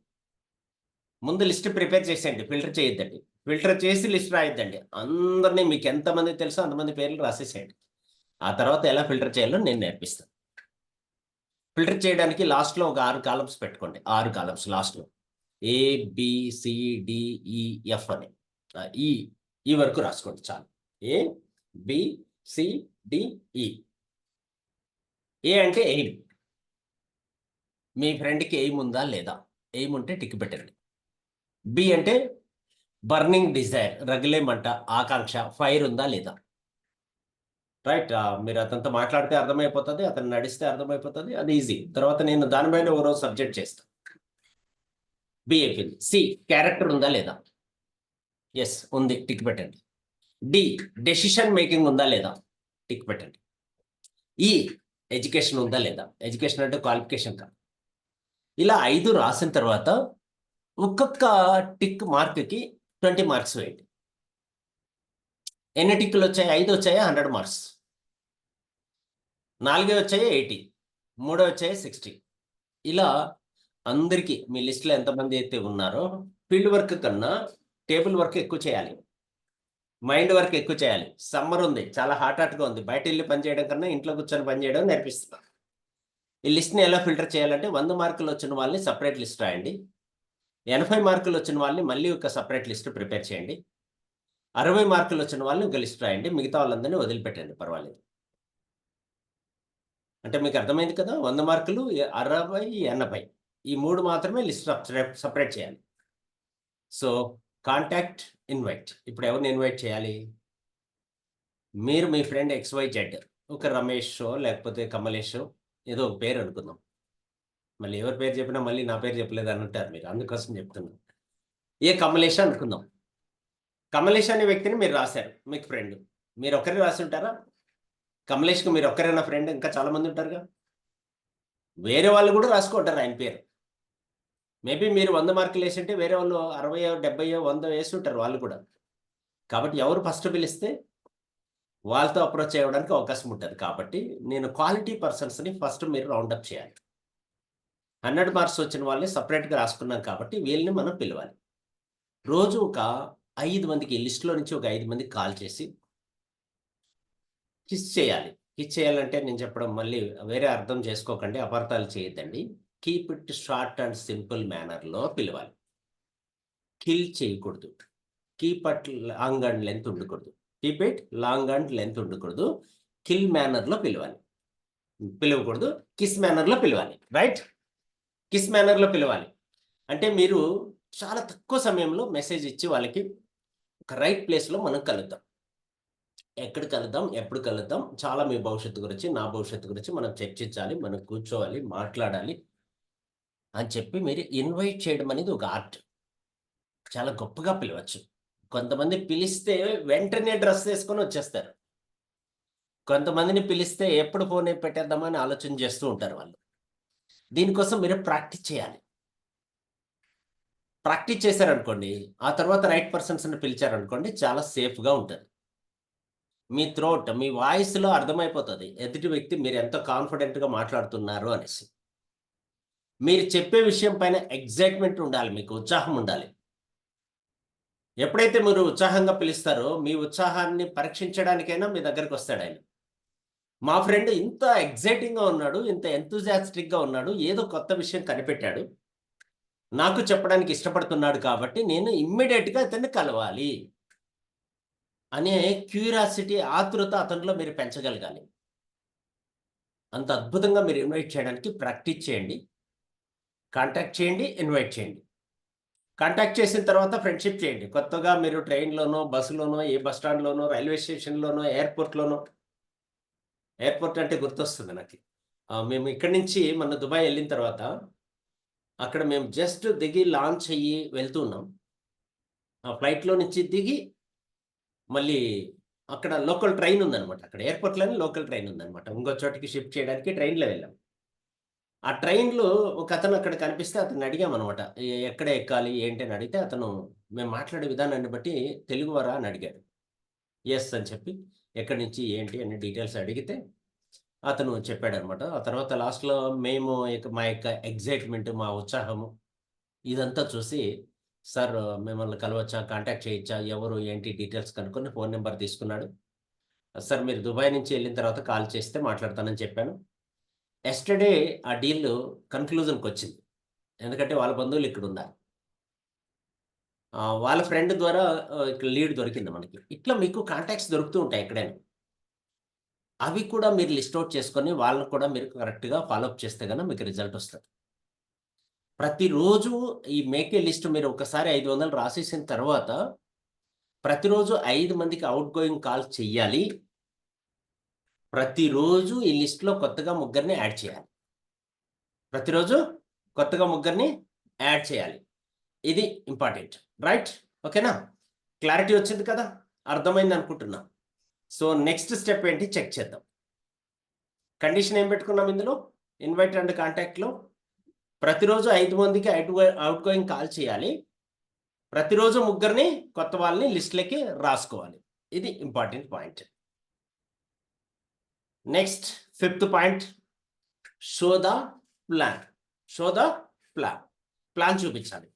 Speaker 2: ముందు లిస్ట్ ప్రిపేర్ చేసేయండి, ఫిల్టర్ చేయొద్దండి. ఫిల్టర్ చేసి లిస్ట్ రాయొద్దండి. అందరినీ మీకు ఎంతమంది తెలుసో అంతమంది పేర్లు రాసేసేయండి. ఆ తర్వాత ఎలా ఫిల్టర్ చేయాలో నేను నేర్పిస్తాను. ఫిల్టర్ చేయడానికి లాస్ట్లో ఒక 6 కాలమ్స్ పెట్టుకోండి. 6 కాలమ్స్ లాస్ట్లో ABCDEF అని ఈ వరకు రాసుకోండి చాలు. ABCDE. ఏ అంటే ఎయిమ్. మీ ఫ్రెండ్కి ఎయిమ్ ఉందా లేదా? ఎయిమ్ ఉంటే టిక్ పెట్టండి. బి అంటే బర్నింగ్ డిజైర్, రగిలేమంట, ఆకాంక్ష, ఫైర్ ఉందా లేదా? రైట్, మీరు అతనితో మాట్లాడితే అర్థమైపోతుంది, అతను నడిస్తే అర్థమైపోతుంది, అది ఈజీ. తర్వాత నేను దానిపైన ఒక రోజు సబ్జెక్ట్ చేస్తాను. బి అయిపోయింది. సి క్యారెక్టర్ ఉందా లేదా? ఎస్ ఉంది, టిక్ పెట్టండి. డి డెసిషన్ మేకింగ్ ఉందా లేదా? టిక్ పెట్టండి. ఈ ఎడ్యుకేషన్ ఉందా లేదా? ఎడ్యుకేషన్ అంటే క్వాలిఫికేషన్ కాదు. ఇలా 5 రాసిన తర్వాత ఒక్కొక్క టిక్ మార్క్కి 20 మార్క్స్ వేయండి. ఎన్ని టిక్కులు వచ్చాయి? 5 వచ్చాయా 100 మార్క్స్, 4 వచ్చాయా 80, 3 వచ్చాయా 60. ఇలా అందరికీ మీ లిస్ట్లో ఎంతమంది అయితే ఉన్నారో ఫీల్డ్ వర్క్ కన్నా టేబుల్ వర్క్ ఎక్కువ చేయాలి, మైండ్ వర్క్ ఎక్కువ చేయాలి. సమ్మర్ ఉంది, చాలా హాట్గా ఉంది, బయట వెళ్ళి పని చేయడం కన్నా ఇంట్లో కూర్చొని పని చేయడం నేర్పిస్తున్నాను. ఈ లిస్ట్ని ఎలా ఫిల్టర్ చేయాలంటే 100 మార్కులు వచ్చిన వాళ్ళని సపరేట్ లిస్ట్ రాయండి, 80 మార్కులు వచ్చిన వాళ్ళని మళ్ళీ ఒక సపరేట్ లిస్ట్ ప్రిపేర్ చేయండి, 60 మార్కులు వచ్చిన వాళ్ళని ఒక లిస్ట్ రాయండి, మిగతా వాళ్ళందరినీ వదిలిపెట్టండి, పర్వాలేదు. అంటే మీకు అర్థమైంది కదా, 100 మార్కులు 60, 80 ఈ 3 మాత్రమే లిస్ట్ సపరేట్ చేయాలి. So contact, invite. ఇప్పుడు ఎవరిని ఇన్వైట్ చేయాలి? మీరు మీ ఫ్రెండ్ XYZ, ఒక రమేషో లేకపోతే కమలేషో ఏదో ఒక పేరు అనుకుందాం. మళ్ళీ ఎవరి పేరు చెప్పినా మళ్ళీ నా పేరు చెప్పలేదు అని అంటారు మీరు, అందుకోసం చెప్తున్నాను. ఏ కమలేష్ అనుకుందాం. కమలేష్ అనే వ్యక్తిని మీరు రాశారు, మీకు ఫ్రెండ్. మీరు ఒక్కరే రాసి ఉంటారా? కమలేష్కి మీరు ఒక్కరైనా ఫ్రెండ్? ఇంకా చాలా మంది ఉంటారుగా, వేరే వాళ్ళు కూడా రాసుకుంటారు ఆయన పేరు. మేబీ మీరు 100 మార్కులు వేసింటే వేరే వాళ్ళు 60, 70, 100 వేసి ఉంటారు వాళ్ళు కూడా. కాబట్టి ఎవరు ఫస్ట్ పిలిస్తే వాళ్ళతో అప్రోచ్ అవ్వడానికి అవకాశం ఉంటుంది. కాబట్టి నేను క్వాలిటీ పర్సన్స్ని ఫస్ట్ మీరు రౌండప్ చేయాలి. 100 మార్క్స్ వచ్చిన వాళ్ళని సపరేట్గా రాసుకున్నాం కాబట్టి వీళ్ళని మనం పిలవాలి. రోజు ఒక 5 మందికి, లిస్ట్లో నుంచి ఒక 5 మందికి కాల్ చేసి కిస్ చేయాలి. కిస్ చేయాలంటే నేను చెప్పడం మళ్ళీ వేరే అర్థం చేసుకోకండి, అపార్థాలు చేయొద్దండి. Keep it short and simple మేనర్లో పిలవాలి. కిల్ చేయకూడదు. Keep at long and length ఉండకూడదు. Keep it long and length ఉండకూడదు. కిల్ మేనర్లో పిలవాలి. పిలవకూడదు, కిస్ మేనర్లో పిలవాలి. రైట్, కిస్ మేనర్లో పిలవాలి. అంటే మీరు చాలా తక్కువ సమయంలో మెసేజ్ ఇచ్చి వాళ్ళకి ఒక రైట్ ప్లేస్లో మనం కలుద్దాం. ఎక్కడ కలుద్దాం, ఎప్పుడు కలుద్దాం, చాలా మీ భవిష్యత్తు గురించి, నా భవిష్యత్తు గురించి మనం చర్చించాలి, మనం కూర్చోవాలి, మాట్లాడాలి అని చెప్పి మీరు ఇన్వైట్ చేయడం అనేది ఒక ఆర్ట్. చాలా గొప్పగా పిలవచ్చు. కొంతమంది పిలిస్తే వెంటనే డ్రెస్ వేసుకొని వచ్చేస్తారు. కొంతమందిని పిలిస్తే ఎప్పుడు ఫోన్ పెట్టేద్దామని ఆలోచన చేస్తూ ఉంటారు వాళ్ళు. దీనికోసం మీరు ప్రాక్టీస్ చేయాలి. ప్రాక్టీస్ చేశారనుకోండి, ఆ తర్వాత రైట్ పర్సన్స్ని పిలిచారనుకోండి, చాలా సేఫ్గా ఉంటుంది. మీ థ్రోట్, మీ వాయిస్లో అర్థమైపోతుంది ఎదుటి వ్యక్తి మీరు ఎంత కాన్ఫిడెంట్గా మాట్లాడుతున్నారు అనేసి. మీరు చెప్పే విషయం పైన ఎగ్జైట్మెంట్ ఉండాలి, మీకు ఉత్సాహం ఉండాలి. ఎప్పుడైతే మీరు ఉత్సాహంగా పిలుస్తారో మీ ఉత్సాహాన్ని పరీక్షించడానికైనా మీ దగ్గరికి వస్తాడు ఆయన. మా ఫ్రెండ్ ఇంత ఎగ్జైటింగ్గా ఉన్నాడు, ఇంత ఎంతూజియాస్టిక్గా ఉన్నాడు, ఏదో కొత్త విషయం కనిపెట్టాడు, నాకు చెప్పడానికి ఇష్టపడుతున్నాడు, కాబట్టి నేను ఇమ్మీడియట్గా అతన్ని కలవాలి అనే క్యూరియాసిటీ, ఆతృత అతనిలో మీరు పెంచగలగాలి. అంత అద్భుతంగా మీరు ఇన్వైట్ చేయడానికి ప్రాక్టీస్ చేయండి. కాంటాక్ట్ చేయండి, ఇన్వైట్ చేయండి. కాంటాక్ట్ చేసిన తర్వాత ఫ్రెండ్షిప్ చేయండి. కొత్తగా మీరు ట్రైన్లోనో, బస్సులోనో, ఏ బస్ స్టాండ్లోనో, రైల్వే స్టేషన్లోనో, ఎయిర్పోర్ట్లోనో. ఎయిర్పోర్ట్ అంటే గుర్తొస్తుంది నాకు. మేము ఇక్కడి నుంచి మొన్న దుబాయ్ వెళ్ళిన తర్వాత అక్కడ మేము జస్ట్ దిగి లాంచ్ అయ్యి వెళ్తున్నాం. ఆ ఫ్లైట్లో నుంచి దిగి మళ్ళీ అక్కడ లోకల్ ట్రైన్ ఉందనమాట. అక్కడ ఎయిర్పోర్ట్లోనే లోకల్ ట్రైన్ ఉందనమాట. ఇంకో చోటికి షిఫ్ట్ చేయడానికి ట్రైన్లో వెళ్ళాం. ఆ ట్రైన్లో ఒక అతను అక్కడ కనిపిస్తే అతన్ని అడిగామనమాట. ఎక్కడ ఎక్కాలి ఏంటి అని అడిగితే అతను మేము మాట్లాడే విధానాన్ని బట్టి తెలుగువారా అని అడిగాడు. ఎస్ అని చెప్పి ఎక్కడి నుంచి ఏంటి అనే డీటెయిల్స్ అడిగితే అతను చెప్పాడనమాట. ఆ తర్వాత లాస్ట్‌లో మేము మా యొక్క ఎక్సైట్‌మెంట్, మా ఉత్సాహము ఇదంతా చూసి, "సార్ మిమ్మల్ని కలవచ్చా? కాంటాక్ట్ చేయొచ్చా? ఎవరు? ఏంటి?" డీటెయిల్స్ కనుక్కొని ఫోన్ నంబర్ తీసుకున్నాడు. "సార్ మీరు దుబాయ్ నుంచి వెళ్ళిన తర్వాత కాల్ చేస్తే మాట్లాడతానని" చెప్పాను. యెస్టర్‌డే ఆ డీల్ కన్‌క్లూజన్‌కొచ్చింది. ఎందుకంటే వాళ్ళ బంధువులు ఇక్కడున్నారు. వాళ్ళ ఫ్రెండ్ ద్వారా ఇక్కడ లీడ్ దొరికింది మనకి. ఇట్లా మీకు కాంటాక్ట్స్ దొరుకుతూ ఉంటాయి ఎక్కడైనా. అవి కూడా మీరు లిస్ట్ ఔట్ చేసుకొని వాళ్ళని కూడా మీరు కరెక్ట్‌గా ఫాలో అప్ చేస్తే గనక మీకు రిజల్ట్ వస్తది. ప్రతిరోజు ఈ మేక్ ఏ లిస్ట్ మీరు ఒకసారి 500 రాసేసిన తర్వాత ప్రతిరోజు 5 మందికి ఔట్‌గోయింగ్ కాల్స్ చెయ్యాలి. ప్రతిరోజు ఈ లిస్ట్‌లో కొత్తగా ముగ్గురిని యాడ్ చేయాలి. ప్రతిరోజు కొత్తగా ముగ్గురిని యాడ్ చేయాలి. ఇది ఇంపార్టెంట్. రైట్? ఓకేనా? క్లారిటీ వచ్చింది కదా? అర్థమైంది అనుకుంటున్నా. సో, నెక్స్ట్ స్టెప్ ఏంటి చెక్ చేద్దాం. కండిషన్ ఏం పెట్టుకున్నాం ఇందులో? ఇన్వైట్ అండ్ కాంటాక్ట్‌లో ప్రతిరోజు 5 మందికి ఔట్‌గోయింగ్ కాల్ చేయాలి. ప్రతిరోజు ముగ్గురిని కొత్త వాళ్ళని లిస్ట్‌లోకి రాసుకోవాలి. ఇది important point. Next fifth point, show the plan. Show the plan. Plan చూపించాలి.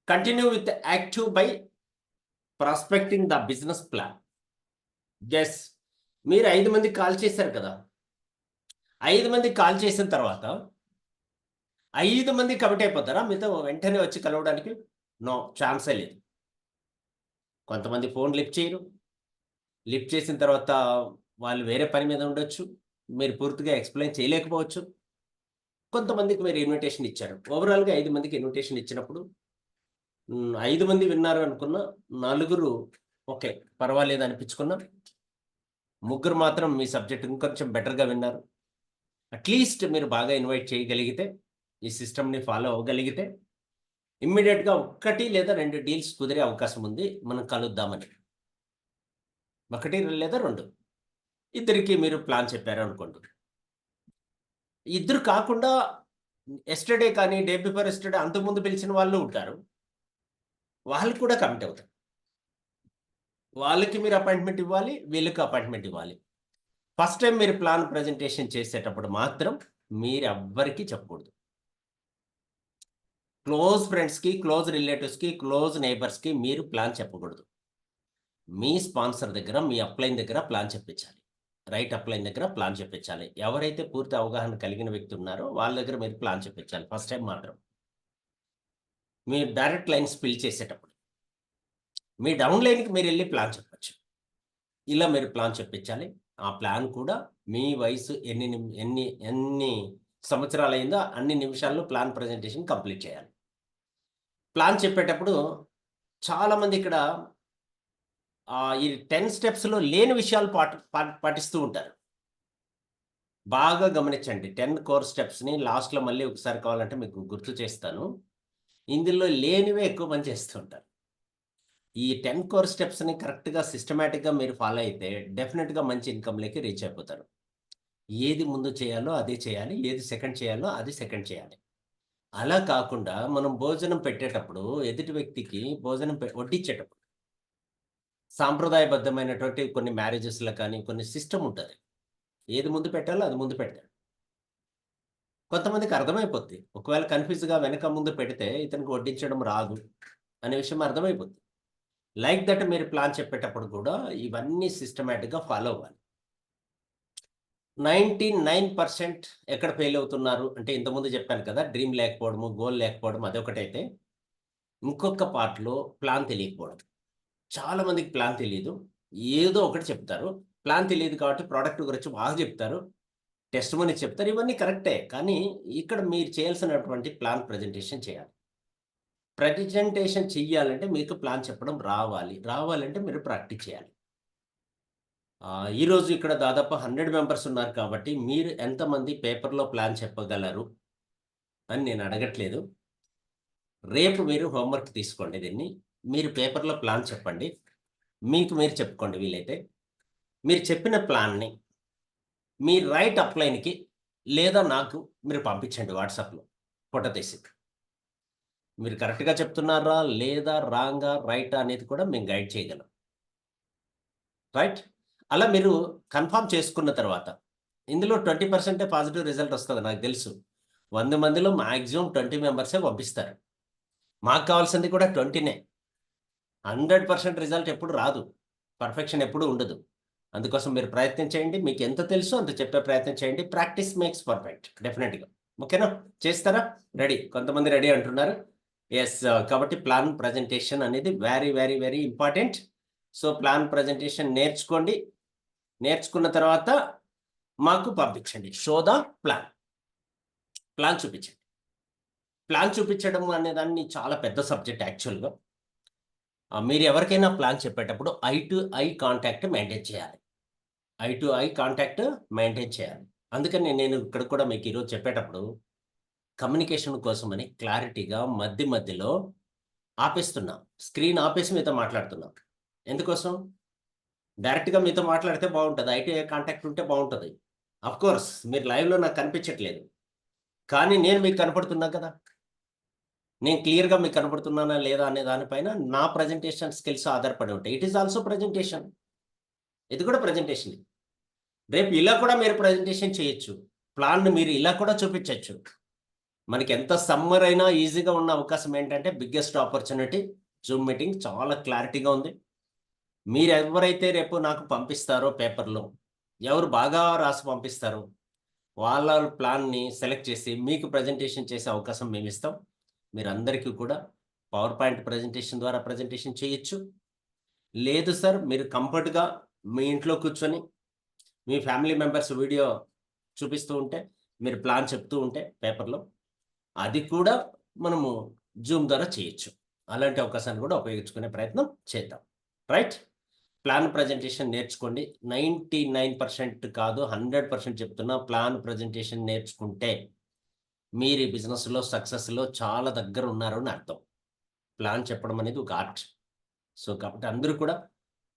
Speaker 2: Continue with active by prospecting the business plan. Yes, మీరు 5 మందికి కాల్ చేశారు కదా! 5 మందికి కాల్ చేసిన తర్వాత 5 మంది కమిట్ అయిపోతారా? మీతో వెంటనే వచ్చి కలవడానికి? నో, ఛాన్సే లేదు. కొంతమంది ఫోన్ లిఫ్ట్ చేయరు. లిఫ్ట్ చేసిన తర్వాత వాళ్ళు వేరే పని మీద ఉండొచ్చు. మీరు పూర్తిగా ఎక్స్‌ప్లెయిన్ చేయలేకపోవచ్చు. కొంతమందికి మీరు ఇన్విటేషన్ ఇచ్చారు. ఓవరాల్‌గా 5 మందికి ఇన్విటేషన్ ఇచ్చినప్పుడు 5 మంది విన్నారు అనుకున్న, నలుగురు ఓకే, పర్వాలేదు అనిపించుకున్న, ముగ్గురు మాత్రం మీ సబ్జెక్ట్ ఇంకొంచెం బెటర్‌గా విన్నారు. అట్‌లీస్ట్ మీరు బాగా ఇన్వైట్ చేయగలిగితే, ఈ సిస్టమ్‌ని ఫాలో అవ్వగలిగితే ఇమ్మీడియేట్‌గా 1 లేదా 2 డీల్స్ కుదిరే అవకాశం ఉంది. మనం కలుద్దామని. 1 లేదా 2 ఇద్దరికి మీరు ప్లాన్ చెప్పారు అనుకోండి. ఇద్దరు కాకుండా యెస్టర్‌డే కానీ, డే బిఫోర్ యెస్టర్‌డే అంతకుముందు పిలిచిన వాళ్ళు ఉంటారు. వాళ్ళు కూడా కమిట్ అవుతారు. వాళ్ళకి మీరు అపాయింట్మెంట్ ఇవ్వాలి. వీళ్ళకి అపాయింట్మెంట్ ఇవ్వాలి. ఫస్ట్ టైమ్ మీరు ప్లాన్ ప్రెజెంటేషన్ చేసేటప్పుడు మాత్రం మీరెవ్వరికీ చెప్పకూడదు. క్లోజ్ ఫ్రెండ్స్‌కి, క్లోజ్ రిలేటివ్స్‌కి, క్లోజ్ నైబర్స్‌కి మీరు ప్లాన్ చెప్పకూడదు. మీ స్పాన్సర్ దగ్గర, మీ అప్లైన్ దగ్గర ప్లాన్ చెప్పించాలి. రైట్ అప్లైన్ దగ్గర ప్లాన్ చెప్పించాలి. ఎవరైతే పూర్తి అవగాహన కలిగిన వ్యక్తి ఉన్నారో వాళ్ళ దగ్గర మీరు ప్లాన్ చెప్పించాలి ఫస్ట్ టైం మాత్రం. మీరు డైరెక్ట్ లైన్స్ ఫిల్ చేసేటప్పుడు. మీ డౌన్ లైన్‌కి మీరెళ్లి ప్లాన్ చెప్పొచ్చు. ఇలా మీరు ప్లాన్ చెప్పించాలి. ఆ ప్లాన్ కూడా మీ వయసు ఎన్ని సంవత్సరాలయిందో అన్ని నిమిషాల్లో ప్లాన్ ప్రజెంటేషన్ కంప్లీట్ చేయాలి. ప్లాన్ చెప్పేటప్పుడు చాలామంది ఇక్కడ ఈ 10 స్టెప్స్‌లో లేని విషయాలు పాటిస్తూ ఉంటారు. బాగా గమనించండి. 10 కోర్ స్టెప్స్‌ని లాస్ట్‌లో మళ్ళీ ఒకసారి కావాలంటే మీకు గుర్తు చేస్తాను. ఇందులో లేనివే ఎక్కువ మంది చేస్తూ ఉంటారు. ఈ 10 కోర్ స్టెప్స్‌ని కరెక్ట్‌గా సిస్టమాటిక్‌గా మీరు ఫాలో అయితే డెఫినిట్‌గా మంచి ఇన్‌కమ్‌లోకి రీచ్ అయిపోతారు. ఏది ముందు చేయాలో అదే చేయాలి. ఏది సెకండ్ చేయాలో అది సెకండ్ చేయాలి. అలా కాకుండా మనం భోజనం పెట్టేటప్పుడు ఎదుటి వ్యక్తికి భోజనం వడ్డించేటప్పుడు సాంప్రదాయబద్ధమైనటువంటి కొన్ని మ్యారేజెస్‌లో కానీ కొన్ని సిస్టమ్ ఉంటది. ఏది ముందు పెట్టాలో అది ముందు పెడతాడు. కొంతమందికి అర్థమైపోద్ది. ఒకవేళ కన్‌ఫ్యూజ్‌గా వెనక ముందు పెడితే ఇతనికి వడ్డించడం రాదు అనే విషయం అర్థమైపోద్ది. లైక్ దట్ మీరు ప్లాన్ చెప్పేటప్పుడు కూడా ఇవన్నీ సిస్టమాటిక్‌గా ఫాలో అవ్వాలి. 99% ఎక్కడ ఫెయిల్ అవుతున్నారు అంటే ఇంతకుముందు చెప్పాను కదా! డ్రీమ్ లేకపోవడము, గోల్ లేకపోవడం అదొకటైతే, ఇంకొక పార్ట్‌లో ప్లాన్ తెలియకపోవడం. చాలా మందికి ప్లాన్ తెలీదు. ఏదో ఒకటి చెప్తారు. ప్లాన్ తెలీదు కాబట్టి ప్రొడక్ట్ గురించి బాగా చెప్తారు. టెస్టిమనీ చెప్తారు. ఇవన్నీ కరెక్టే. కానీ ఇక్కడ మీరు చేయాల్సినటువంటి ప్లాన్ ప్రజెంటేషన్ చేయాలి. ప్రజెంటేషన్ చెయ్యాలంటే మీకు ప్లాన్ చెప్పడం రావాలి. రావాలంటే మీరు ప్రాక్టీస్ చేయాలి. ఈరోజు ఇక్కడ దాదాపు 100 మెంబర్స్ ఉన్నారు కాబట్టి మీరు ఎంతమంది పేపర్‌లో ప్లాన్ చెప్పగలరు అని నేను అడగట్లేదు. రేపు మీరు హోంవర్క్ తీసుకోండి దీన్ని. మీరు పేపర్‌లో ప్లాన్ చెప్పండి. మీకు మీరు చెప్పుకోండి వీలైతే. మీరు చెప్పిన ప్లాన్‌ని మీ రైట్ అప్‌లైన్‌కి లేదా నాకు మీరు పంపించండి వాట్సాప్‌లో ఫోటో తీసి. మీరు కరెక్ట్‌గా చెప్తున్నారా? లేదా? రాంగా? రైటా? అనేది కూడా మేము గైడ్ చేయగలం. రైట్? అలా మీరు కన్ఫర్మ్ చేసుకున్న తర్వాత ఇందులో 20% పాజిటివ్ రిజల్ట్ వస్తది నాకు తెలుసు. 100 మందిలో మాక్సిమం 20 మెంబర్సే పంపిస్తారు. మాకు కావాల్సింది కూడా 20నే. 100% రిజల్ట్ ఎప్పుడు రాదు. పర్ఫెక్షన్ ఎప్పుడూ ఉండదు. అందుకోసం మీరు ప్రయత్నం చేయండి. మీకు ఎంత తెలుసో అంత చెప్పే ప్రయత్నం చేయండి. ప్రాక్టీస్ మేక్స్ పర్ఫెక్ట్ డెఫినెట్‌గా. ఓకేనా? చేస్తారా? రెడీ. కొంతమంది రెడీ అంటున్నారు. యెస్. కాబట్టి ప్లాన్ ప్రజెంటేషన్ అనేది very important. So, plan presentation నేర్చుకోండి. నేర్చుకున్న తర్వాత మాకు పంపించండి. Show the plan. ప్లాన్ చూపించండి. ప్లాన్ చూపించడం అనే దాన్ని చాలా పెద్ద సబ్జెక్ట్ యాక్చువల్‌గా. మీరు ఎవరికైనా ప్లాన్ చెప్పేటప్పుడు eye to eye contact maintain చేయాలి. Eye to eye contact maintain చేయాలి. అందుకని నేను ఇక్కడ కూడా మీకు ఈరోజు చెప్పేటప్పుడు కమ్యూనికేషన్ కోసమని క్లారిటీగా మధ్యలో ఆపేస్తున్నా. స్క్రీన్ ఆపేసి మీతో మాట్లాడుతున్నా. ఎందుకోసం? డైరెక్ట్‌గా మీతో మాట్లాడితే బావుంటది. ఐ టు ఐ కాంటాక్ట్ ఉంటే బావుంటది. ఆఫ్‌కోర్స్ మీరు లైవ్‌లో నాకు కనిపించట్లేదు. కానీ నేను మీకు కనపడుతున్నా కదా! నేను క్లియర్‌గా మీకు కనపడుతున్నానా లేదా అనే దానిపైన నా ప్రెజెంటేషన్ స్కిల్స్ ఆధారపడి ఉంటాయి. It is also presentation. ఇది కూడా ప్రెజెంటేషనే. రేపు ఇలా కూడా మీరు ప్రెజెంటేషన్ చేయొచ్చు. ప్లాన్‌ని మీరు ఇలా కూడా చూపించొచ్చు. మనకి ఎంత సమ్మర్ అయినా ఈజీగా ఉన్న అవకాశం ఏంటంటే బిగ్గెస్ట్ ఆపర్చునిటీ జూమ్ మీటింగ్ చాలా క్లారిటీగా ఉంది. మీరెవరైతే రేపు నాకు పంపిస్తారో పేపర్‌లో, ఎవరు బాగా రాసి పంపిస్తారో వాళ్ళ ప్లాన్‌ని సెలెక్ట్ చేసి మీకు ప్రెజెంటేషన్ చేసే అవకాశం మేమిస్తాం. మీరందరికీ కూడా పవర్ పాయింట్ ప్రెజెంటేషన్ ద్వారా ప్రెజెంటేషన్ చేయొచ్చు. లేదు సార్ మీరు కంఫర్ట్‌గా మీ ఇంట్లో కూర్చొని మీ ఫ్యామిలీ మెంబర్స్ వీడియో చూపిస్తూ ఉంటే, మీరు ప్లాన్ చెప్తూ ఉంటే పేపర్‌లో, అది కూడా మనము జూమ్ ద్వారా చేయొచ్చు. అలాంటి అవకాశాన్ని కూడా ఉపయోగించుకునే ప్రయత్నం చేద్దాం. రైట్? ప్లాన్ ప్రజెంటేషన్ నేర్చుకోండి. 99% కాదు 100% చెప్తున్నా ప్లాన్ ప్రజెంటేషన్ నేర్చుకుంటే మీరు ఈ బిజినెస్‌లో సక్సెస్‌లో చాలా దగ్గర ఉన్నారు అని అర్థం. ప్లాన్ చెప్పడం అనేది ఒక ఆర్ట్. సో, కాబట్టి అందరూ కూడా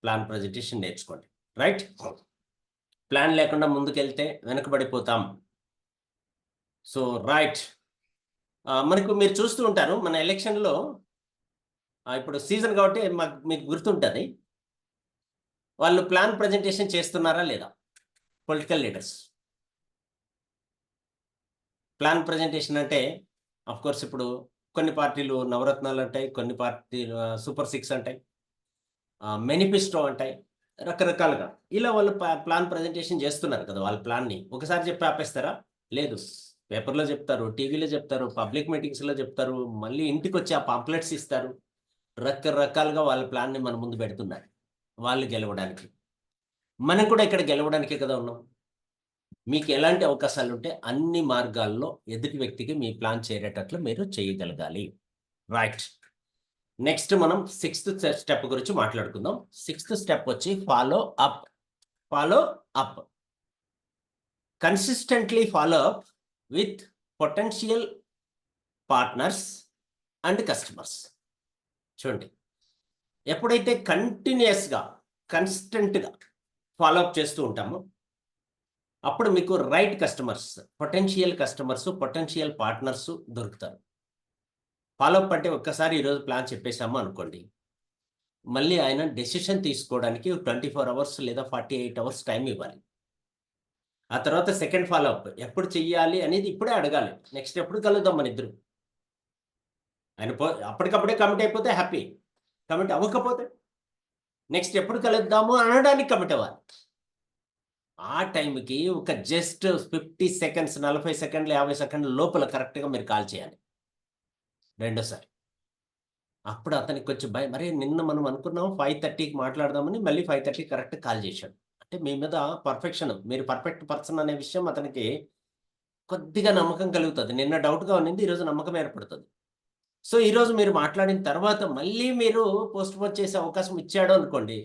Speaker 2: ప్లాన్ ప్రజెంటేషన్ నేర్చుకోండి. రైట్? ప్లాన్ లేకుండా ముందుకెళ్తే వెనకబడిపోతాం. So, right. మనకు మీరు చూస్తూ ఉంటారు మన ఎలక్షన్‌లో ఇప్పుడు సీజన్ కాబట్టి మీకు గుర్తుంటది. వాళ్ళు ప్లాన్ ప్రజెంటేషన్ చేస్తున్నారా లేదా? Political leaders. ప్లాన్ ప్రజెంటేషన్ అంటే ఆఫ్‌కోర్స్ ఇప్పుడు కొన్ని పార్టీలు నవరత్నాలు అంటాయి. కొన్ని పార్టీలు సూపర్ సిక్స్ అంటాయి. మేనిఫెస్టో అంటాయి. రకరకాలుగా ఇలా వాళ్ళు ప్లాన్ ప్రజెంటేషన్ చేస్తున్నారు కదా, వాళ్ళ ప్లాన్ని ఒకసారి చెప్పి ఆపేస్తారా? లేదు. పేపర్లో చెప్తారు, టీవీలో చెప్తారు, పబ్లిక్ మీటింగ్స్లో చెప్తారు, మళ్ళీ ఇంటికి వచ్చి ఆ పాంప్లెట్స్ ఇస్తారు. రకరకాలుగా వాళ్ళ ప్లాన్ని మన ముందు పెడుతున్నారు వాళ్ళు గెలవడానికి. మనం కూడా ఇక్కడ గెలవడానికే కదా ఉన్నాం. మీకు ఎలాంటి అవకాశాలు ఉంటే అన్ని మార్గాల్లో ఎదుటి వ్యక్తికి మీ ప్లాన్ చేరేటట్లు మీరు చేయగలగాలి. రైట్. నెక్స్ట్ మనం 6th స్టెప్ గురించి మాట్లాడుకుందాం. 6th స్టెప్ వచ్చి follow up. Follow up. Consistently follow up with potential partners and customers. చూడండి, ఎప్పుడైతే కంటిన్యూస్గా కన్సిస్టెంట్గా ఫాలో అప్ చేస్తూ ఉంటామో అప్పుడు మీకు right customers, potential customers, potential partners దొరుకుతారు. ఫాలోఅప్ అంటే ఒక్కసారి ఈరోజు ప్లాన్ చెప్పేశాము అనుకోండి, మళ్ళీ ఆయన డెసిషన్ తీసుకోవడానికి 24 అవర్స్ లేదా 48 అవర్స్ టైం ఇవ్వాలి. ఆ తర్వాత సెకండ్ ఫాలోఅప్ ఎప్పుడు చెయ్యాలి అనేది ఇప్పుడే అడగాలి. నెక్స్ట్ ఎప్పుడు కలుద్దాం మన ఇద్దరు. ఆయన అప్పటికప్పుడే కమిట్ అయిపోతే హ్యాపీ. కమిట్ అవ్వకపోతే నెక్స్ట్ ఎప్పుడు కలుద్దాము అనడానికి కమిట్ అవ్వాలి. ఆ టైంకి ఒక జస్ట్ 50 సెకండ్స్, 40 సెకండ్లు, 50 సెకండ్ల లోపల కరెక్ట్గా మీరు కాల్ చేయాలి రెండోసారి. అప్పుడు అతనికి కొంచెం భయం, మరి నిన్న మనం అనుకున్నాం 5:30కి మాట్లాడదామని, మళ్ళీ 5:30 కరెక్ట్ కాల్ చేశాడు. అంటే మీ మీద పర్ఫెక్షన్, మీరు పర్ఫెక్ట్ పర్సన్ అనే విషయం అతనికి కొద్దిగా నమ్మకం కలుగుతుంది. నిన్న డౌట్గా ఉన్నింది, ఈరోజు నమ్మకం ఏర్పడుతుంది. సో ఈరోజు మీరు మాట్లాడిన తర్వాత మళ్ళీ మీరు పోస్ట్ పోన్ చేసే అవకాశం ఇచ్చాడు అనుకోండి,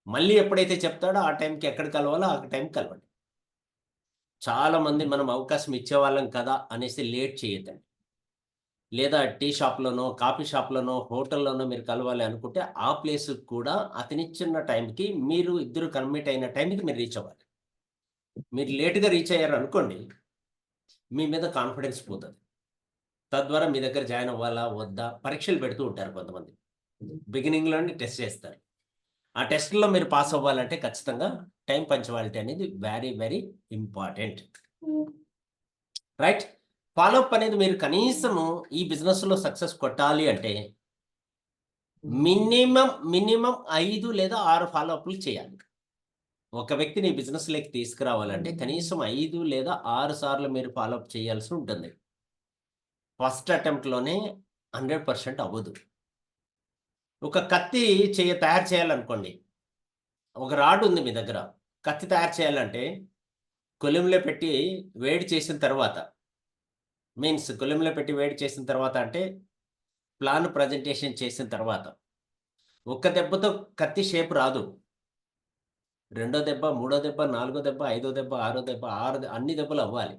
Speaker 2: మళ్ళీ ఎప్పుడైతే చెప్తాడో ఆ టైంకి ఎక్కడ కలవాలో ఆ టైంకి కలవండి. చాలామంది మనం అవకాశం ఇచ్చేవాళ్ళం కదా అనేసి లేట్ చేయొద్దండి. లేదా టీ షాప్‌లోనో, కాఫీ షాప్‌లోనో, హోటల్‌లోనో మీరు కలవాలి అనుకుంటే ఆ ప్లేస్‌కి కూడా అతనిచ్చిన టైంకి మీరు ఇద్దరు కమిట్ అయిన టైంకి మీరు రీచ్ అవ్వాలి. మీరు లేట్‌గా రీచ్ అయ్యారనుకోండి, మీ మీద కాన్ఫిడెన్స్ పోతది. తద్వారా మీ దగ్గర జాయిన్ అవ్వాలా? వద్దా? పరీక్షలు పెడుతూ ఉంటారు కొంతమంది. బిగినింగ్‌లోనే టెస్ట్ చేస్తారు. ఆ టెస్ట్‌లో మీరు పాస్ అవ్వాలంటే ఖచ్చితంగా టైమ్ పంక్చువాలిటీ అనేది very, very important. Right? Follow up అనేది మీరు కనీసము ఈ బిజినెస్‌లో సక్సెస్ కొట్టాలి అంటే మినిమమ్ 5 లేదా 6 ఫాలోఅప్‌లు చేయాలి. ఒక వ్యక్తిని బిజినెస్‌లోకి తీసుకురావాలంటే కనీసం 5 లేదా 6 సార్లు మీరు ఫాలోఅప్ చేయాల్సి ఉంటుంది. ఫస్ట్ అటెంప్ట్‌లోనే 100% అవ్వదు. ఒక కత్తి తయారు చేయాలనుకోండి. ఒక రాడ్ ఉంది మీ దగ్గర. కత్తి తయారు చేయాలంటే కొలిమిలో పెట్టి వేడి చేసిన తర్వాత, కొలిమిలో పెట్టి వేడి చేసిన తర్వాత అంటే ప్లాన్ ప్రజెంటేషన్ చేసిన తర్వాత, ఒక్క దెబ్బతో కత్తి షేప్ రాదు. రెండో దెబ్బ, మూడో దెబ్బ, నాలుగో దెబ్బ, ఐదో దెబ్బ, ఆరో దెబ్బ, అన్ని దెబ్బలు అవ్వాలి.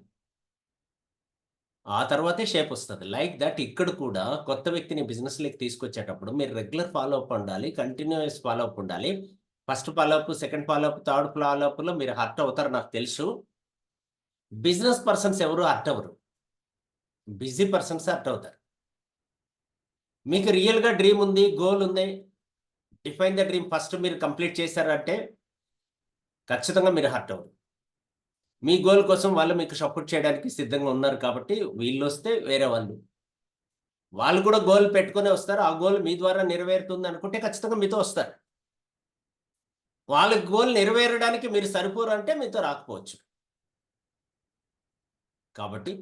Speaker 2: ఆ తర్వాతే షేప్ వస్తది. లైక్ దట్ ఇక్కడ కూడా కొత్త వ్యక్తిని బిజినెస్‌లోకి తీసుకొచ్చేటప్పుడు మీరు రెగ్యులర్ ఫాలోఅప్ ఉండాలి. కంటిన్యూయస్ ఫాలోఅప్ ఉండాలి. First follow up, second follow up, third ఫాలోఅప్‌లో మీరు హర్ట్ అవుతారు నాకు తెలుసు. బిజినెస్ పర్సన్స్ ఎవరు హర్ట్ అవ్వరు. బిజీ పర్సన్స్ హర్ట్ అవుతారు. మీకు రియల్‌గా డ్రీమ్ ఉంది, గోల్ ఉంది. డిఫైన్ ద డ్రీమ్ ఫస్ట్ మీరు కంప్లీట్ చేశారంటే ఖచ్చితంగా మీరు హర్ట్ అవ్వరు. మీ గోల్ కోసం వాళ్ళు మీకు సపోర్ట్ చేయడానికి సిద్ధంగా ఉన్నారు కాబట్టి వీళ్ళొస్తే వేరే వాళ్ళు. వాళ్ళు కూడా గోల్ పెట్టుకొనే వస్తారు. ఆ గోల్ మీ ద్వారా నెరవేరుతుంది అనుకుంటే ఖచ్చితంగా మీతో వస్తారు. వాళ్ళ గోల్ నెరవేరడానికి మీరు సరిపోరు అంటే మీతో రాకపోవచ్చు. కాబట్టి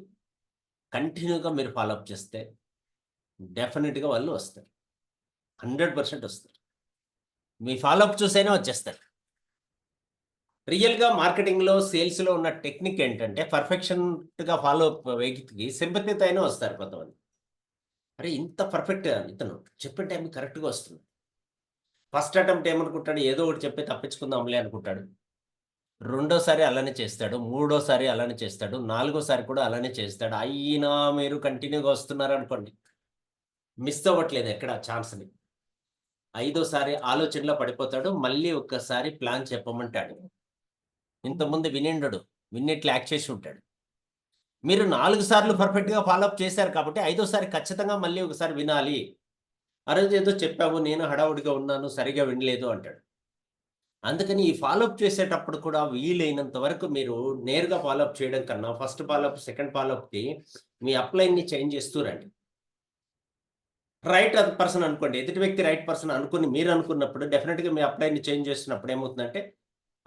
Speaker 2: కంటిన్యూగా మీరు ఫాలోఅప్ చేస్తే డెఫినిట్‌గా వాళ్ళు వస్తారు. 100% వస్తారు. మీ ఫాలోఅప్ చూసైనా వచ్చేస్తారు. రియల్‌గా మార్కెటింగ్‌లో, సేల్స్‌లో ఉన్న టెక్నిక్ ఏంటంటే పర్ఫెక్షన్‌గా ఫాలోఅప్ వ్యక్తికి సింపతితో అయినా వస్తారు కొంతమంది. అరే! ఇంత పర్ఫెక్ట్ ఇతను చెప్పిన టైంకి కరెక్ట్‌గా వస్తుంది. ఫస్ట్ అటెంప్ట్ ఏమనుకుంటాడు, ఏదో ఒకటి చెప్పి తప్పించుకుందాంలే అనుకుంటాడు. రెండోసారి అలానే చేస్తాడు. మూడోసారి అలానే చేస్తాడు. నాలుగోసారి కూడా అలానే చేస్తాడు. అయినా మీరు కంటిన్యూగా వస్తున్నారనుకోండి, మిస్ అవ్వట్లేదు ఎక్కడ ఛాన్స్‌ని. ఐదోసారి ఆలోచనలో పడిపోతాడు. మళ్ళీ ఒక్కసారి ప్లాన్ చెప్పమంటాడు. ఇంతకుముందు వినిండడు. విన్నట్లు యాక్ట్ చేసి ఉంటాడు. మీరు 4 సార్లు పర్ఫెక్ట్‌గా ఫాలోఅప్ చేశారు కాబట్టి ఐదోసారి ఖచ్చితంగా మళ్ళీ ఒకసారి వినాలి. ఆ రోజు ఏదో చెప్పావు, నేను హడావుడిగా ఉన్నాను, సరిగ్గా వినలేదు అంటాడు. అందుకని ఈ ఫాలోఅప్ చేసేటప్పుడు కూడా వీలైనంత వరకు మీరు నేరుగా ఫాలోఅప్ చేయడం కన్నా ఫస్ట్ ఫాలోఅప్, సెకండ్ ఫాలోఅప్‌కి మీ అప్‌లైన్‌ని చేంజ్ చేస్తూ రండి. రైట్ పర్సన్ అనుకోండి, ఎదుటి వ్యక్తి రైట్ పర్సన్ అనుకుని మీరు అనుకున్నప్పుడు డెఫినెట్గా మీ అప్లైని చేంజ్ చేస్తున్నప్పుడు ఏమవుతుందంటే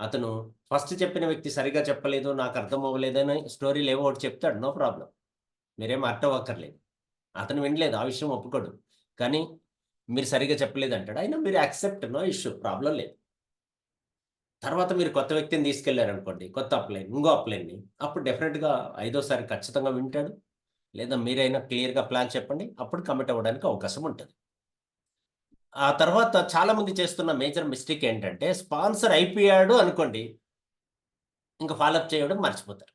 Speaker 2: అతను ఫస్ట్ చెప్పిన వ్యక్తి సరిగా చెప్పలేదు, నాకు అర్థం అవ్వలేదని స్టోరీలు ఏవో ఒకటి చెప్తాడు, నో ప్రాబ్లం, మీరేం అర్థం అక్కర్లేదు. అతను వినలేదు, ఆ విషయం ఒప్పుకోడు, కానీ మీరు సరిగా చెప్పలేదు అంటాడు, అయినా మీరు యాక్సెప్ట్, నో ఇష్యూ, ప్రాబ్లం లేదు. తర్వాత మీరు కొత్త వ్యక్తిని తీసుకెళ్లారనుకోండి, కొత్త అప్లైన్, ఇంకో అప్లైన్ని, అప్పుడు డెఫినెట్గా ఐదోసారి ఖచ్చితంగా వింటాడు, లేదా మీరైనా క్లియర్గా ప్లాన్ చెప్పండి, అప్పుడు కమిట్ అవ్వడానికి అవకాశం ఉంటుంది. ఆ తర్వాత చాలా మంది చేస్తున్న మేజర్ మిస్టేక్ ఏంటంటే స్పాన్సర్ అయిపోయాడు అనుకోండి, ఇంకా ఫాలోఅప్ చేయడం మర్చిపోతారు.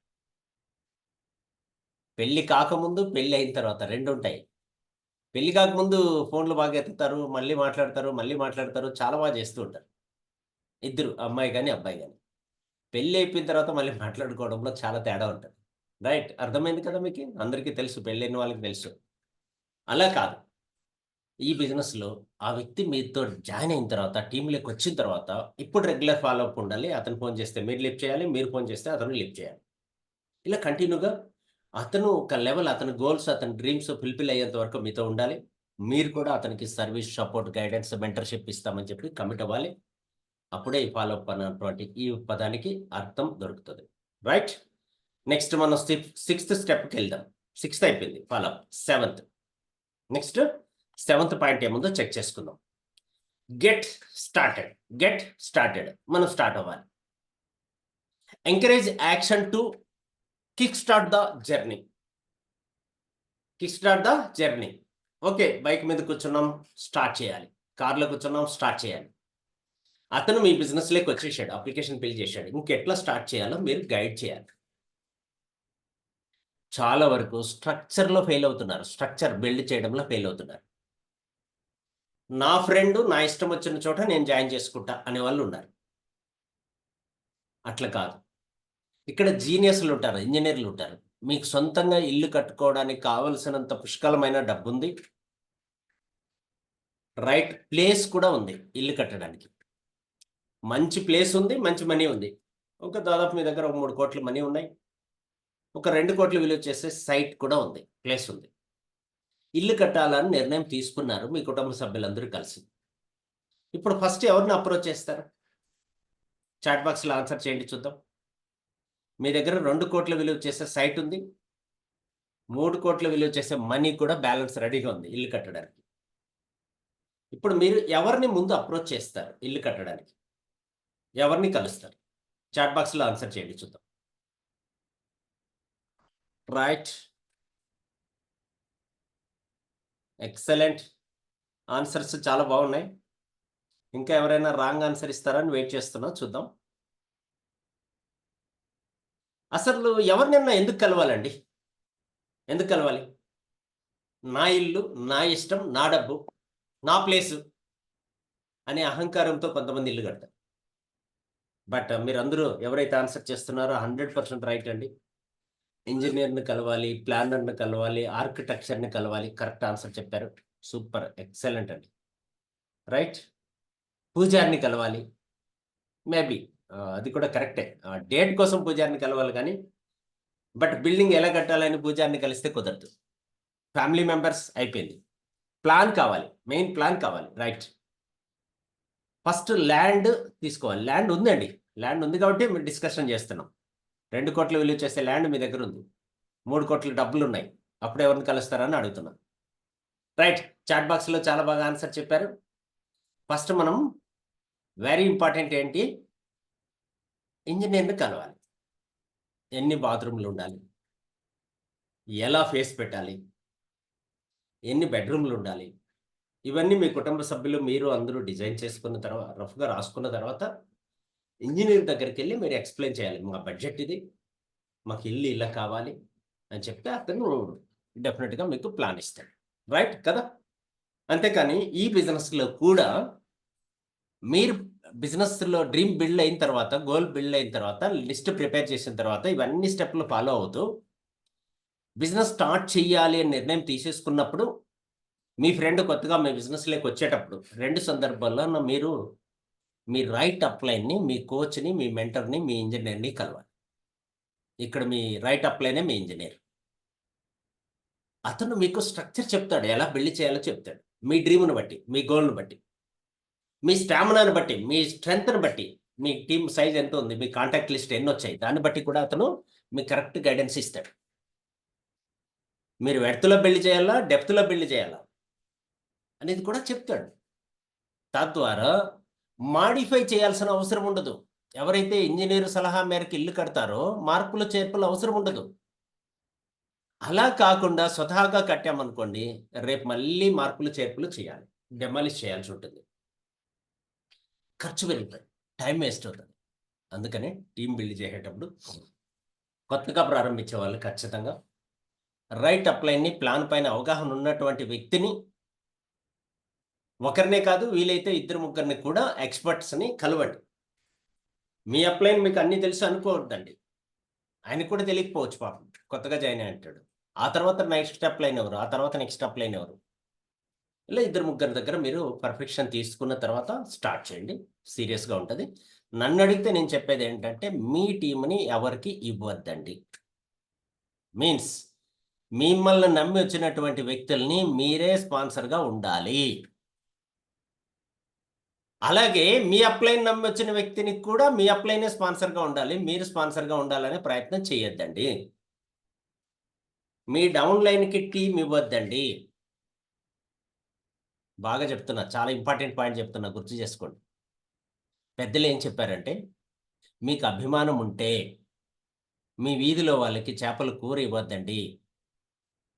Speaker 2: పెళ్లి కాకముందు, పెళ్లి అయిన తర్వాత రెండు ఉంటాయి. పెళ్లి కాకముందు ఫోన్లు బాగా ఎత్తుతారు, మళ్ళీ మాట్లాడతారు, మళ్ళీ మాట్లాడతారు, చాలా బాగా చేస్తూ ఉంటారు ఇద్దరు, అమ్మాయి కానీ అబ్బాయి కానీ. పెళ్లి అయిపోయిన తర్వాత మళ్ళీ మాట్లాడుకోవడంలో చాలా తేడా ఉంటుంది. రైట్, అర్థమైంది కదా మీకు? అందరికీ తెలుసు, పెళ్ళైన వాళ్ళకి తెలుసు. అలా కాదు, ఈ బిజినెస్‌లో ఆ వ్యక్తి మీతో జాయిన్ అయిన తర్వాత, టీమ్‌లోకి వచ్చిన తర్వాత, ఇప్పుడు రెగ్యులర్ ఫాలోఅప్ ఉండాలి. అతను ఫోన్ చేస్తే మీరు లిఫ్ట్ చేయాలి, మీరు ఫోన్ చేస్తే అతను లిఫ్ట్ చేయాలి. ఇలా కంటిన్యూగా అతను ఒక లెవెల్, అతని గోల్స్, అతని డ్రీమ్స్ ఫుల్‌ఫిల్ అయ్యేంత వరకు మీతో ఉండాలి. మీరు కూడా అతనికి సర్వీస్, సపోర్ట్, గైడెన్స్, మెంటర్‌షిప్ ఇస్తామని చెప్పి కమిట్ అవ్వాలి. అప్పుడే ఈ ఫాలోఅప్ అన్నటువంటి ఈ పదానికి అర్థం దొరుకుతది. రైట్? నెక్స్ట్ మనం సిక్స్త్ స్టెప్‌కెళ్దాం. సిక్స్త్ అయిపోయింది follow up. Seventh. Next seventh point ఏముందో చెక్ చేసుకుందాం. Get started. Get started. మనం స్టార్ట్ అవ్వాలి. Encourage action to kick start the journey. Kick start the journey. Okay, bike మీద కూర్చున్నాం, స్టార్ట్ చేయాలి. కార్‌లో కూర్చున్నాం, స్టార్ట్ చేయాలి. అతను మీ బిజినెస్‌లోకి వచ్చేసాడు, అప్లికేషన్ ఫిల్ చేశాడు. ఇంకెట్లా స్టార్ట్ చేయాలో మీరు గైడ్ చేయాలి. చాలా వరకు స్ట్రక్చర్‌లో ఫెయిల్ అవుతున్నారు. స్ట్రక్చర్ బిల్డ్ చేయడంలో ఫెయిల్ అవుతున్నారు. నా ఫ్రెండు నా ఇష్టం వచ్చిన చోట నేను జాయిన్ చేసుకుంటా అనేవాళ్ళు ఉన్నారు. అట్లా కాదు. ఇక్కడ జీనియస్‌లు ఉంటారు, ఇంజినీర్‌లు ఉంటారు. మీకు సొంతంగా ఇల్లు కట్టుకోవడానికి కావాల్సినంత పుష్కలమైన డబ్బుంది. రైట్ ప్లేస్ కూడా ఉంది ఇల్లు కట్టడానికి. మంచి ప్లేస్ ఉంది, మంచి మనీ ఉంది. ఒక దాదాపు మీ దగ్గర ఒక 3,00,00,000 మనీ ఉన్నాయి. ఒక 2,00,00,000 విలువ చేసే సైట్ కూడా ఉంది, ప్లేస్ ఉంది. ఇల్లు కట్టాలని నిర్ణయం తీసుకున్నారు మీ కుటుంబ సభ్యులందరూ కలిసి. ఇప్పుడు ఫస్ట్ ఎవరిని అప్రోచ్ చేస్తారు? చాట్ బాక్స్‌లో ఆన్సర్ చేయండి చూద్దాం. మీ దగ్గర 2,00,00,000 విలువ చేసే సైట్ ఉంది. 3,00,00,000 విలువ చేసే మనీ కూడా బ్యాలెన్స్ రెడీగా ఉంది ఇల్లు కట్టడానికి. ఇప్పుడు మీరు ఎవరిని ముందు అప్రోచ్ చేస్తారు ఇల్లు కట్టడానికి? ఎవరిని కలుస్తారు? చాట్ బాక్స్‌లో ఆన్సర్ చేయండి చూద్దాం. రైట్. ఎక్సలెంట్. ఆన్సర్స్ చాలా బాగున్నాయి. ఇంకా ఎవరైనా రాంగ్ ఆన్సర్ ఇస్తారని వెయిట్ చేస్తున్నా, చూద్దాం. అసలు ఎవరినైనా ఎందుకు కలవాలండి? ఎందుకు కలవాలి? నా ఇల్లు, నా ఇష్టం, నా డబ్బు, నా ప్లేసు అనే అహంకారంతో కొంతమంది ఇల్లు కడతారు. బట్ మీరందరూ ఎవరైతే ఆన్సర్ చేస్తున్నారో 100% రైట్ అండి. ఇంజినీర్‌ని కలవాలి, ప్లానర్‌ని కలవాలి, ఆర్కిటెక్చర్‌ని కలవాలి. కరెక్ట్ ఆన్సర్ చెప్పారు. సూపర్, ఎక్సలెంట్ అండి. రైట్. పూజారిని కలవాలి. మేబీ అది కూడా కరెక్టే. డేట్ కోసం పూజారిని కలవాలి గానీ, బట్ బిల్డింగ్ ఎలా కట్టాలని పూజారిని కలిస్తే కుదరదు. ఫ్యామిలీ మెంబర్స్ అయిపోయింది. ప్లాన్ కావాలి. మెయిన్ ప్లాన్ కావాలి. రైట్. ఫస్ట్ ల్యాండ్ తీసుకోవాలి. ల్యాండ్ ఉందండి. ల్యాండ్ ఉంది కాబట్టి మేము డిస్కషన్ చేస్తున్నాం. 2,00,00,000 విలువ చేసే ల్యాండ్ మీ దగ్గర ఉంది. 3,00,00,000 డబ్బులున్నాయి. అప్పుడు ఎవరిని కలుస్తారని అడుగుతున్నాం. రైట్. చాట్ బాక్స్‌లో చాలా బాగా ఆన్సర్ చెప్పారు. ఫస్ట్ మనం వెరీ ఇంపార్టెంట్ ఏంటి? ఇంజినీర్‌ని కలవాలి. ఎన్ని బాత్రూమ్‌లు ఉండాలి? ఎలా ఫేస్ పెట్టాలి? ఎన్ని బెడ్‌రూమ్‌లు ఉండాలి? ఇవన్నీ మీ కుటుంబ సభ్యులు, మీరు అందరూ డిజైన్ చేసుకున్న రఫ్‌గా రాసుకున్న తర్వాత ఇంజినీర్ దగ్గరికెళ్ళి మీరు ఎక్స్‌ప్లెయిన్ చేయాలి. మా బడ్జెట్ ఇది. మాకు ఇల్లు ఇలా కావాలి అని చెప్తే అతను డెఫినిట్‌గా మీకు ప్లాన్ ఇస్తాడు. రైట్ కదా? అంతేకాని ఈ బిజినెస్‌లో కూడా మీరు బిజినెస్‌లో డ్రీమ్ బిల్డ్ అయిన తర్వాత, గోల్ బిల్డ్ అయిన తర్వాత, లిస్ట్ ప్రిపేర్ చేసిన తర్వాత ఇవన్నీ స్టెప్‌లు ఫాలో అవుతూ బిజినెస్ స్టార్ట్ చేయాలి అని నిర్ణయం తీసేసుకున్నప్పుడు మీ ఫ్రెండ్ కొత్తగా మీ బిజినెస్‌లోకి వచ్చేటప్పుడు 2 సందర్భాల్లోన మీరు మీ రైట్ అప్‌లైన్‌ని, మీ కోచ్‌ని, మీ మెంటర్‌ని, మీ ఇంజినీర్‌ని కలవాలి. ఇక్కడ మీ రైట్ అప్‌లైనే మీ ఇంజినీర్. అతను మీకు స్ట్రక్చర్ చెప్తాడు. ఎలా బిల్డ్ చేయాలో చెప్తాడు. మీ డ్రీమ్ను బట్టి, మీ గోల్ను బట్టి, మీ స్టామినాను బట్టి, మీ స్ట్రెంగ్త్ని బట్టి, మీ టీమ్ సైజ్ ఎంత ఉంది, మీ కాంటాక్ట్ లిస్ట్ ఎన్ని వచ్చాయి, దాన్ని బట్టి కూడా అతను మీకు కరెక్ట్ గైడెన్స్ ఇస్తాడు. మీరు వెడ్త్లో బిల్డ్ చేయాలా, డెప్త్లో బిల్డ్ చేయాలా అనేది కూడా చెప్తాడు. తద్వారా మాడిఫై చేయాల్సిన అవసరం ఉండదు. ఎవరైతే ఇంజనీర్ సలహా మేరకు ఇల్లు కడతారో మార్పులు చేర్పులు అవసరం ఉండదు. అలా కాకుండా స్వతహాగా కట్టామనుకోండి, రేపు మళ్ళీ మార్పులు చేర్పులు చేయాలి, డెమాలిష్ చేయాల్సి ఉంటుంది, ఖర్చు పెరుగుతుంది, టైం వేస్ట్ అవుతుంది. అందుకనే టీం బిల్డ్ చేసేటప్పుడు కొత్తగా ప్రారంభించే వాళ్ళు ఖచ్చితంగా రైట్ అప్లైన్ని, ప్లాన్ పైన అవగాహన ఉన్నటువంటి వ్యక్తిని, ఒకరినే కాదు వీలైతే 2-3 కూడా ఎక్స్పర్ట్స్ని కలవండి. మీ అప్లైన్ మీకు అన్నీ తెలుసు అనుకోవద్దండి. ఆయనకు కూడా తెలియకపోవచ్చు పాపం, కొత్తగా జాయిన్ అయ్యి అంటాడు. ఆ తర్వాత నెక్స్ట్ అప్లైన్ ఎవరు, ఆ తర్వాత నెక్స్ట్ అప్లైన్ ఎవరు, ఇలా 2-3 దగ్గర మీరు పర్ఫెక్షన్ తీసుకున్న తర్వాత స్టార్ట్ చేయండి. సీరియస్గా ఉంటుంది. నన్ను అడిగితే నేను చెప్పేది ఏంటంటే, మీ టీంని ఎవరికి ఇవ్వద్దండి. మీన్స్ మిమ్మల్ని నమ్మి వచ్చినటువంటి వ్యక్తుల్ని మీరే స్పాన్సర్గా ఉండాలి. అలాగే మీ అప్లైన్ నమ్మి వచ్చిన వ్యక్తిని కూడా మీ అప్లైనే స్పాన్సర్గా ఉండాలి, మీరు స్పాన్సర్గా ఉండాలనే ప్రయత్నం చేయొద్దండి. మీ డౌన్ లైన్కి టీం ఇవ్వద్దండి. బాగా చెప్తున్నా, చాలా ఇంపార్టెంట్ పాయింట్ చెప్తున్నా, గుర్తు చేసుకోండి. పెద్దలు ఏం చెప్పారంటే, మీకు అభిమానం ఉంటే మీ వీధిలో వాళ్ళకి చేపల కూర ఇవ్వద్దండి,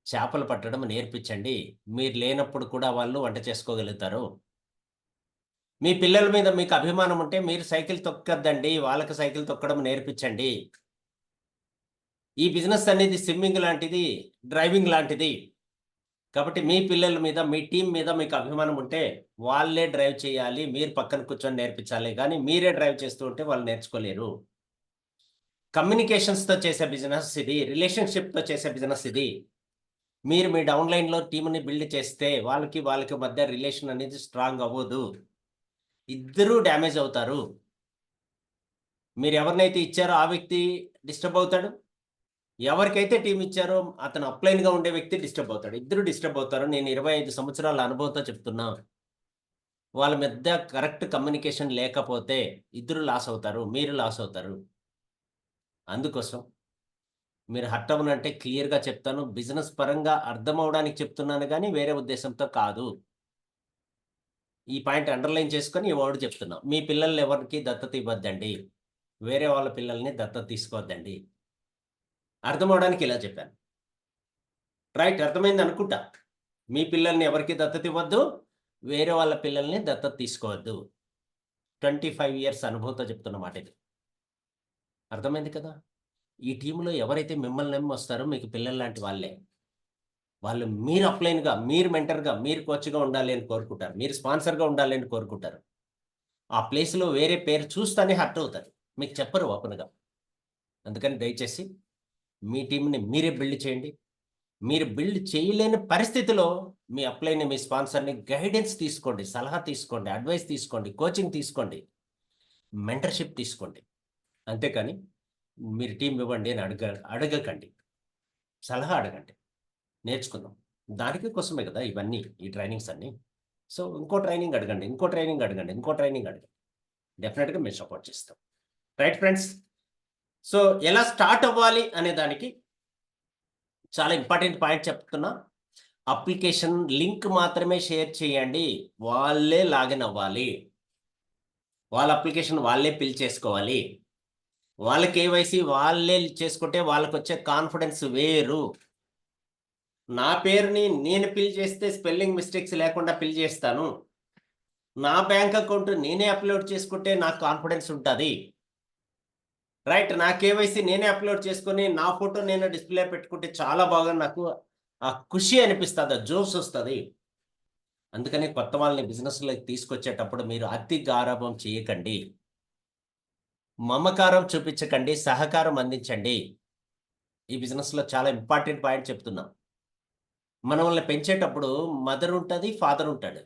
Speaker 2: చేపలు పట్టడం నేర్పించండి. మీరు లేనప్పుడు కూడా వాళ్ళు వంట చేసుకోగలుగుతారు. మీ పిల్లల మీద మీకు అభిమానం ఉంటే మీరు సైకిల్ తొక్కద్దండి, వాళ్ళకి సైకిల్ తొక్కడం నేర్పించండి. ఈ బిజినెస్ అనేది స్విమ్మింగ్ లాంటిది, డ్రైవింగ్ లాంటిది. కాబట్టి మీ పిల్లల మీద, మీ టీం మీద మీకు అభిమానం ఉంటే వాళ్ళే డ్రైవ్ చేయాలి, మీరు పక్కన కూర్చొని నేర్పించాలి. కానీ మీరే డ్రైవ్ చేస్తూ ఉంటే వాళ్ళు నేర్చుకోలేరు. కమ్యూనికేషన్స్తో చేసే బిజినెస్ ఇది, రిలేషన్షిప్తో చేసే బిజినెస్ ఇది. మీరు మీ డౌన్లైన్లో టీంని బిల్డ్ చేస్తే వాళ్ళకి మధ్య రిలేషన్ అనేది స్ట్రాంగ్ అవ్వదు, ఇద్దరూ డ్యామేజ్ అవుతారు. మీరు ఎవరినైతే ఇచ్చారో ఆ వ్యక్తి డిస్టర్బ్ అవుతాడు, ఎవరికైతే టీం ఇచ్చారో అతను అప్లైన్గా ఉండే వ్యక్తి డిస్టర్బ్ అవుతాడు, ఇద్దరు డిస్టర్బ్ అవుతారు. నేను 25 సంవత్సరాల అనుభవంతో చెప్తున్నా. వాళ్ళ మధ్య కరెక్ట్ కమ్యూనికేషన్ లేకపోతే ఇద్దరు లాస్ అవుతారు, మీరు లాస్ అవుతారు. అందుకోసం మీరు హర్ట్ అవ్వనంటే క్లియర్గా చెప్తాను, బిజినెస్ పరంగా అర్థం అవడానికి చెప్తున్నాను కానీ వేరే ఉద్దేశంతో కాదు. ఈ పాయింట్ అండర్లైన్ చేసుకొని ఈ వర్డ్ చెప్తున్నా. మీ పిల్లల్ని ఎవరికి దత్తత ఇవ్వద్దండి, వేరే వాళ్ళ పిల్లల్ని దత్తత తీసుకోవద్దండి. అర్థం అవడానికి ఇలా చెప్పాను. రైట్, అర్థమైంది అనుకుంటా. మీ పిల్లల్ని ఎవరికి దత్తత ఇవ్వద్దు, వేరే వాళ్ళ పిల్లల్ని దత్తత తీసుకోవద్దు. 25 ఇయర్స్ అనుభవంతో చెప్తున్న మాట ఇది. అర్థమైంది కదా? ఈ టీంలో ఎవరైతే మిమ్మల్ని నమ్మి వస్తారో మీకు పిల్లలు లాంటి వాళ్ళే. వాళ్ళు మీరు అప్లైన్గా, మీరు మెంటర్గా, మీరు కోచ్గా ఉండాలి అని కోరుకుంటారు, మీరు స్పాన్సర్గా ఉండాలి అని కోరుకుంటారు. ఆ ప్లేస్లో వేరే పేరు చూస్తానే హర్ట్ అవుతారు, మీకు చెప్పరు ఓపెన్గా. అందుకని దయచేసి మీ టీంని మీరే బిల్డ్ చేయండి. మీరు బిల్డ్ చేయలేని పరిస్థితిలో మీ అప్లైని, మీ స్పాన్సర్ని గైడెన్స్ తీసుకోండి, సలహా తీసుకోండి, అడ్వైస్ తీసుకోండి, కోచింగ్ తీసుకోండి, మెంటర్షిప్ తీసుకోండి. అంతేకాని మీరు టీం ఇవ్వండి అని అడగకండి, సలహా అడగండి, నేర్చుకుందాం. దానికి కోసమే కదా ఇవన్నీ, ఈ ట్రైనింగ్స్ అన్నీ. సో ఇంకో ట్రైనింగ్ అడగండి, ఇంకో ట్రైనింగ్ అడగండి, ఇంకో ట్రైనింగ్ అడగండి, డెఫినెట్గా మేము సపోర్ట్ చేస్తాం. Right friends? సో ఎలా స్టార్ట్ అవ్వాలి అనే దానికి చాలా ఇంపార్టెంట్ పాయింట్ చెప్తున్నా. అప్లికేషన్ లింక్ మాత్రమే షేర్ చేయండి, వాళ్ళే లాగిన్ అవ్వాలి, వాళ్ళ అప్లికేషన్ వాళ్ళే ఫిల్ చేసుకోవాలి, వాళ్ళ కేవైసీ వాళ్ళే చేసుకుంటే వాళ్ళకి వచ్చే కాన్ఫిడెన్స్ వేరు. నా పేరుని నేను ఫిల్ చేస్తే స్పెల్లింగ్ మిస్టేక్స్ లేకుండా ఫిల్ చేస్తాను, నా బ్యాంక్ అకౌంట్ నేనే అప్లోడ్ చేసుకుంటే నాకు కాన్ఫిడెన్స్ ఉంటుంది. రైట్, నా కేవైసీ నేనే అప్లోడ్ చేసుకొని నా ఫోటో నేను డిస్ప్లే పెట్టుకుంటే చాలా బాగా నాకు ఆ ఖుషి అనిపిస్తుంది, జోస్ వస్తుంది. అందుకని కొత్త వాళ్ళని బిజినెస్లోకి తీసుకొచ్చేటప్పుడు మీరు అతి గారాబం చేయకండి, మమకారం చూపించకండి, సహకారం అందించండి. ఈ బిజినెస్లో చాలా ఇంపార్టెంట్ పాయింట్ చెప్తున్నా. మనల్ని పెంచేటప్పుడు మదర్ ఉంటుంది, ఫాదర్ ఉంటాడు.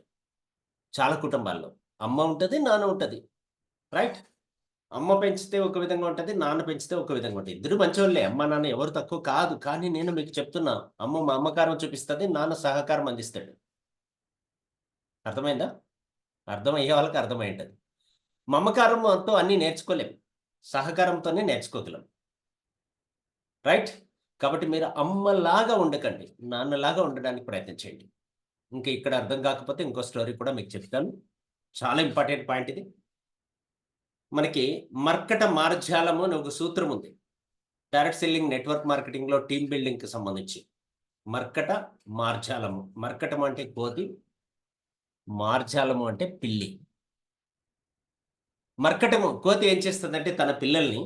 Speaker 2: చాలా కుటుంబాల్లో అమ్మ ఉంటుంది, నాన్న ఉంటుంది. రైట్, అమ్మ పెంచితే ఒక విధంగా ఉంటుంది, నాన్న పెంచితే ఒక విధంగా ఉంటుంది. ఇద్దరు మంచోళ్ళే, అమ్మ నాన్న ఎవరు తక్కువ కాదు. కానీ నేను మీకు చెప్తున్నా, అమ్మ మమకారం చూపిస్తుంది, నాన్న సహకారం అందిస్తాడు. అర్థమైందా? అర్థమయ్యే వాళ్ళకి అర్థమై ఉంటుంది. మమకారంతో అన్నీ నేర్చుకోలేం. సహకారంతోనే నేర్చుకోగలం. రైట్? కాబట్టి మీరు అమ్మలాగా ఉండకండి. నాన్నలాగా ఉండడానికి ప్రయత్నం చేయండి. ఇంక ఇక్కడ అర్థం కాకపోతే ఇంకో స్టోరీ కూడా మీకు చెప్తాను. చాలా ఇంపార్టెంట్ పాయింట్ ఇది. మనకి మర్కట మార్జాలము అని ఒక సూత్రం ఉంది. డైరెక్ట్ సెల్లింగ్ నెట్వర్క్ మార్కెటింగ్‌లో టీమ్ బిల్డింగ్‌కి సంబంధించి. మర్కట మార్జాలము. మర్కటం అంటే కోతి, మార్జాలము అంటే పిల్లి. మర్కటము కోతి ఏం చేస్తదంటే తన పిల్లల్ని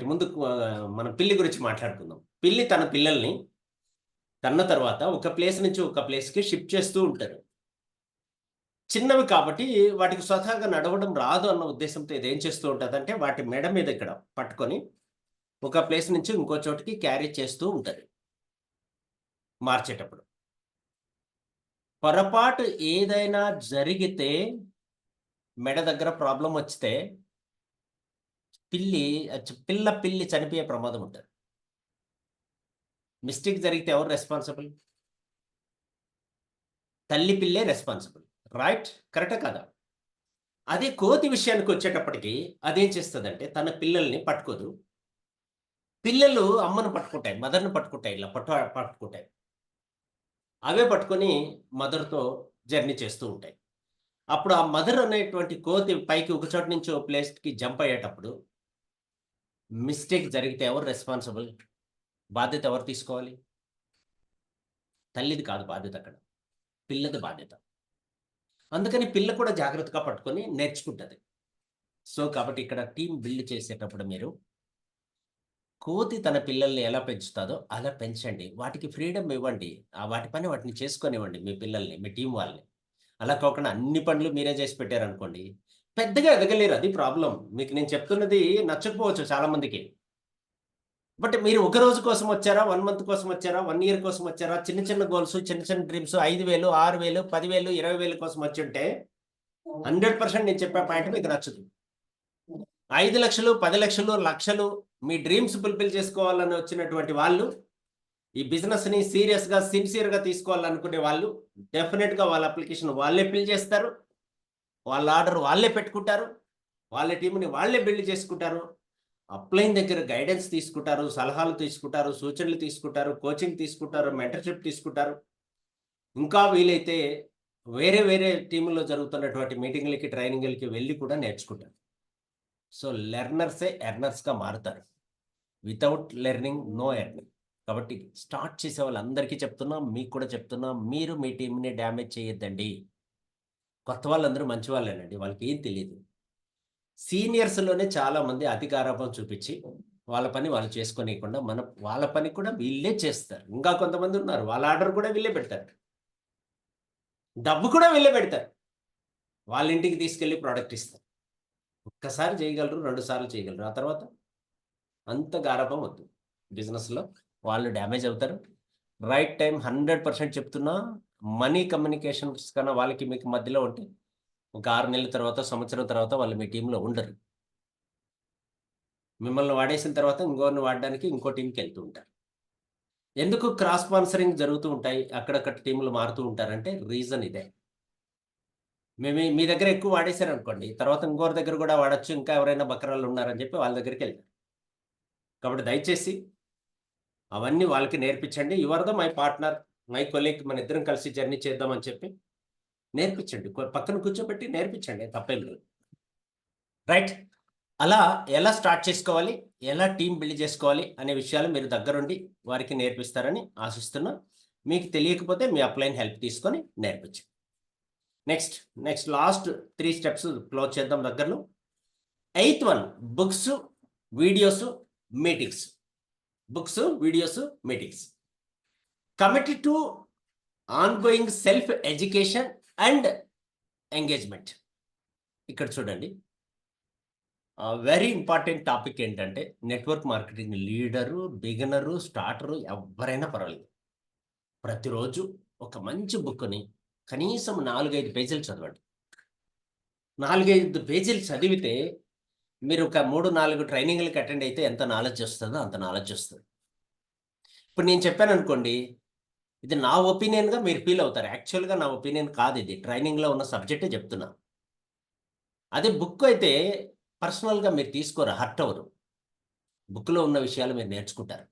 Speaker 2: ముందు మనం పిల్లి గురించి మాట్లాడుకుందాం. పిల్లి తన పిల్లల్ని కన్న తర్వాత ఒక ప్లేస్ నుంచి ఒక ప్లేస్‌కి షిఫ్ట్ చేస్తూ ఉంటారు. చిన్నవి కాబట్టి వాటికి స్వతహాగా నడవడం రాదు అన్న ఉద్దేశంతో ఇదేం చేస్తూ ఉంటదంటే వాటి మెడ మీద ఇక్కడ పట్టుకొని ఒక ప్లేస్ నుంచి ఇంకో చోటికి క్యారీ చేస్తూ ఉంటది. మార్చేటప్పుడు. పొరపాటు ఏదైనా జరిగితే మెడ దగ్గర ప్రాబ్లమ్ వచ్చితే పిల్లి చనిపోయే ప్రమాదం ఉంటది. మిస్టేక్ జరిగితే ఎవరు రెస్పాన్సిబుల్? తల్లి పిల్లే రెస్పాన్సిబుల్. రైట్? కరెక్టా కాదా? అదే కోతి విషయానికి వచ్చేటప్పటికి అదేం చేస్తదంటే తన పిల్లల్ని పట్టుకోదు. పిల్లలు అమ్మను పట్టుకుంటాయి. మదర్‌ని పట్టుకుంటాయి. ఇలా పట్టుకుంటాయి. అవే పట్టుకొని మదర్‌తో జర్నీ చేస్తూ ఉంటాయి. అప్పుడు ఆ మదర్ అనేటువంటి కోతి పైకి ఒక చోట నుంచి ఓ ప్లేస్‌కి జంప్ అయ్యేటప్పుడు మిస్టేక్ జరిగితే ఎవరు రెస్పాన్సిబుల్? బాధ్యత ఎవరు తీసుకోవాలి? తల్లిది కాదు బాధ్యత అక్కడ. పిల్లది బాధ్యత. అందుకని పిల్ల కూడా జాగ్రత్తగా పట్టుకొని నేర్చుకుంటది. సో, కాబట్టి ఇక్కడ టీమ్ బిల్డ్ చేసేటప్పుడు మీరు కోతి తన పిల్లల్ని ఎలా పెంచుతాదో అలా పెంచండి. వాటికి ఫ్రీడమ్ ఇవ్వండి. వాటి పని వాటిని చేసుకోనివ్వండి మీ పిల్లల్ని, మీ టీమ్ వాళ్ళని. అలా కాకుండా అన్ని పనులు మీరే చేసి పెట్టారనుకోండి, పెద్దగా ఎదగలేరు. అది ప్రాబ్లమ్. మీకు నేను చెప్తున్నది నచ్చకపోవచ్చు చాలా మందికి. బట్ మీరు ఒక రోజు కోసం వచ్చారా? 1 మంత్ కోసం వచ్చారా? 1 ఇయర్ కోసం వచ్చారా? చిన్న చిన్న గోల్స్, చిన్న చిన్న డ్రీమ్స్ 5,000, 6,000, 10,000, 20,000 కోసం వచ్చుంటే 100% నేను చెప్పే పాయింట్ మీకు నచ్చదు. 5,00,000, 10,00,000, లక్షలు మీ డ్రీమ్స్ ఫుల్‌ఫిల్ చేసుకోవాలని వచ్చినటువంటి వాళ్ళు, ఈ బిజినెస్‌ని సీరియస్‌గా, సిన్సియర్‌గా తీసుకోవాలనుకునే వాళ్ళు డెఫినిట్‌గా వాళ్ళ అప్లికేషన్ వాళ్ళే ఫిల్ చేస్తారు. వాళ్ళ ఆర్డర్ వాళ్ళే పెట్టుకుంటారు. వాళ్ళ టీమ్‌ని వాళ్ళే బిల్డ్ చేసుకుంటారు. అప్లైన్ దగ్గర గైడెన్స్ తీసుకుంటారు, సలహాలు తీసుకుంటారు, సూచనలు తీసుకుంటారు, కోచింగ్ తీసుకుంటారు, మెంటర్‌షిప్ తీసుకుంటారు. ఇంకా వీలైతే వేరే వేరే టీముల్లో జరుగుతున్నటువంటి మీటింగ్‌లకి, ట్రైనింగ్‌లకి వెళ్లి కూడా నేర్చుకుంటారు. సో, లెర్నర్సే ఎర్నర్స్‌గా మారుతారు. Without learning no earning. కాబట్టి స్టార్ట్ చేసే వాళ్ళందరికీ చెప్తున్నా, మీకు కూడా చెప్తున్నా, మీరు మీ టీమ్‌ని డ్యామేజ్ చేయొద్దండి. కొత్త వాళ్ళందరూ మంచి వాళ్ళేనండి. వాళ్ళకేం తెలీదు. సీనియర్స్‌లోనే చాలామంది అతి గారాబం చూపిచ్చి, వాళ్ళ పని వాళ్ళు చేసుకోనీయకుండా, వాళ్ళ పని కూడా వీళ్ళే చేస్తారు. ఇంకా కొంతమందున్నారు. వాళ్ళ ఆర్డర్ కూడా వీళ్ళే పెడతారు. డబ్బు కూడా వీళ్ళే పెడతారు. వాళ్ళ ఇంటికి తీసుకెళ్ళి ప్రొడక్ట్ ఇస్తారు. ఒక్కసారి చేయగలరు, 2 సార్లు చేయగలరు. ఆ తర్వాత అంత గారాబం వద్దు. బిజినెస్‌లో వాళ్ళు డ్యామేజ్ అవుతారు. రైట్ టైమ్ 100% చెప్తున్నా, మనీ కమ్యూనికేషన్స్ కన్నా వాళ్ళకి మీకు మధ్యలో ఉంటే, ఒక 6 నెలల తర్వాత, సంవత్సరం తర్వాత వాళ్ళు మీ టీమ్‌లో ఉండరు. మిమ్మల్ని వాడేసిన తర్వాత ఇంకోరిని వాడడానికి ఇంకో టీమ్‌కెళ్తూ ఉంటారు. ఎందుకు క్రాస్ స్పాన్సరింగ్ జరుగుతూ ఉంటాయి? అక్కడక్కడ టీమ్‌లు మారుతూ ఉంటారంటే రీజన్ ఇదే. మీ దగ్గర ఎక్కువ వాడేసారనుకోండి, తర్వాత ఇంకోరి దగ్గర కూడా వాడొచ్చు. ఇంకా ఎవరైనా బకరాలున్నారని చెప్పి వాళ్ళ దగ్గరికెళ్తారు. కాబట్టి దయచేసి అవన్నీ వాళ్ళకి నేర్పించండి. You are the my partner, my colleague మనిద్దరం కలిసి జర్నీ చేద్దామని చెప్పి నేర్పించండి. పక్కన కూర్చోబెట్టి నేర్పించండి. తప్పేం లేదు. రైట్? అలా ఎలా స్టార్ట్ చేసుకోవాలి? ఎలా టీమ్ బిల్డ్ చేసుకోవాలి? అనే విషయాలు మీరు దగ్గరుండి వారికి నేర్పిస్తారని ఆశిస్తున్నా. మీకు తెలియకపోతే మీ అప్లైన్ హెల్ప్ తీసుకొని నేర్పించండి. నెక్స్ట్ లాస్ట్ 3 స్టెప్స్ క్లోజ్ చేద్దాం దగ్గరలో. 8th one books, videos, meetings. Books, videos, meetings. Committed to ongoing self education and engagement. ఇక్కడ చూడండి. వెరీ ఇంపార్టెంట్ టాపిక్ ఏంటంటే network marketing leader, beginner, starter ఎవ్వరైనా పర్వాలేదు. ప్రతిరోజు ఒక మంచి బుక్‌ని కనీసం 4, 5 పేజీలు చదవండి. 4, 5 పేజీలు చదివితే మీరు ఒక 3, 4 ట్రైనింగ్‌లకి అటెండ్ అయితే ఎంత నాలెడ్జ్ వస్తదో అంత నాలెడ్జ్ వస్తది. ఇప్పుడు నేను చెప్పాననుకోండి, ఇది నా ఒపీనియన్గా మీరు ఫీల్ అవుతారు. యాక్చువల్గా నా ఒపీనియన్ కాదు, ఇది ట్రైనింగ్లో ఉన్న సబ్జెక్టే చెప్తున్నా. అదే బుక్ అయితే పర్సనల్గా మీరు తీసుకోరు, హర్ట్ అవ్వరు. బుక్లో ఉన్న విషయాలు మీరు నేర్చుకుంటారు.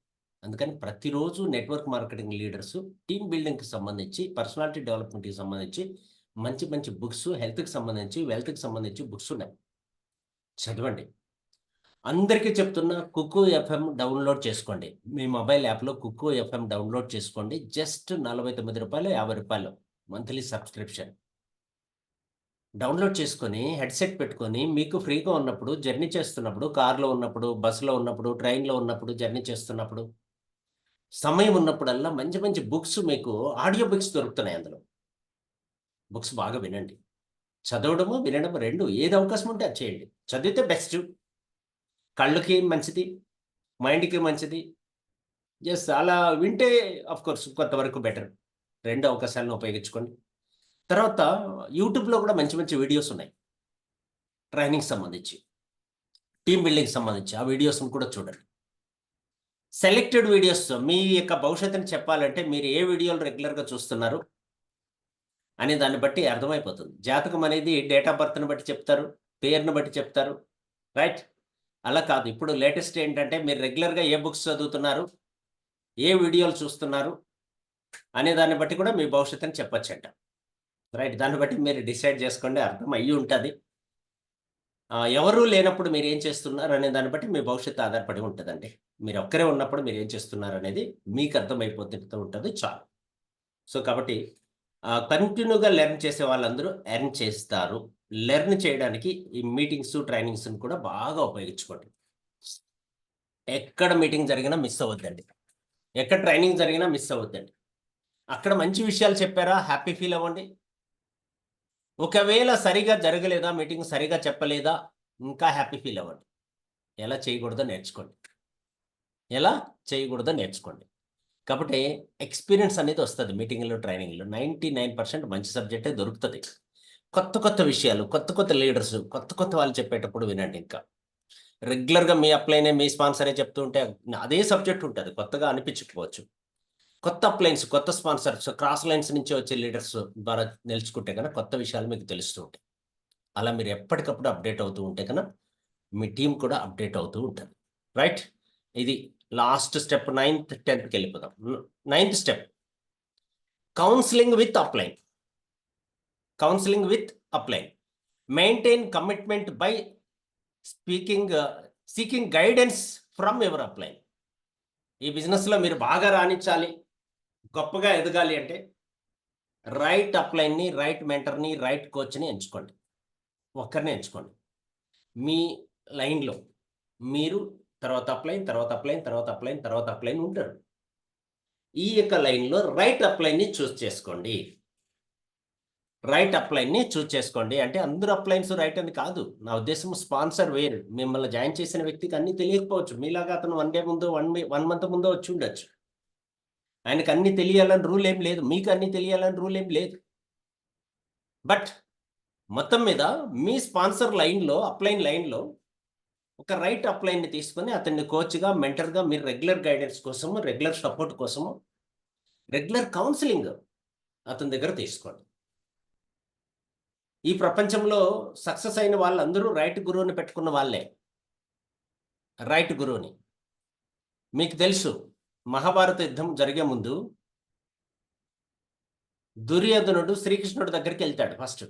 Speaker 2: అందుకని ప్రతిరోజు నెట్వర్క్ మార్కెటింగ్ లీడర్స్ టీమ్ బిల్డింగ్కి సంబంధించి, పర్సనాలిటీ డెవలప్మెంట్కి సంబంధించి మంచి మంచి బుక్స్, హెల్త్కి సంబంధించి, వెల్త్కి సంబంధించి బుక్స్ ఉన్నాయి, చదవండి. అందరికీ చెప్తున్నా, కుకు ఎఫ్ఎం డౌన్లోడ్ చేసుకోండి. మీ మొబైల్ యాప్లో కుకు ఎఫ్ఎం డౌన్లోడ్ చేసుకోండి. Just ₹49, ₹50 monthly subscription. డౌన్లోడ్ చేసుకొని హెడ్సెట్ పెట్టుకొని మీకు ఫ్రీగా ఉన్నప్పుడు, జర్నీ చేస్తున్నప్పుడు, కార్లో ఉన్నప్పుడు, బస్సులో ఉన్నప్పుడు, ట్రైన్లో ఉన్నప్పుడు, జర్నీ చేస్తున్నప్పుడు, సమయం ఉన్నప్పుడల్లా మంచి మంచి బుక్స్, మీకు ఆడియో బుక్స్ దొరుకుతున్నాయి అందులో. బుక్స్ బాగా వినండి. చదవడము, వినడము రెండు, ఏది అవకాశం ఉంటే అది చేయండి. చదివితే బెస్ట్, కళ్ళకి మంచిది, మైండ్కి మంచిది. అలా వింటే కోర్స్ కొంతవరకు బెటర్. రెండు అవకాశాలను ఉపయోగించుకోండి. తర్వాత యూట్యూబ్లో కూడా మంచి మంచి వీడియోస్ ఉన్నాయి ట్రైనింగ్ సంబంధించి, టీమ్ బిల్డింగ్ సంబంధించి. ఆ వీడియోస్ని కూడా చూడండి. సెలెక్టెడ్ వీడియోస్, మీ యొక్క భవిష్యత్తుని చెప్పాలంటే మీరు ఏ వీడియోలు రెగ్యులర్గా చూస్తున్నారు అనే దాన్ని బట్టి అర్థమైపోతుంది. జాతకం అనేది డేట్ ఆఫ్ బర్త్ని బట్టి చెప్తారు, పేరుని బట్టి చెప్తారు, రైట్? అలా కాదు. ఇప్పుడు లేటెస్ట్ ఏంటంటే మీరు రెగ్యులర్గా ఏ బుక్స్ చదువుతున్నారు, ఏ వీడియోలు చూస్తున్నారు అనే దాన్ని బట్టి కూడా మీ భవిష్యత్తుని చెప్పొచ్చంట, రైట్? దాన్ని బట్టి మీరు డిసైడ్ చేసుకోండి, అర్థం అయ్యి ఉంటుంది. ఎవరు లేనప్పుడు మీరు ఏం చేస్తున్నారు అనే దాన్ని బట్టి మీ భవిష్యత్తు ఆధారపడి ఉంటుందండి. మీరు ఒక్కరే ఉన్నప్పుడు మీరు ఏం చేస్తున్నారు అనేది మీకు అర్థమైపోతూ ఉంటుంది, చాలు. సో కాబట్టి కంటిన్యూగా లెర్న్ చేసే వాళ్ళందరూ ఎర్న్ చేస్తారు. లెర్న్ చేయడానికి ఈ మీటింగ్స్, ట్రైనింగ్స్ని కూడా బాగా ఉపయోగించుకోండి. ఎక్కడ మీటింగ్ జరిగినా మిస్ అవ్వద్దండి, ఎక్కడ ట్రైనింగ్ జరిగినా మిస్ అవ్వద్దండి. అక్కడ మంచి విషయాలు చెప్పారా, హ్యాపీ ఫీల్ అవ్వండి. ఒకవేళ సరిగా జరగలేదా, మీటింగ్ సరిగా చెప్పలేదా, ఇంకా హ్యాపీ ఫీల్ అవ్వండి. ఎలా చేయకూడదో నేర్చుకోండి, ఎలా చేయకూడదో నేర్చుకోండి. కాబట్టి ఎక్స్పీరియన్స్ అనేది వస్తుంది మీటింగ్లో, ట్రైనింగ్లో. 99% మంచి సబ్జెక్టే దొరుకుతుంది. కొత్త కొత్త విషయాలు, కొత్త కొత్త లీడర్స్, కొత్త కొత్త వాళ్ళు చెప్పేటప్పుడు వినండి. ఇంకా రెగ్యులర్గా మీ అప్లైనే, మీ స్పాన్సరే చెప్తూ ఉంటే అదే సబ్జెక్ట్ ఉంటుంది, కొత్తగా అనిపించకపోవచ్చు. కొత్త అప్లైన్స్, కొత్త స్పాన్సర్స్, క్రాస్ లైన్స్ నుంచి వచ్చే లీడర్స్ ద్వారా నేర్చుకుంటే కనుక కొత్త విషయాలు మీకు తెలుస్తూ ఉంటాయి. అలా మీరు ఎప్పటికప్పుడు అప్డేట్ అవుతూ ఉంటే కనుక మీ టీం కూడా అప్డేట్ అవుతూ ఉంటుంది, రైట్? ఇది లాస్ట్ స్టెప్. 9th, 10th వెళ్ళిపోదాం. 9th step, counselling with upline. Counselling with upline. Maintain commitment by seeking guidance from your upline. ఈ బిజినెస్లో మీరు బాగా రాణించాలి, గొప్పగా ఎదగాలి అంటే రైట్ అప్లైన్ని, రైట్ మెంటర్ని, రైట్ కోచ్ని ఎంచుకోండి. ఒక్కరిని ఎంచుకోండి. మీ లైన్లో మీరు తర్వాత అప్లైన్, తర్వాత అప్లైన్, తర్వాత అప్లైన్, తర్వాత అప్లైన్ ఉంటారు. ఈ యొక్క లైన్లో రైట్ అప్లైన్ని చూస్ చేసుకోండి. రైట్ అప్లైన్ని చూస్ చేసుకోండి అంటే అందరూ అప్లైన్స్ రైట్ అని కాదు. నా ఉద్దేశం స్పాన్సర్ వేరు. మిమ్మల్ని జాయిన్ చేసిన వ్యక్తికి అన్నీ తెలియకపోవచ్చు. మీలాగా అతను 1 డే ముందో, 1 మంత్ ముందో వచ్చి ఉండొచ్చు. ఆయనకు అన్నీ తెలియాలని రూల్ ఏం లేదు, మీకు అన్నీ తెలియాలని రూల్ ఏం లేదు. బట్ మొత్తం మీద మీ స్పాన్సర్ లైన్లో, అప్లైన్ లైన్లో ఒక రైట్ అప్లైన్ని తీసుకొని అతన్ని కోచ్గా, మెంటర్గా, మీరు రెగ్యులర్ గైడెన్స్ కోసము, రెగ్యులర్ సపోర్ట్ కోసము, రెగ్యులర్ కౌన్సిలింగ్ అతని దగ్గర తీసుకోండి. ఈ ప్రపంచంలో సక్సెస్ అయిన వాళ్ళందరూ రైట్ గురువుని పెట్టుకున్న వాళ్ళే. రైట్ గురువుని. మీకు తెలుసు, మహాభారత యుద్ధం జరిగే ముందు దుర్యోధనుడు శ్రీకృష్ణుడి దగ్గరికి వెళ్తాడు. ఫస్ట్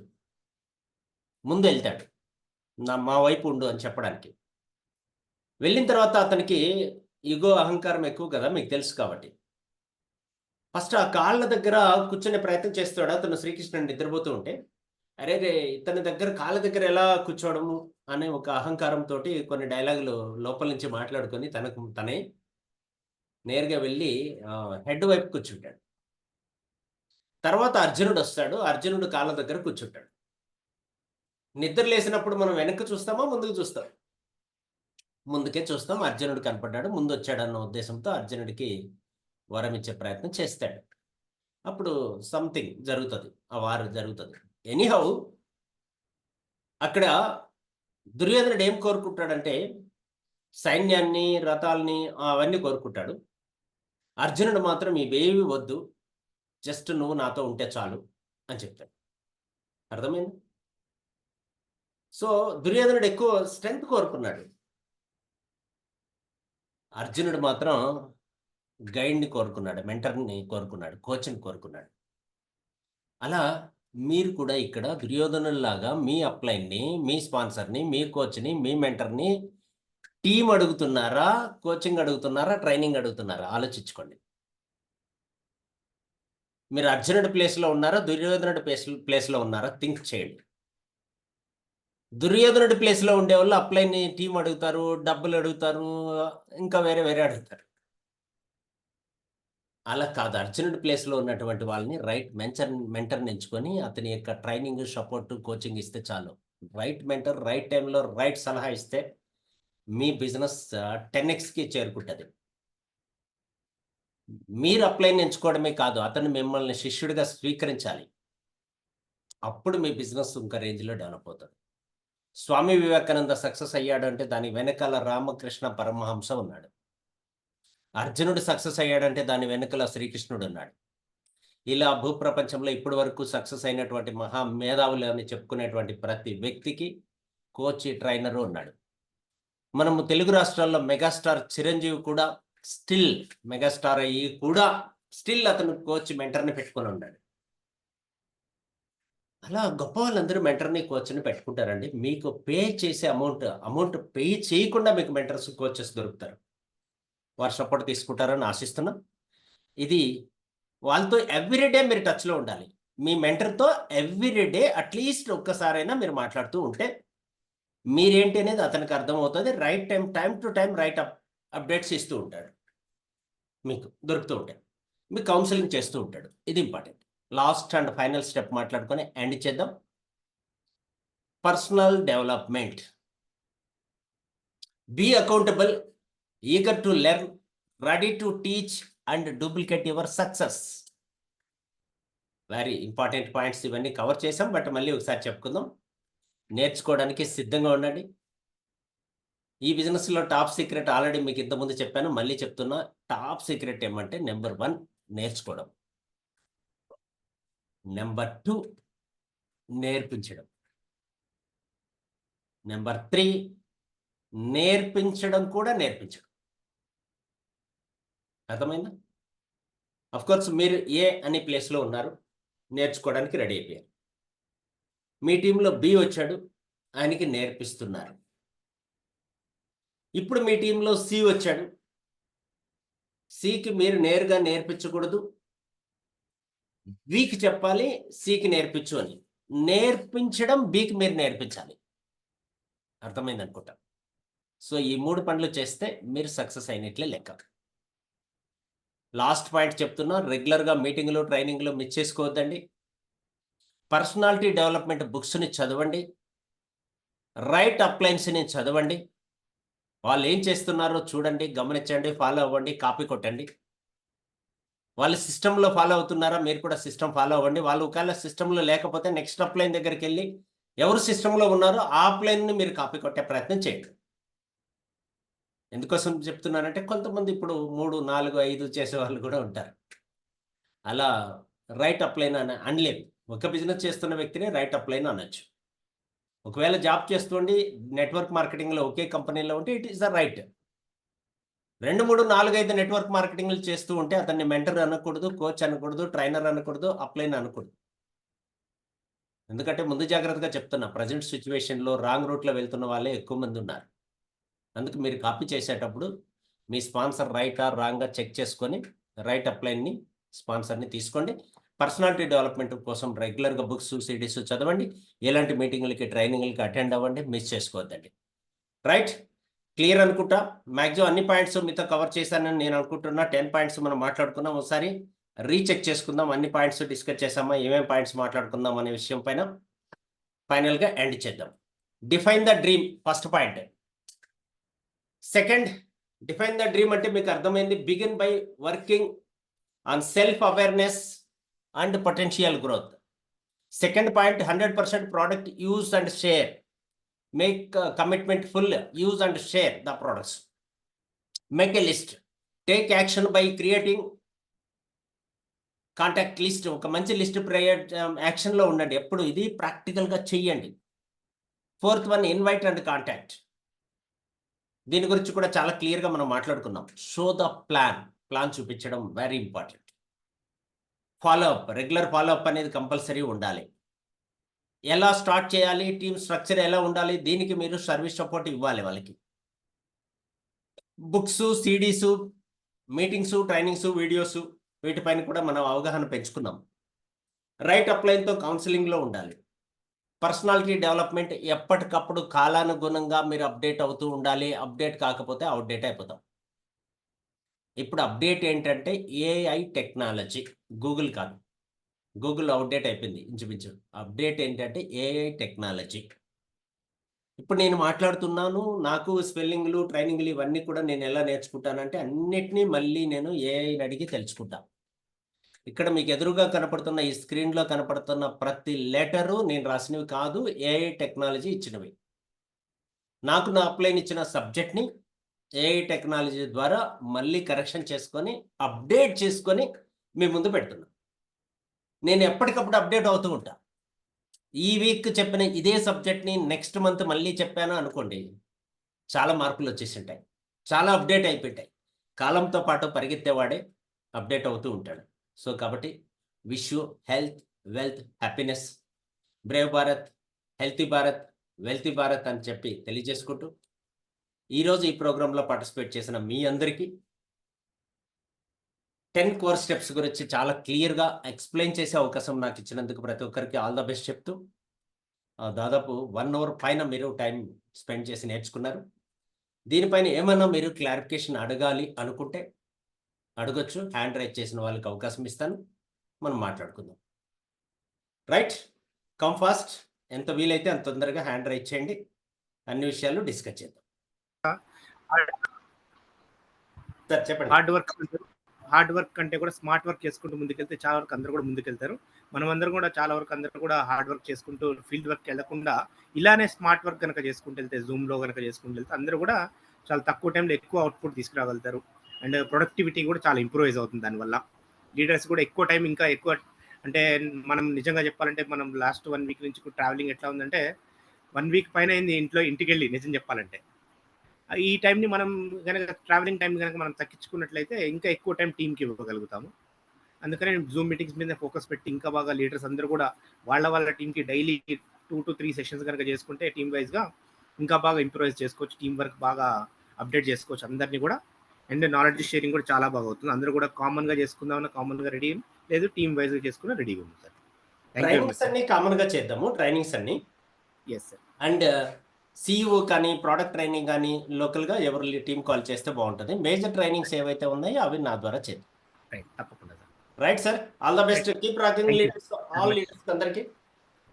Speaker 2: ముందు వెళ్తాడు, మా వైపు ఉండు అని చెప్పడానికి. వెళ్ళిన తర్వాత అతనికి ఈగో, అహంకారం ఎక్కువ కదా, మీకు తెలుసు కాబట్టి ఫస్ట్ ఆ కాళ్ళ దగ్గర కూర్చునే ప్రయత్నం చేస్తాడు. అతను శ్రీకృష్ణుడు నిద్రపోతూ ఉంటే, అరే రే ఇతని దగ్గర కాళ్ళ దగ్గర ఎలా కూర్చోవడము అనే ఒక అహంకారంతో కొన్ని డైలాగులు లోపల నుంచి మాట్లాడుకొని తనే నేరుగా వెళ్ళి హెడ్ వైపు కూర్చుంటాడు. తర్వాత అర్జునుడు వస్తాడు. అర్జునుడు కాళ్ళ దగ్గర కూర్చుంటాడు. నిద్ర లేసినప్పుడు మనం వెనక్కి చూస్తామా, ముందుకు చూస్తాం? ముందుకే చూస్తాం. అర్జునుడు కనపడ్డాడు, ముందు వచ్చాడన్న ఉద్దేశంతో అర్జునుడికి వరం ఇచ్చే ప్రయత్నం చేస్తాడు. అప్పుడు సంథింగ్ జరుగుతుంది, ఆ వారు జరుగుతుంది. ఎనీహౌ అక్కడ దుర్యోధనుడు ఏం కోరుకుంటాడంటే సైన్యాన్ని, రథాల్ని అవన్నీ కోరుకుంటాడు. అర్జునుడు మాత్రం ఇవేవి వద్దు, జస్ట్ నువ్వు నాతో ఉంటే చాలు అని చెప్తాడు. అర్థమైంది? సో దుర్యోధనుడు ఎక్కువ స్ట్రెంగ్త్ కోరుకున్నాడు, అర్జునుడు మాత్రం గైడ్ని కోరుకున్నాడు, మెంటర్ని కోరుకున్నాడు, కోచ్ని కోరుకున్నాడు. అలా మీరు కూడా ఇక్కడ దుర్యోధనుల్లాగా మీ అప్లైన్ని, మీ స్పాన్సర్ని, మీ కోచ్ని, మీ మెంటర్ని టీం అడుగుతున్నారా, కోచింగ్ అడుగుతున్నారా, ట్రైనింగ్ అడుగుతున్నారా? ఆలోచించుకోండి. మీరు అర్జునుడి ప్లేస్లో ఉన్నారా, దుర్యోధనుడి ప్లేస్లో ఉన్నారా? థింక్ చేయండి. దుర్యోధనుడి ప్లేస్లో ఉండేవాళ్ళు అప్లైని టీం అడుగుతారు, డబ్బులు అడుగుతారు, ఇంకా వేరే వేరే అడుగుతారు. అలా కాదు, అర్జునుడి ప్లేస్లో ఉన్నటువంటి వాళ్ళని రైట్ మెంటర్ని ఎంచుకొని అతని యొక్క ట్రైనింగ్, సపోర్ట్, కోచింగ్ ఇస్తే చాలు. రైట్ మెంటర్ రైట్ టైంలో రైట్ సలహా ఇస్తే మీ బిజినెస్ 10xకి చేరుకుంటుంది. మీరు అప్లైని ఎంచుకోవడమే కాదు, అతను మిమ్మల్ని శిష్యుడిగా స్వీకరించాలి. అప్పుడు మీ బిజినెస్ ఇంకా రేంజ్లో డెవలప్ అవుతుంది. స్వామి వివేకానంద సక్సెస్ అయ్యాడు అంటే దాని వెనకాల రామకృష్ణ పరమహంస ఉన్నాడు. అర్జునుడు సక్సెస్ అయ్యాడంటే దాని వెనకాల శ్రీకృష్ణుడు ఉన్నాడు. ఇలా భూప్రపంచంలో ఇప్పటి వరకు సక్సెస్ అయినటువంటి మహా మేధావులు అని చెప్పుకునేటువంటి ప్రతి వ్యక్తికి కోచ్, ట్రైనరు ఉన్నాడు. మనము తెలుగు రాష్ట్రాల్లో మెగాస్టార్ చిరంజీవి కూడా స్టిల్ మెగాస్టార్ అయ్యి కూడా స్టిల్ అతను కోచ్, మెంటర్ని పెట్టుకొని ఉన్నాడు. అలా గొప్ప వాళ్ళందరూ మెంటర్ని, కోచ్ని పెట్టుకుంటారండి. మీకు పే చేసే అమౌంట్ పే చేయకుండా మీకు మెంటర్స్, కోచెస్ దొరుకుతారు. వారు సపోర్ట్ తీసుకుంటారని ఆశిస్తున్నా. ఇది వాళ్ళతో ఎవ్రీడే మీరు టచ్లో ఉండాలి. మీ మెంటర్తో ఎవ్రీడే అట్లీస్ట్ ఒక్కసారైనా మీరు మాట్లాడుతూ ఉంటే మీరేంటి అనేది అతనికి అర్థమవుతుంది. Right time to time right updates ఇస్తూ ఉంటాడు, మీకు దొరుకుతూ ఉంటాయి, మీకు కౌన్సిలింగ్ చేస్తూ ఉంటాడు. ఇది important. Last and final step మాట్లాడుకొని ఎండ్ చేద్దాం. Personal development. Be accountable, eager to learn, ready to teach and duplicate your success. Very important points ఇవన్నీ కవర్ చేసాం, బట్ మళ్ళీ ఒకసారి చెప్పుకుందాం. నేర్చుకోవడానికి సిద్ధంగా ఉండండి. ఈ బిజినెస్లో టాప్ సీక్రెట్ ఆల్రెడీ మీకు ఇంతకుముందు చెప్పాను, మళ్ళీ చెప్తున్నా. టాప్ సీక్రెట్ ఏమంటే నెంబర్ 1 నేర్చుకోవడం, నెంబర్ 2 నేర్పించడం, నెంబర్ 3 నేర్పించడం కూడా నేర్పించడం. అర్థమైందా? కోర్స్ మీరు ఏ అనే ప్లేస్లో ఉన్నారు, నేర్చుకోవడానికి రెడీ అయిపోయారు. మీ టీంలో బి వచ్చాడు, ఆయనకి నేర్పిస్తున్నారు. ఇప్పుడు మీ టీంలో సి వచ్చాడు, సికి మీరు నేరుగా నేర్పించకూడదు, బికి చెప్పాలి సికి నేర్పించు అని. నేర్పించడం బికి మీరు నేర్పించాలి. అర్థమైంది అనుకుంటా. సో ఈ 3 పనులు చేస్తే మీరు సక్సెస్ అయినట్లే లెక్క. లాస్ట్ పాయింట్ చెప్తున్నా, రెగ్యులర్గా మీటింగ్లు, ట్రైనింగ్లు మిస్ చేసుకోవద్దండి. పర్సనాలిటీ డెవలప్మెంట్ బుక్స్ని చదవండి, రైట్ అప్లైన్స్ని చదవండి, వాళ్ళు ఏం చేస్తున్నారో చూడండి, గమనించండి, ఫాలో అవ్వండి, కాపీ కొట్టండి. వాళ్ళు సిస్టంలో ఫాలో అవుతున్నారా, మీరు కూడా సిస్టమ్ ఫాలో అవ్వండి. వాళ్ళు ఒకవేళ సిస్టంలో లేకపోతే నెక్స్ట్ అప్లైన్ దగ్గరికి వెళ్ళి ఎవరు సిస్టంలో ఉన్నారో ఆ అప్లైన్ని మీరు కాపీ కొట్టే ప్రయత్నం చేయండి. ఎందుకోసం చెప్తున్నానంటే కొంతమంది ఇప్పుడు 3, 4, 5 చేసే వాళ్ళు కూడా ఉంటారు. అలా రైట్ అప్లైన్ అని అనలేదు. ఒక బిజినెస్ చేస్తున్న వ్యక్తిని రైట్ అప్లైన్ అనొచ్చు. ఒకవేళ జాబ్ చేస్తుండి నెట్వర్క్ మార్కెటింగ్లో ఒకే కంపెనీలో ఉంటే it is the right. 2, 3, 4, 5 network మార్కెటింగ్లు చేస్తూ ఉంటే అతన్ని మెంటర్ అనకూడదు, కోచ్ అనకూడదు, ట్రైనర్ అనకూడదు, అప్లైన్ అనకూడదు. ఎందుకంటే ముందు జాగ్రత్తగా చెప్తున్నా, ప్రజెంట్ సిచ్యువేషన్లో రాంగ్ రూట్లో వెళ్తున్న వాళ్ళే ఎక్కువ మంది ఉన్నారు. అందుకు మీరు కాపీ చేసేటప్పుడు మీ స్పాన్సర్ రైటా రాంగ్గా చెక్ చేసుకొని రైట్ అప్లైన్ని, స్పాన్సర్ని తీసుకోండి. పర్సనాలిటీ డెవలప్మెంట్ కోసం రెగ్యులర్గా బుక్స్, సిడీస్ చదవండి. ఎలాంటి మీటింగ్లకి, ట్రైనింగ్లకి అటెండ్ అవ్వండి, మిస్ చేసుకోవద్దండి. రైట్, క్లియర్ అనుకుంటా. మ్యాక్సిమం అన్ని పాయింట్స్ మీతో కవర్ చేశానని నేను అనుకుంటున్నా. 10 పాయింట్స్ మనం మాట్లాడుకున్నాం. ఒకసారి రీచెక్ చేసుకుందాం, అన్ని పాయింట్స్ డిస్కస్ చేసామా, ఏమేం పాయింట్స్ మాట్లాడుకుందాం అనే విషయం పైన ఫైనల్గా ఎండ్ చేద్దాం. Define the dream first point. Second, define the dream అంటే మీకు అర్థమైంది. Begin by working on self awareness and potential growth. Second point, 100% product use and share. Make a commitment full use and share the products. Make a list. Take action by creating contact list, ఒక మంచి list prayer యాక్షన్లో ఉండండి. ఎప్పుడు ఇది ప్రాక్టికల్గా చెయ్యండి. 4th one, invite and contact. దీని గురించి కూడా చాలా క్లియర్గా మనం మాట్లాడుకున్నాం. షో ద ప్లాన్ చూపించడం very important. Follow up, regular follow up అనేది కంపల్సరీ ఉండాలి. ఎలా స్టార్ట్ చేయాలి, టీమ్ స్ట్రక్చర్ ఎలా ఉండాలి, దీనికి మీరు సర్వీస్ సపోర్ట్ ఇవ్వాలి వాళ్ళకి. Books, CDs, meetings, trainings, videos, వీటిపైన కూడా మనం అవగాహన పెంచుకున్నాం. రైట్ అప్లైన్తో కౌన్సిలింగ్లో ఉండాలి. పర్సనాలిటీ డెవలప్మెంట్, ఎప్పటికప్పుడు కాలానుగుణంగా మీరు అప్డేట్ అవుతూ ఉండాలి. అప్డేట్ కాకపోతే అవుట్డేట్ అయిపోతాం. ఇప్పుడు అప్డేట్ ఏంటంటే ఏఐ టెక్నాలజీ, గూగుల్ కాదు. గూగుల్ అవుట్డేట్ అయిపోయింది ఇంచుమించు. అప్డేట్ ఏంటంటే ఏఐ టెక్నాలజీ. ఇప్పుడు నేను మాట్లాడుతున్నాను, నాకు స్పెల్లింగ్లు, ట్రైనింగ్లు ఇవన్నీ కూడా నేను ఎలా నేర్చుకుంటానంటే అన్నిటినీ మళ్ళీ నేను ఏఐని అడిగి తెలుసుకుంటా. ఇక్కడ మీకు ఎదురుగా కనపడుతున్న ఈ స్క్రీన్లో కనపడుతున్న ప్రతి లెటరు నేను రాసినవి కాదు, ఏఐ టెక్నాలజీ ఇచ్చినవి. నాకు నా అప్లైన్ ఇచ్చిన సబ్జెక్ట్ని ఏఐ టెక్నాలజీ ద్వారా మళ్ళీ కరెక్షన్ చేసుకొని, అప్డేట్ చేసుకొని మీ ముందు పెడుతున్నా. నేను ఎప్పటికప్పుడు అప్డేట్ అవుతూ ఉంటా. ఈ వీక్ చెప్పిన ఇదే సబ్జెక్ట్ని నెక్స్ట్ మంత్ మళ్ళీ చెప్పాను అనుకోండి, చాలా మార్పులు వచ్చేసింటాయి. చాలా అప్డేట్ అయిపోతాయి. కాలంతో పాటు పరిగెత్తేవాడే అప్డేట్ అవుతూ ఉంటాడు. సో కాబట్టి wish you health, wealth, happiness, Brave Bharat, healthy Bharat, wealthy Bharat అని చెప్పి తెలియజేసుకుంటూ, ఈరోజు ఈ ప్రోగ్రాంలో పార్టిసిపేట్ చేసిన మీ అందరికీ 10 కోర్ స్టెప్స్ గురించి చాలా క్లియర్గా ఎక్స్ప్లెయిన్ చేసే అవకాశం నాకు ఇచ్చినందుకు ప్రతి ఒక్కరికి ఆల్ ద బెస్ట్ చెప్తూ, దాదాపు 1 అవర్ పైన మీరు టైం స్పెండ్ చేసి నేర్చుకున్నారు. దీనిపైన ఏమైనా మీరు క్లారిఫికేషన్ అడగాలి అనుకుంటే అడగొచ్చు. హ్యాండ్ రైజ్ చేసిన వాళ్ళకి అవకాశం ఇస్తాను, మనం మాట్లాడుకుందాం. Right, come fast. ఎంత వీలైతే అంత తొందరగా హ్యాండ్ రైజ్ చేయండి, అన్ని విషయాలు డిస్కస్ చేద్దాం. సార్ చెప్పండి.
Speaker 3: హార్డ్ వర్క్ కంటే కూడా స్మార్ట్ వర్క్ చేసుకుంటూ ముందుకెళ్తే చాలా వరకు అందరూ కూడా ముందుకెళ్తారు. మనం అందరం కూడా చాలా వరకు అందరూ కూడా హార్డ్ వర్క్ చేసుకుంటూ ఫీల్డ్ వర్క్ వెళ్లకుండా ఇలానే స్మార్ట్ వర్క్ కనుక చేసుకుంటూ వెళ్తే, జూమ్లో కనుక చేసుకుంటూ వెళ్తే అందరూ కూడా చాలా తక్కువ టైంలో ఎక్కువ అవుట్పుట్ తీసుకురాగలుగుతారు. అండ్ ప్రొడక్టివిటీ కూడా చాలా ఇంప్రూవైజ్ అవుతుంది దానివల్ల. లీడర్స్ కూడా ఎక్కువ టైం, ఇంకా ఎక్కువ, అంటే మనం నిజంగా చెప్పాలంటే మనం లాస్ట్ 1 వీక్ నుంచి ట్రావెలింగ్ ఎట్లా ఉందంటే 1 వీక్ పైన అయింది ఇంటికి వెళ్ళి, నిజం చెప్పాలంటే. ఈ టైంని మనం కనుక ట్రావెలింగ్ టైం కనుక మనం తగ్గించుకున్నట్లయితే ఇంకా ఎక్కువ టైం టీంకి ఇవ్వగలుగుతాము. అందుకని జూమ్ మీటింగ్స్ మీద ఫోకస్ పెట్టి ఇంకా బాగా లీడర్స్ అందరూ కూడా వాళ్ళ టీంకి డైలీ 2 to 3 సెషన్స్ కనుక చేసుకుంటే టీమ్ వైజ్గా ఇంకా బాగా ఇంప్రూవైజ్ చేసుకోవచ్చు, టీం వర్క్ బాగా అప్డేట్ చేసుకోవచ్చు అందరినీ కూడా. అండ్ నాలెడ్జ్ షేరింగ్ కూడా చాలా బాగా అవుతుంది. అందరూ కూడా కామన్గా చేసుకుందామన్నా కామన్గా రెడీ, లేదు టీమ్ వైజ్గా చేసుకున్నా రెడీగా ఉంది సార్.
Speaker 2: ట్రైనింగ్స్ అన్ని కామన్గా చేద్దాము, ట్రైనింగ్స్ అన్ని.
Speaker 3: Yes sir.
Speaker 2: అండ్ సిఇఓ కానీ ప్రాడక్ట్ ట్రైనింగ్ కానీ లోకల్గా ఎవరు టీమ్ కాల్ చేస్తే బాగుంటుంది. మేజర్ ట్రైనింగ్స్ ఏవైతే ఉన్నాయో అవి నా ద్వారా చేద్దాం.
Speaker 3: రైట్, తప్పకుండా sir.
Speaker 2: Right sir, all the best, keep rocking leaders, all leaders అందరికి.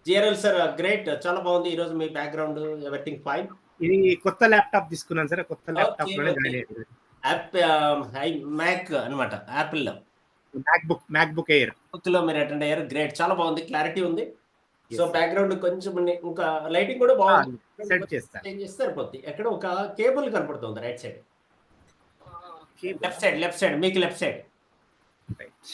Speaker 2: జిఆర్ఎల్ సార్ గ్రేట్, చాలా బాగుంది ఈరోజు మీ బ్యాక్గ్రౌండ్, ఎవ్రీథింగ్ ఫైన్.
Speaker 3: ఇది కొత్త ల్యాప్టాప్ తీసుకున్నాను సార్, కొత్త ల్యాప్టాప్
Speaker 2: మ్యాక్ అనమాట, యాపిల్
Speaker 3: మ్యాక్బుక్ ఎయిర్
Speaker 2: లో మీరు అటెండ్ అయ్యారు. గ్రేట్, చాలా బాగుంది, క్లారిటీ ఉంది. సో బ్యాక్గ్రౌండ్ కొంచెం ఇంకా లైటింగ్ కూడా బాగుంది,
Speaker 3: సెట్ చేస్తాను.
Speaker 2: సరిపోద్ది. ఎక్కడ ఒక కేబుల్ కనపడుతుంది రైట్ సైడ్, లెఫ్ట్ సైడ్, మీకు లెఫ్ట్ సైడ్.
Speaker 3: రైట్.